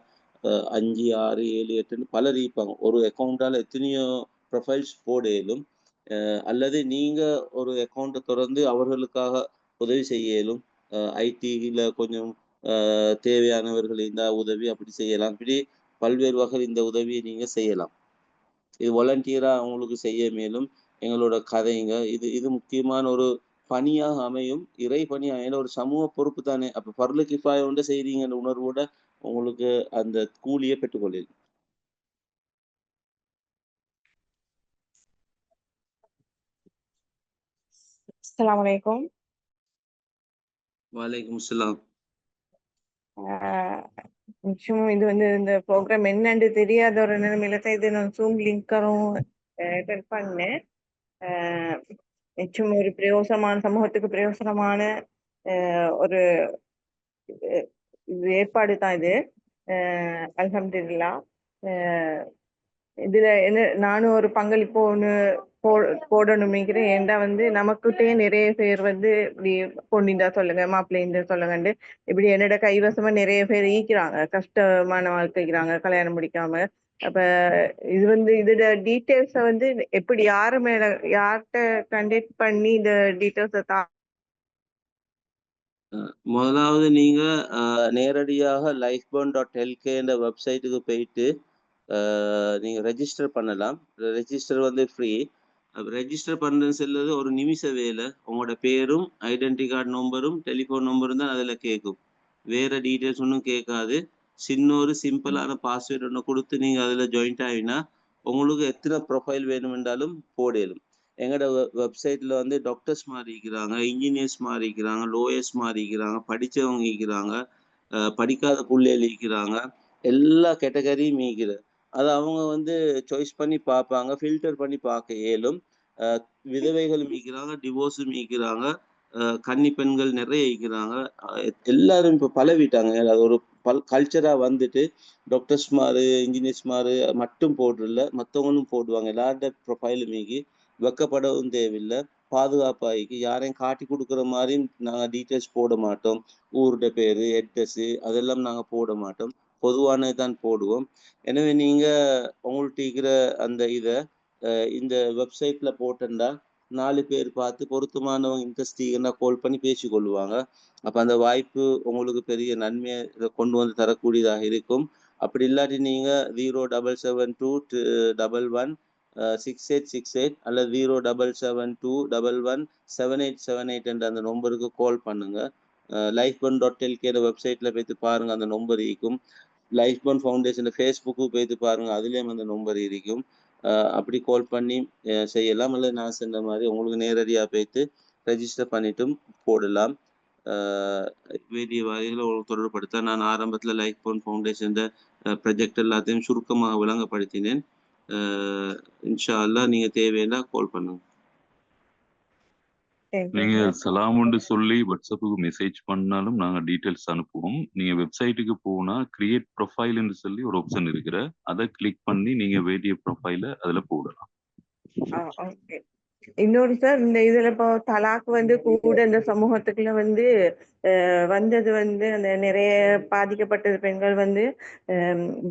Speaker 2: 5, 6, 7, 8ன்னு பலர் இருப்பாங்க. ஒரு அக்கௌண்டால எத்தனையோ ப்ரொஃபைல்ஸ் போட இயலும். அல்லது நீங்க ஒரு அக்கௌண்ட்டை திறந்து அவர்களுக்காக உதவி செய்ய இயலும். ஐடியில கொஞ்சம் தேவையானவர்கள் இருந்தால் உதவி அப்படி செய்யலாம். இப்படி பல்வேறு வகையில் இந்த உதவியை நீங்க செய்யலாம். இது வாலண்டியரா அவங்களுக்கு செய்ய மேலும் எங்களோட கதைங்க. இது முக்கியமான ஒரு பணியாக அமையும், இறை பணியாக. ஏன்னா ஒரு சமூக பொறுப்பு தானே. அப்ப ஃபர்லு கிஃபாயா ஒன்று செய்றீங்கன்ற உணர்வோட உங்களுக்கு அந்த கூலியை பெற்றுக்கொள்ளலாம்.
Speaker 10: அஸ்ஸலாமு அலைக்கும்.
Speaker 2: வலைக்கும் அஸ்ஸலாம்.
Speaker 10: நிச்சயம் இது வந்து இந்த ப்ரோக்ராம் என்னன்னு தெரியாத ஒரு நிலைமையில தான் இது நான் ஜூம் லிங்க்கரும் அட்டெண்ட் பண்ணேன். நிச்சயம் ஒரு பிரயோசனமான சமூகத்துக்கு பிரயோசனமான ஒரு இது ஏற்பாடு தான் இது. அல்ஹம்துலில்லாஹ். இதுல என்ன நானும் ஒரு பங்களிப்பு ஒன்று போடணும் நினைக்கிறேன். ஏன்டா வந்து நமக்கிட்டே நிறைய பேர் வந்து இப்படி பொண்ணிந்தா சொல்லுங்க, மாப்பிள்ளைந்தா சொல்லுங்கண்டு இப்படி என்னோட கைவசமா நிறைய பேர் ஈக்கிறாங்க, கஷ்டமான வாழ்க்கைக்கிறாங்க கல்யாணம் முடிக்காம. அப்ப இது வந்து இதோட டீட்டெயில்ஸை வந்து எப்படி யாரு மேல யார்கிட்ட கண்டக்ட் பண்ணி இந்த டீட்டெயில்ஸை
Speaker 2: முதலாவது நீங்க நேரடியாக lifebond.lk என்ற வெப்சைட்டுக்கு போயிட்டு நீங்க ரெஜிஸ்டர் பண்ணலாம். ரெஜிஸ்டர் வந்து ஃப்ரீ. ரெஜிஸ்டர் பண்ணுறது செல்வது ஒரு நிமிஷ வேலை. உங்களோட பேரும் ஐடென்டி கார்டு நம்பரும் டெலிஃபோன் நம்பரும் தான் அதில் கேட்கும். வேற டீட்டெயில்ஸ் ஒன்றும் கேட்காது. சின்ன ஒரு சிம்பிளான பாஸ்வேர்டு ஒன்று கொடுத்து நீங்கள் அதில் ஜாயின்ட் ஆகினா உங்களுக்கு எத்தனை ப்ரொஃபைல் வேணுமென்றாலும் போடலும். எங்களோட வெப்சைட்டில் வந்து டாக்டர்ஸ் மாதிரி இருக்கிறாங்க, இன்ஜினியர்ஸ் மாதிரி இருக்கிறாங்க, லோயர்ஸ் மாதிரி இருக்கிறாங்க, படித்தவங்க இருக்கிறாங்க, படிக்காத பிள்ளைகள் இருக்கிறாங்க, எல்லா கேட்டகரியும் இருக்கிற. அது அவங்க வந்து சாய்ஸ் பண்ணி பார்ப்பாங்க, ஃபில்டர் பண்ணி பார்க்க இயலும். விதவைகள் மீக்கிறாங்க, டிவோர்ஸும் மீக்கிறாங்க, கன்னி பெண்கள் நிறைய இருக்கிறாங்க. எல்லாரும் இப்போ பழவிட்டாங்க. அது ஒரு கல்ச்சராக வந்துட்டு டாக்டர்ஸ் மாதிரி இன்ஜினியர்ஸ் மாதிரி மட்டும் போடுறதில்ல, மற்றவங்களும் போடுவாங்க. எல்லாரோட ப்ரொஃபைலும் மீக்கி வெக்கப்படவும் தேவையில்லை, பாதுகாப்பாகி யாரையும் காட்டி கொடுக்குற மாதிரியும் நாங்கள் டீட்டெயில்ஸ் போட மாட்டோம். ஊரோட பேர், அட்ரஸு அதெல்லாம் நாங்கள் போட மாட்டோம், பொதுவானது தான் போடுவோம். எனவே நீங்கள் உங்கள்கிட்ட இருக்கிற அந்த இதை இந்த வெப்சைட்டில் போட்டேன்டா 4 பேர் பார்த்து பொருத்தமானவங்க இன்ட்ரெஸ்டிங்னா கால் பண்ணி பேசிக்கொள்ளுவாங்க. அப்போ அந்த வாய்ப்பு உங்களுக்கு பெரிய நன்மையை கொண்டு வந்து தரக்கூடியதாக இருக்கும். அப்படி இல்லாட்டி நீங்கள் 07721116868 அல்லது 07721117878 என்ற அந்த நம்பருக்கு கால் பண்ணுங்க. lifebond.lk வெப்சைட்டில் போய்த்து பாருங்கள், அந்த நம்பர் இருக்கும். லைஃப்பண்ட் ஃபவுண்டேஷன் ஃபேஸ்புக்கு போய்த்து பாருங்கள், அதுலேயும் அந்த நம்பர் இருக்கும். அப்படி கால் பண்ணி செய்யலாம். அல்லது நான் சொன்ன மாதிரி உங்களுக்கு நேரடியாக போய்த்து ரெஜிஸ்டர் பண்ணிட்டும் போடலாம். வேண்டிய வகைகளை உங்களுக்கு தொடர்படுத்த நான் ஆரம்பத்தில் லைஃப்பண்ட் ஃபவுண்டேஷன் ப்ரொஜெக்ட் எல்லாத்தையும் சுருக்கமாக விளங்கப்படுத்தினேன். இன்ஷா அல்லாஹ் நீங்கள் தேவைன்னா கால் பண்ணுங்க.
Speaker 1: நீங்க சலாமுன்னு சொல்லி வாட்ஸ்அப்புக்கு மெசேஜ் பண்ணாலும் நாங்க டீட்டெயில்ஸ் அனுப்புவோம். நீங்க வெப்சைட்டுக்கு போனா கிரியேட் ப்ரொஃபைல்னு சொல்லி ஒரு ஆப்ஷன் இருக்கிற, அதை கிளிக் பண்ணி நீங்க வேண்டிய ப்ரொஃபைலை அதுல போடலாம்.
Speaker 10: ஓகே. இன்னொரு சார், இந்த இதுல இப்போ தலாக் வந்து கூட இந்த சமூகத்துக்குள்ள வந்து வந்தது வந்து அந்த நிறைய பாதிக்கப்பட்ட பெண்கள் வந்து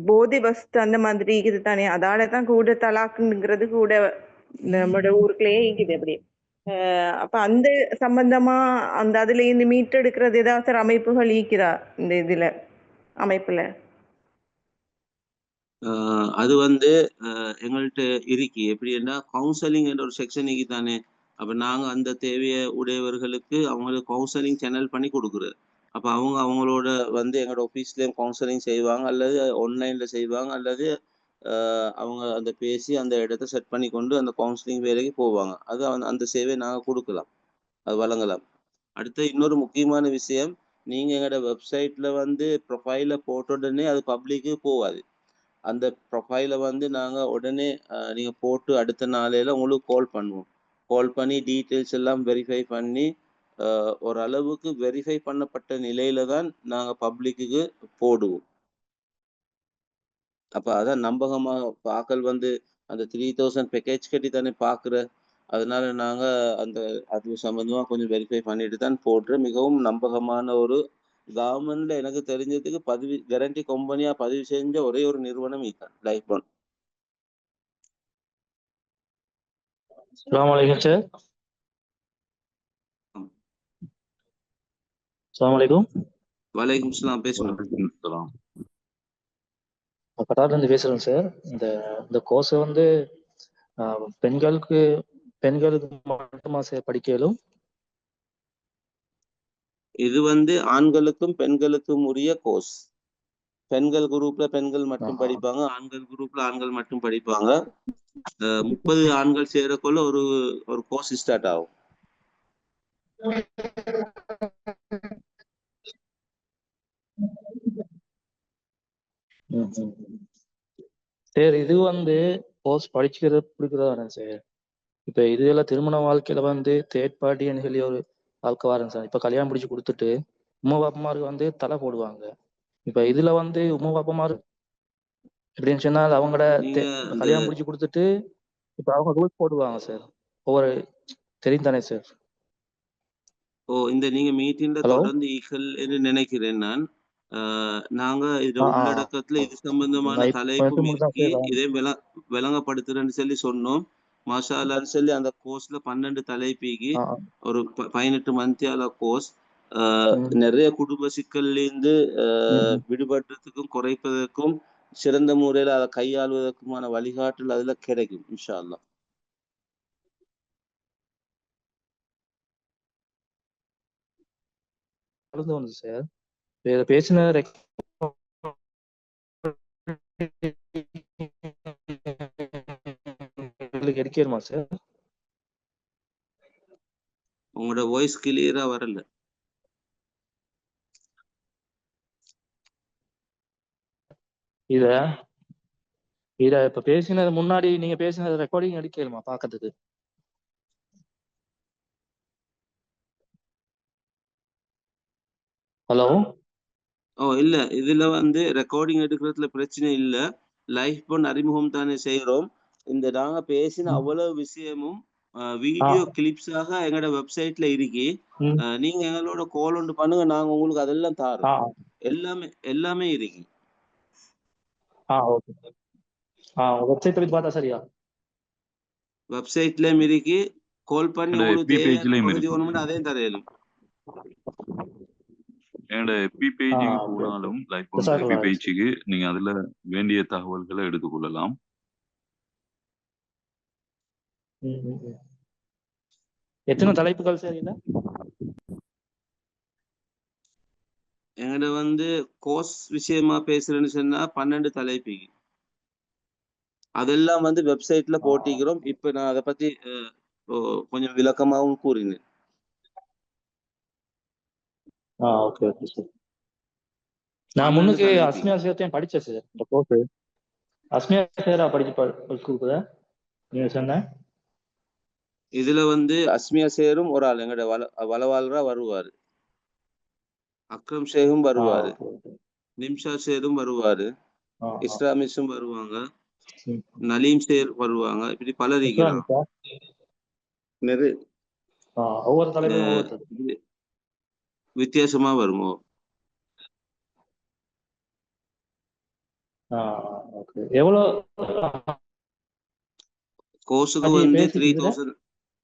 Speaker 10: போதை வஸ்து அந்த மாதிரி இது தானே, அதால தான் கூட தலாக்குங்கிறது கூட நம்மளோட ஊருக்குள்ளேயே இருக்குது அப்படி. அப்ப அந்த சம்பந்தமா அந்த அதுல இருந்து மீட்டெடுக்கிறது ஏதாவது சார் அமைப்புகள் ஈக்குதா இந்த இதுல அமைப்புல?
Speaker 2: அது வந்து எங்கள்கிட்ட இருக்கு. எப்படின்னா கவுன்சிலிங் என்ற ஒரு செக்ஷன் இருக்கு தானே. அப்போ நாங்கள் அந்த தேவையை உடையவர்களுக்கு அவங்களுக்கு கவுன்சிலிங் சேனல் பண்ணி கொடுக்குறோம். அப்போ அவங்களோட வந்து எங்களோட ஆஃபீஸ்லேயும் கவுன்சிலிங் செய்வாங்க, அல்லது ஆன்லைனில் செய்வாங்க, அல்லது அவங்க அந்த பேசி அந்த இடத்த செட் பண்ணி கொண்டு அந்த கவுன்சிலிங் வேலைக்கு போவாங்க. அது அந்த சேவையை நாங்கள் கொடுக்கலாம், அது வழங்கலாம். அடுத்து இன்னொரு முக்கியமான விஷயம், நீங்கள் எங்களோட வெப்சைட்டில் வந்து ப்ரொஃபைலை போட்ட உடனே அது பப்ளிக்கு போகாது. அந்த ப்ரொஃபைலை வந்து நாங்கள் உடனே நீங்கள் போட்டு அடுத்த நாளையில் உங்களுக்கு கால் பண்ணுவோம். கால் பண்ணி டீட்டெயில்ஸ் எல்லாம் வெரிஃபை பண்ணி ஓரளவுக்கு வெரிஃபை பண்ணப்பட்ட நிலையில தான் நாங்கள் பப்ளிக்கு போடுவோம். அப்போ அதான் நம்பகமாக ஆக்கள் வந்து அந்த 3000 பேக்கேஜ் கட்டி தானே பார்க்குற, அதனால நாங்கள் அது சம்மந்தமாக கொஞ்சம் வெரிஃபை பண்ணிட்டு தான் போடுற. மிகவும் நம்பகமான ஒரு கவர்மெண்ட்ல எனக்கு தெரிஞ்சதுக்கு பதிவு கேரண்டி கம்பெனியா பதிவு செஞ்ச ஒரே ஒரு நிறுவனம் இதுதான், லைஃப்பண்ட்.
Speaker 11: அஸ்ஸலாமு அலைக்கும் சார். அஸ்ஸலாமு அலைக்கும்.
Speaker 2: வலைக்கும் சலாம், பேசணும்.
Speaker 11: கட்டார்ல இருந்து பேசுறேன் சார். இந்த கோர்ஸை வந்து பெண்களுக்கு மட்டுமா சார் படிக்கலும்?
Speaker 2: இது வந்து ஆண்களுக்கும் பெண்களுக்கும் உரிய கோர்ஸ். பெண்கள் குரூப்ல பெண்கள் மட்டும்
Speaker 11: ஆஹா.
Speaker 2: படிப்பாங்க, ஆண்கள் குரூப்ல ஆண்கள் மட்டும் படிப்பாங்க. 30 ஆண்கள் சேரக்குள்ள ஒரு ஒரு கோர்ஸ் ஸ்டார்ட் ஆகும்.
Speaker 11: ம், ம், ம். சரி, இது வந்து கோர்ஸ் படிச்சுக்கிறது பிடிக்கிறதா சார். இப்ப இதுல திருமண வாழ்க்கையில வந்து தேர்ட் பார்ட்டின்னு சொல்லி ஒரு வாழ்க்கை வரேன் சார். இப்ப கல்யாணம் முடிச்சு கொடுத்துட்டு உமா பாப்பமாருக்கு வந்து தலை போடுவாங்க. இப்ப இதுல வந்து உமா பாப்பமாரு எப்படின்னு சொன்னால் அவங்களோட
Speaker 2: நீங்க இந்த
Speaker 11: கல்யாணம் முடிச்சு கொடுத்துட்டு இப்ப அவங்க ரூல்ஸ் போடுவாங்க சார். ஒவ்வொரு தெரியும் தானே சார்.
Speaker 2: இந்த நீங்க மீட்டிங்ல
Speaker 11: ஹலோ.
Speaker 2: தொடர்ந்து ஈக்கல் என்று நினைக்கிறேன் நான். நாங்க இதுல உள்ளடக்கத்துல இது சம்பந்தமான
Speaker 11: நான் இப்ப
Speaker 2: தலைப்பும்
Speaker 11: மட்டும் தான்
Speaker 2: இருக்கு,
Speaker 11: சார்.
Speaker 2: இதே விளங்கப்படுத்துறேன்னு சொல்லி சொன்னோம். மாஷா அல்லான்னு சொல்லி அந்த கோர்ஸ்ல 12 தலைப்பிக்கு ஒரு 18 மந்தியால கோர்ஸ். நிறைய குடும்ப சிக்கல்ல இருந்து விடுபடுறதுக்கும் குறைப்பதற்கும் சிறந்த முறையில அதை கையாளுவதற்குமான வழிகாட்டல் அதுல கிடைக்கும் இன்ஷா அல்லாஹ்.
Speaker 11: வந்து சார் இதை பேசின எடுக்கணுமா சார்?
Speaker 2: உங்களோட வாய்ஸ் கிளியரா வரல.
Speaker 11: இத இப்ப பேசினது முன்னாடி நீங்க பேசினது ரெக்கார்டிங் எடுக்கணுமா பாக்கிறதுக்கு? ஹலோ.
Speaker 2: இல்ல, இதுல வந்து ரெக்கார்டிங் எடுக்கிறதுல பிரச்சனை இல்ல. லைவ் பண்ண அறிமுகம் தானே செய்யறோம். இந்த நாங்க பேசின அவ்வளவு விஷயமும் வீடியோ கிளிப்ஸாக எங்களோட வெப்சைட்ல இருக்கு. நீங்க எங்களோட கால் ஒன்று பண்ணுங்க, நாங்க உங்களுக்கு அதெல்லாம் தாரோம். எல்லாமே இருக்கு.
Speaker 11: ஓகே. வெப்சைட் போய் பார்த்தா சரியா?
Speaker 2: வெப்சைட்லயும் இருக்கு. கால் பண்ணி உங்களுக்கு தேவையான பகுதி ஒண்ணுமே அதையும் தரையிலும்.
Speaker 1: என்னோட FB பேஜுக்கு போனாலும் லைக் FB பேஜுக்கு நீங்க அதுல வேண்டிய தகவல்களை எடுத்துக்கொள்ளலாம்.
Speaker 11: எத்தனை தலைப்புகள் சார் இல்ல?
Speaker 2: எங்கட வந்து கோர்ஸ் விஷயமா பேசுறேன்னு சொன்னா 12 தலைப்புக்கு. அதெல்லாம் வந்து வெப்சைட்ல போட்டிக்கிறோம். இப்ப நான் அதை பத்தி கொஞ்சம் விளக்கமாகவும் கூறினேன்.
Speaker 11: Okay okay sir. நான் முன்னுக்கு அஸ்மியா சேர்த்தையும் படிச்சேன் சார். இந்த கோர்ஸ் அஸ்மியா சேரா படிச்சு நீங்க சொன்ன
Speaker 2: இதுல வந்து அஸ்மியா சேரும் ஒரு ஆள் எங்கட வளவாளரா வருவாரு. அக்ரம் ஷேகும் வருவாரு. நிம்ஷா சேரும் வருவாரு. இஸ்லாமிஸும் வருவாங்க. நலீம் சேர் வருவாங்க. இப்படி பலர் இருக்கிறாங்க. நிறைய
Speaker 11: ஒவ்வொரு தலைவரும்
Speaker 2: வித்தியாசமா வருமோ?
Speaker 11: எவ்வளவு
Speaker 2: கோர்ஸுக்கு வந்து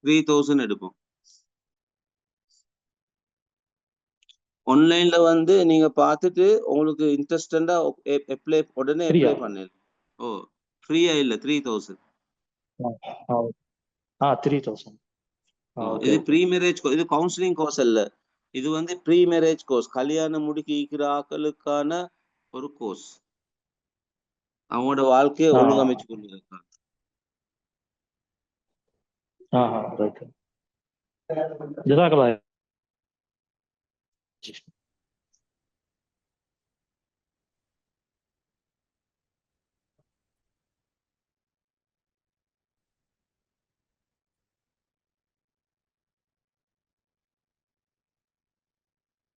Speaker 2: 3000 எடுப்போம். ஆன்லைன்ல வந்து நீங்க பார்த்துட்டு உங்களுக்கு இன்ட்ரெஸ்டா உடனே அப்ளை பண்ணலாம். ஃப்ரீயா இல்ல, 3000.
Speaker 11: 3000.
Speaker 2: இது ப்ரீ மேரேஜ், இது கவுன்சிலிங் கோர்ஸ் அல்ல. இது வந்து ப்ரீ மேரேஜ் கோர்ஸ், கல்யாணம் முடிக்கிற ஆட்களுக்கான ஒரு கோர்ஸ். அவங்களோட வாழ்க்கையை ஒழுங்கமைச்சு கொண்டிருக்காங்க.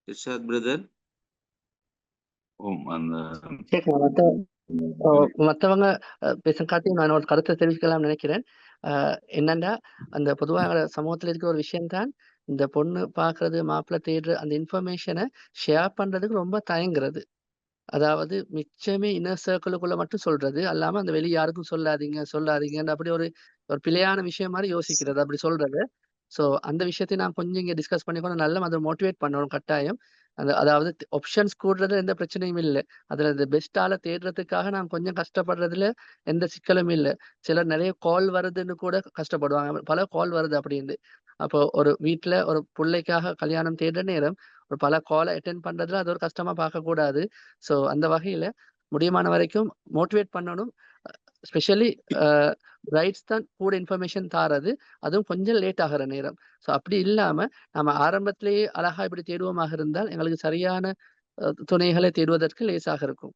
Speaker 2: இர்ஷாத் பிரதர்.
Speaker 4: மற்றவங்க பேசக்காட்டியும் நான் ஒரு கருத்தை தெரிவிக்கலாம் நினைக்கிறேன். என்னன்னா, அந்த பொதுவாக சமூகத்தில் இருக்கிற ஒரு விஷயம்தான், இந்த பொண்ணு பாக்குறது மாப்பிள்ளை தேடுற அந்த இன்ஃபர்மேஷனை ஷேர் பண்றதுக்கு ரொம்ப தயங்குறது. அதாவது மிச்சமே இன்னர் சர்க்கிளுக்குள்ள மட்டும் சொல்றது அல்லாம அந்த வெளியே யாருக்கும் சொல்லாதீங்கன்னு அப்படி ஒரு பிழையான விஷயம் மாதிரி யோசிக்கிறது, அப்படி சொல்றது. ஸோ அந்த விஷயத்தை நான் கொஞ்சம் இங்கே டிஸ்கஸ் பண்ணிக்கணும். நல்லா அதை மோட்டிவேட் பண்ணணும் கட்டாயம். அதாவது ஆப்ஷன்ஸ் கூடுறதுல எந்த பிரச்சனையும் இல்லை. அதுல இந்த பெஸ்ட் ஆளை தேடுறதுக்காக நான் கொஞ்சம் கஷ்டப்படுறதுல எந்த சிக்கலும் இல்லை. சிலர் நிறைய கால் வருதுன்னு கூட கஷ்டப்படுவாங்க. பல கால் வருது அப்படின்னு. அப்போ ஒரு வீட்டுல ஒரு பிள்ளைக்காக கல்யாணம் தேடுற நேரம் பல காலை அட்டென்ட் பண்றதுல அது ஒரு கஷ்டமா பார்க்கக்கூடாது. ஸோ அந்த வகையில முடியுமான வரைக்கும் மோட்டிவேட் பண்ணணும். ஸ்பெஷலி பிரைட்ஸ் தான் கூட இன்ஃபர்மேஷன் தாரது, அதுவும் கொஞ்சம் லேட் ஆகிற நேரம். ஸோ அப்படி இல்லாம நம்ம ஆரம்பத்திலேயே அழகா இப்படி தேடுவோமாக இருந்தால் எங்களுக்கு சரியான துணைகளை தேடுவதற்கு லேசாக இருக்கும்.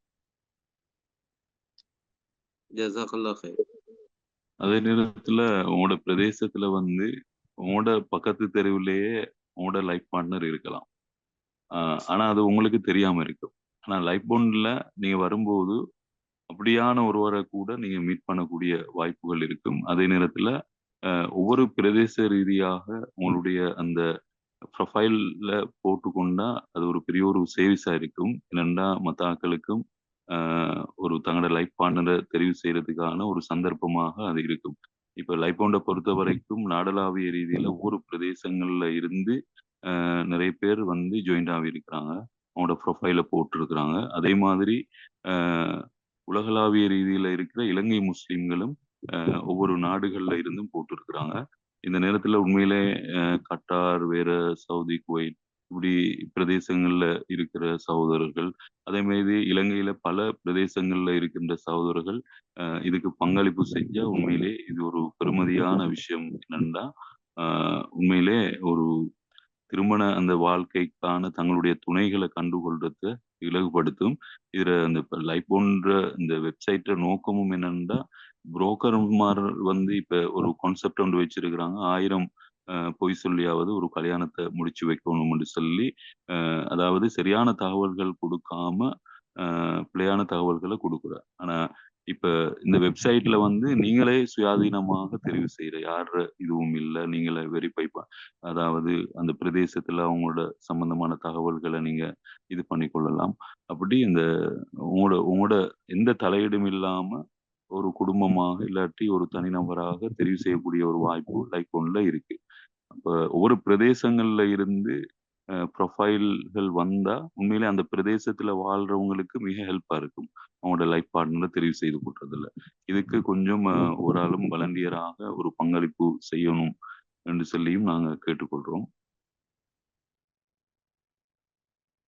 Speaker 2: ஜஸாக்கல்லாஹ் ஹைர்.
Speaker 1: அதே நேரத்துல உங்களோட பிரதேசத்துல வந்து உங்களோட பக்கத்து தெருவிலேயே உங்களோட லைஃப் பார்ட்னர் இருக்கலாம். ஆனா அது உங்களுக்கு தெரியாம இருக்கும். ஆனா லைஃப் பாண்ட்ல நீங்க வரும்போது அப்படியான ஒருவரை கூட நீங்க மீட் பண்ணக்கூடிய வாய்ப்புகள் இருக்கும். அதே நேரத்துல ஒவ்வொரு பிரதேச ரீதியாக உங்களுடைய அந்த ப்ரொஃபைல்ல போட்டுக்கொண்டா அது ஒரு பெரிய ஒரு சேவிஸா இருக்கும். என்னென்னா மற்ற ஆட்களுக்கும் ஒரு தங்களோட லைஃப் பார்ட்னரை தெரிவு செய்யறதுக்கான ஒரு சந்தர்ப்பமாக அது இருக்கும். இப்ப லைஃப் பாண்டை பொறுத்த வரைக்கும் நாடளாவிய ரீதியில ஒவ்வொரு பிரதேசங்கள்ல இருந்து நிறைய பேர் வந்து ஜாயின்ட் ஆகியிருக்கிறாங்க, அவங்களோட ப்ரொஃபைல போட்டிருக்கிறாங்க. அதே மாதிரி உலகளாவிய ரீதியில இருக்கிற இலங்கை முஸ்லிம்களும் ஒவ்வொரு நாடுகள்ல இருந்தும் போட்டிருக்கிறாங்க. இந்த நேரத்துல உண்மையிலே கட்டார், வேற சவுதி, குவைத் இப்படி பிரதேசங்கள்ல இருக்கிற சகோதரர்கள், அதே மாதிரி இலங்கையில பல பிரதேசங்கள்ல இருக்கின்ற சகோதரர்கள் இதுக்கு பங்களிப்பு செஞ்ச உண்மையிலே இது ஒரு பெருமதியான விஷயம். என்னன்னா உண்மையிலே ஒரு திருமண அந்த வாழ்க்கைக்கான தங்களுடைய துணைகளை கண்டுகொள்றத இலகுபடுத்தும். இதுல இந்த லைஃப் போன்ற இந்த வெப்சைட்ல நோக்கமும் என்னன்னா, புரோக்கர்மார் வந்து இப்ப ஒரு கான்செப்ட் ஒன்று வச்சிருக்கிறாங்க. 1000 பொய் சொல்லியாவது ஒரு கல்யாணத்தை முடிச்சு வைக்கணும்னு சொல்லி, அதாவது சரியான தகவல்கள் கொடுக்காம பிழையான தகவல்களை கொடுக்குற. ஆனா இப்ப இந்த வெப்சைட்ல வந்து நீங்களே சுயாதீனமாக தெரிவு செய்யற யார் இதுவும் இல்லை, நீங்களே வெரிஃபை அதாவது அந்த பிரதேசத்துல அவங்களோட சம்பந்தமான தகவல்களை நீங்க இது பண்ணி கொள்ளலாம். அப்படி இந்த உங்களோட எந்த தலையீடும் இல்லாம ஒரு குடும்பமாக இல்லாட்டி ஒரு தனிநபராக தெரிவு செய்யக்கூடிய ஒரு வாய்ப்பு லைஃப் ஒன்ல இருக்கு. அப்ப ஒவ்வொரு பிரதேசங்கள்ல இருந்து ப்ரொஃபைல்கள் வந்தா உண்மையிலே அந்த பிரதேசத்துல வாழ்றவங்களுக்கு மிக ஹெல்ப்பா இருக்கும் அவங்களோட லைஃப் பார்ட்னரை தெரிவு செய்து கொள்றதுல. இதுக்கு கொஞ்சம் ஓரளவு வாலண்டியராக ஒரு பங்களிப்பு செய்யணும் என்று சொல்லியும் நாங்க கேட்டுக்கொள்றோம்.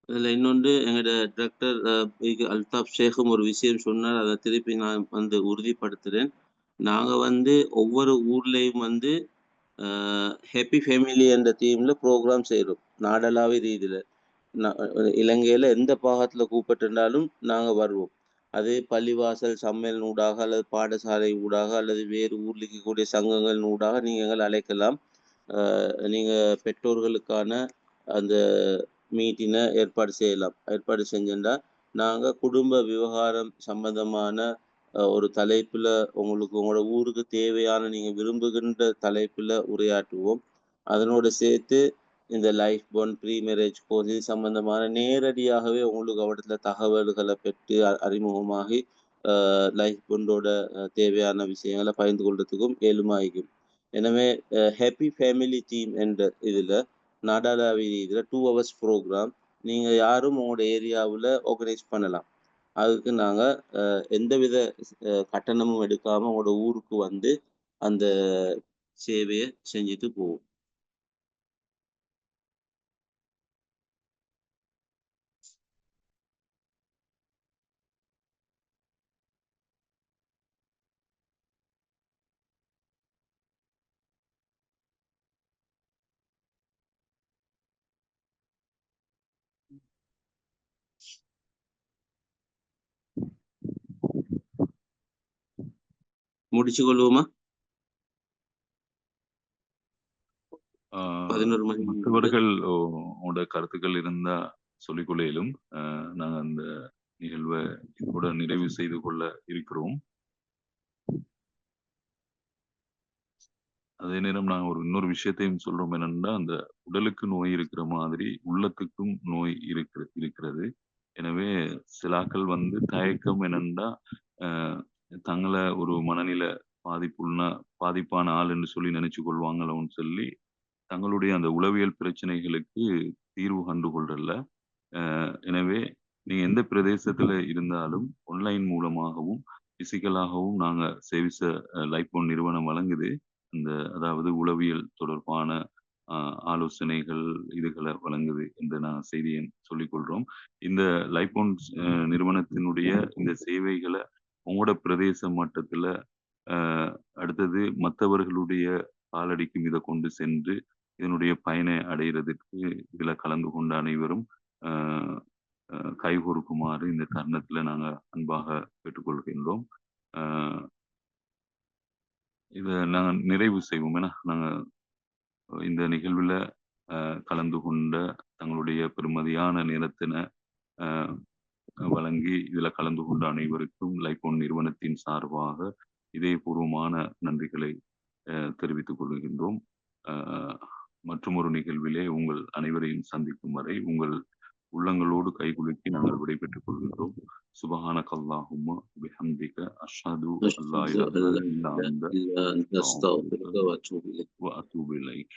Speaker 2: இதுல இன்னொன்று எங்களோட டாக்டர் அல்தாப் ஷேக்கும் ஒரு விஷயம் சொன்னார், அதை திருப்பி நான் வந்து உறுதிப்படுத்துறேன். நாங்க வந்து ஒவ்வொரு ஊர்லயும் வந்து ஹாப்பி ஃபேமிலி என்ற தீம்ல ப்ரோக்ராம் செய்கிறோம் நாடளாவிய ரீதியில். இலங்கையில் எந்த பாகத்துல கூப்பிட்டுருந்தாலும் நாங்கள் வருவோம். அது பள்ளிவாசல் சம்மேளன ஊடாக அல்லது பாடசாலை ஊடாக அல்லது வேறு ஊரில் இருக்கக்கூடிய சங்கங்கள் ஊடாக நீங்கள் எங்களை அழைக்கலாம். நீங்கள் பெற்றோர்களுக்கான அந்த மீட்டினை ஏற்பாடு செய்யலாம். ஏற்பாடு செஞ்சோன்னா நாங்கள் குடும்ப விவகாரம் சம்பந்தமான ஒரு தலைப்பில் உங்களுக்கு உங்களோட ஊருக்கு தேவையான நீங்கள் விரும்புகின்ற தலைப்பில் உரையாற்றுவோம். அதனோடு சேர்த்து இந்த life bond, pre marriage course இது சம்பந்தமான நேரடியாகவே உங்களுக்கு அவடத்தில் தகவல்களை பெற்று அறிமுகமாகி லைஃப் பாண்டோட தேவையான விஷயங்களை பகிர்ந்து கொள்றதுக்கும் ஏழுமாயிக்கும். எனவே ஹாப்பி ஃபேமிலி டீம் என்ற இதில் நாடாளாவிய இதில் 2 hours ப்ரோக்ராம் நீங்கள் யாரும் உங்களோட ஏரியாவில் ஆர்கனைஸ் பண்ணலாம். அதுக்கு நாங்கள் எந்தவித கட்டணமும் எடுக்காமல் உங்களோட ஊருக்கு வந்து அந்த சேவையை செஞ்சுட்டு போவோம். முடிச்சு கொள்வோமா? 11 மணி.
Speaker 1: மற்றவர்கள் உங்களோட கருத்துக்கள் இருந்தா சொல்லிக்கொள்ளையிலும் நாங்கள் அந்த நிகழ்வை கூட நிறைவு செய்து கொள்ள இருக்கிறோம். அதே நேரம் நாங்கள் இன்னொரு விஷயத்தையும் சொல்றோம். என்னன்னா, அந்த உடலுக்கு நோய் இருக்கிற மாதிரி உள்ளத்துக்கும் நோய் இருக்கிறது. எனவே சிலாக்கள் வந்து தயக்கம் என்னன்னா, தங்களை ஒரு மனநில பாதிப்பான ஆள் என்று சொல்லி நினைச்சு கொள்வாங்களோன்னு சொல்லி தங்களுடைய அந்த உளவியல் பிரச்சனைகளுக்கு தீர்வு கண்டு கொள்றல. எனவே நீங்க எந்த பிரதேசத்துல இருந்தாலும் ஆன்லைன் மூலமாகவும் பிசிக்கலாகவும் நாங்க சேவிஸ லைஃப் ஒன் நிறுவனம் வழங்குது. அதாவது உளவியல் தொடர்பான ஆலோசனைகள் இதுகளை வழங்குது என்று நான் செய்தியை சொல்லிக்கொள்றோம். இந்த லைஃபோன் நிறுவனத்தினுடைய இந்த சேவைகளை உங்களோட பிரதேச மட்டத்துல அடுத்தது மற்றவர்களுடைய காலடிக்கும் இதை கொண்டு சென்று இதனுடைய பயனை அடைகிறதுக்கு இதுல கலந்து கொண்ட அனைவரும் கைகோர்க்குமாறு இந்த தருணத்துல நாங்க அன்பாக கேட்டுக்கொள்கின்றோம். இதை நாங்க நிறைவு செய்வோம். ஏன்னா நாங்க இந்த நிகழ்வுல கலந்து கொண்ட தங்களுடைய பெருமதியான நேரத்தினை வழங்கி இதுல கலந்து கொண்ட அனைவருக்கும் லைஃபோன் நிறுவனத்தின் சார்பாக இதயபூர்வமான நன்றிகளை தெரிவித்துக் கொள்கின்றோம். மற்றொரு நிகழ்விலே உங்கள் அனைவரையும் சந்திக்கும் வரை உங்கள் உள்ளங்களோடு கைகுலுக்கி நாங்கள் விடைபெற்றுக் கொள்கின்றோம். சுபஹானக அல்லாஹும்ம பிஹம்திக அஷ்ஹது அல்லா இலாஹ இல்லா அன்த அஸ்தக்ஃபிருக வ அத்தூபு இலைக்.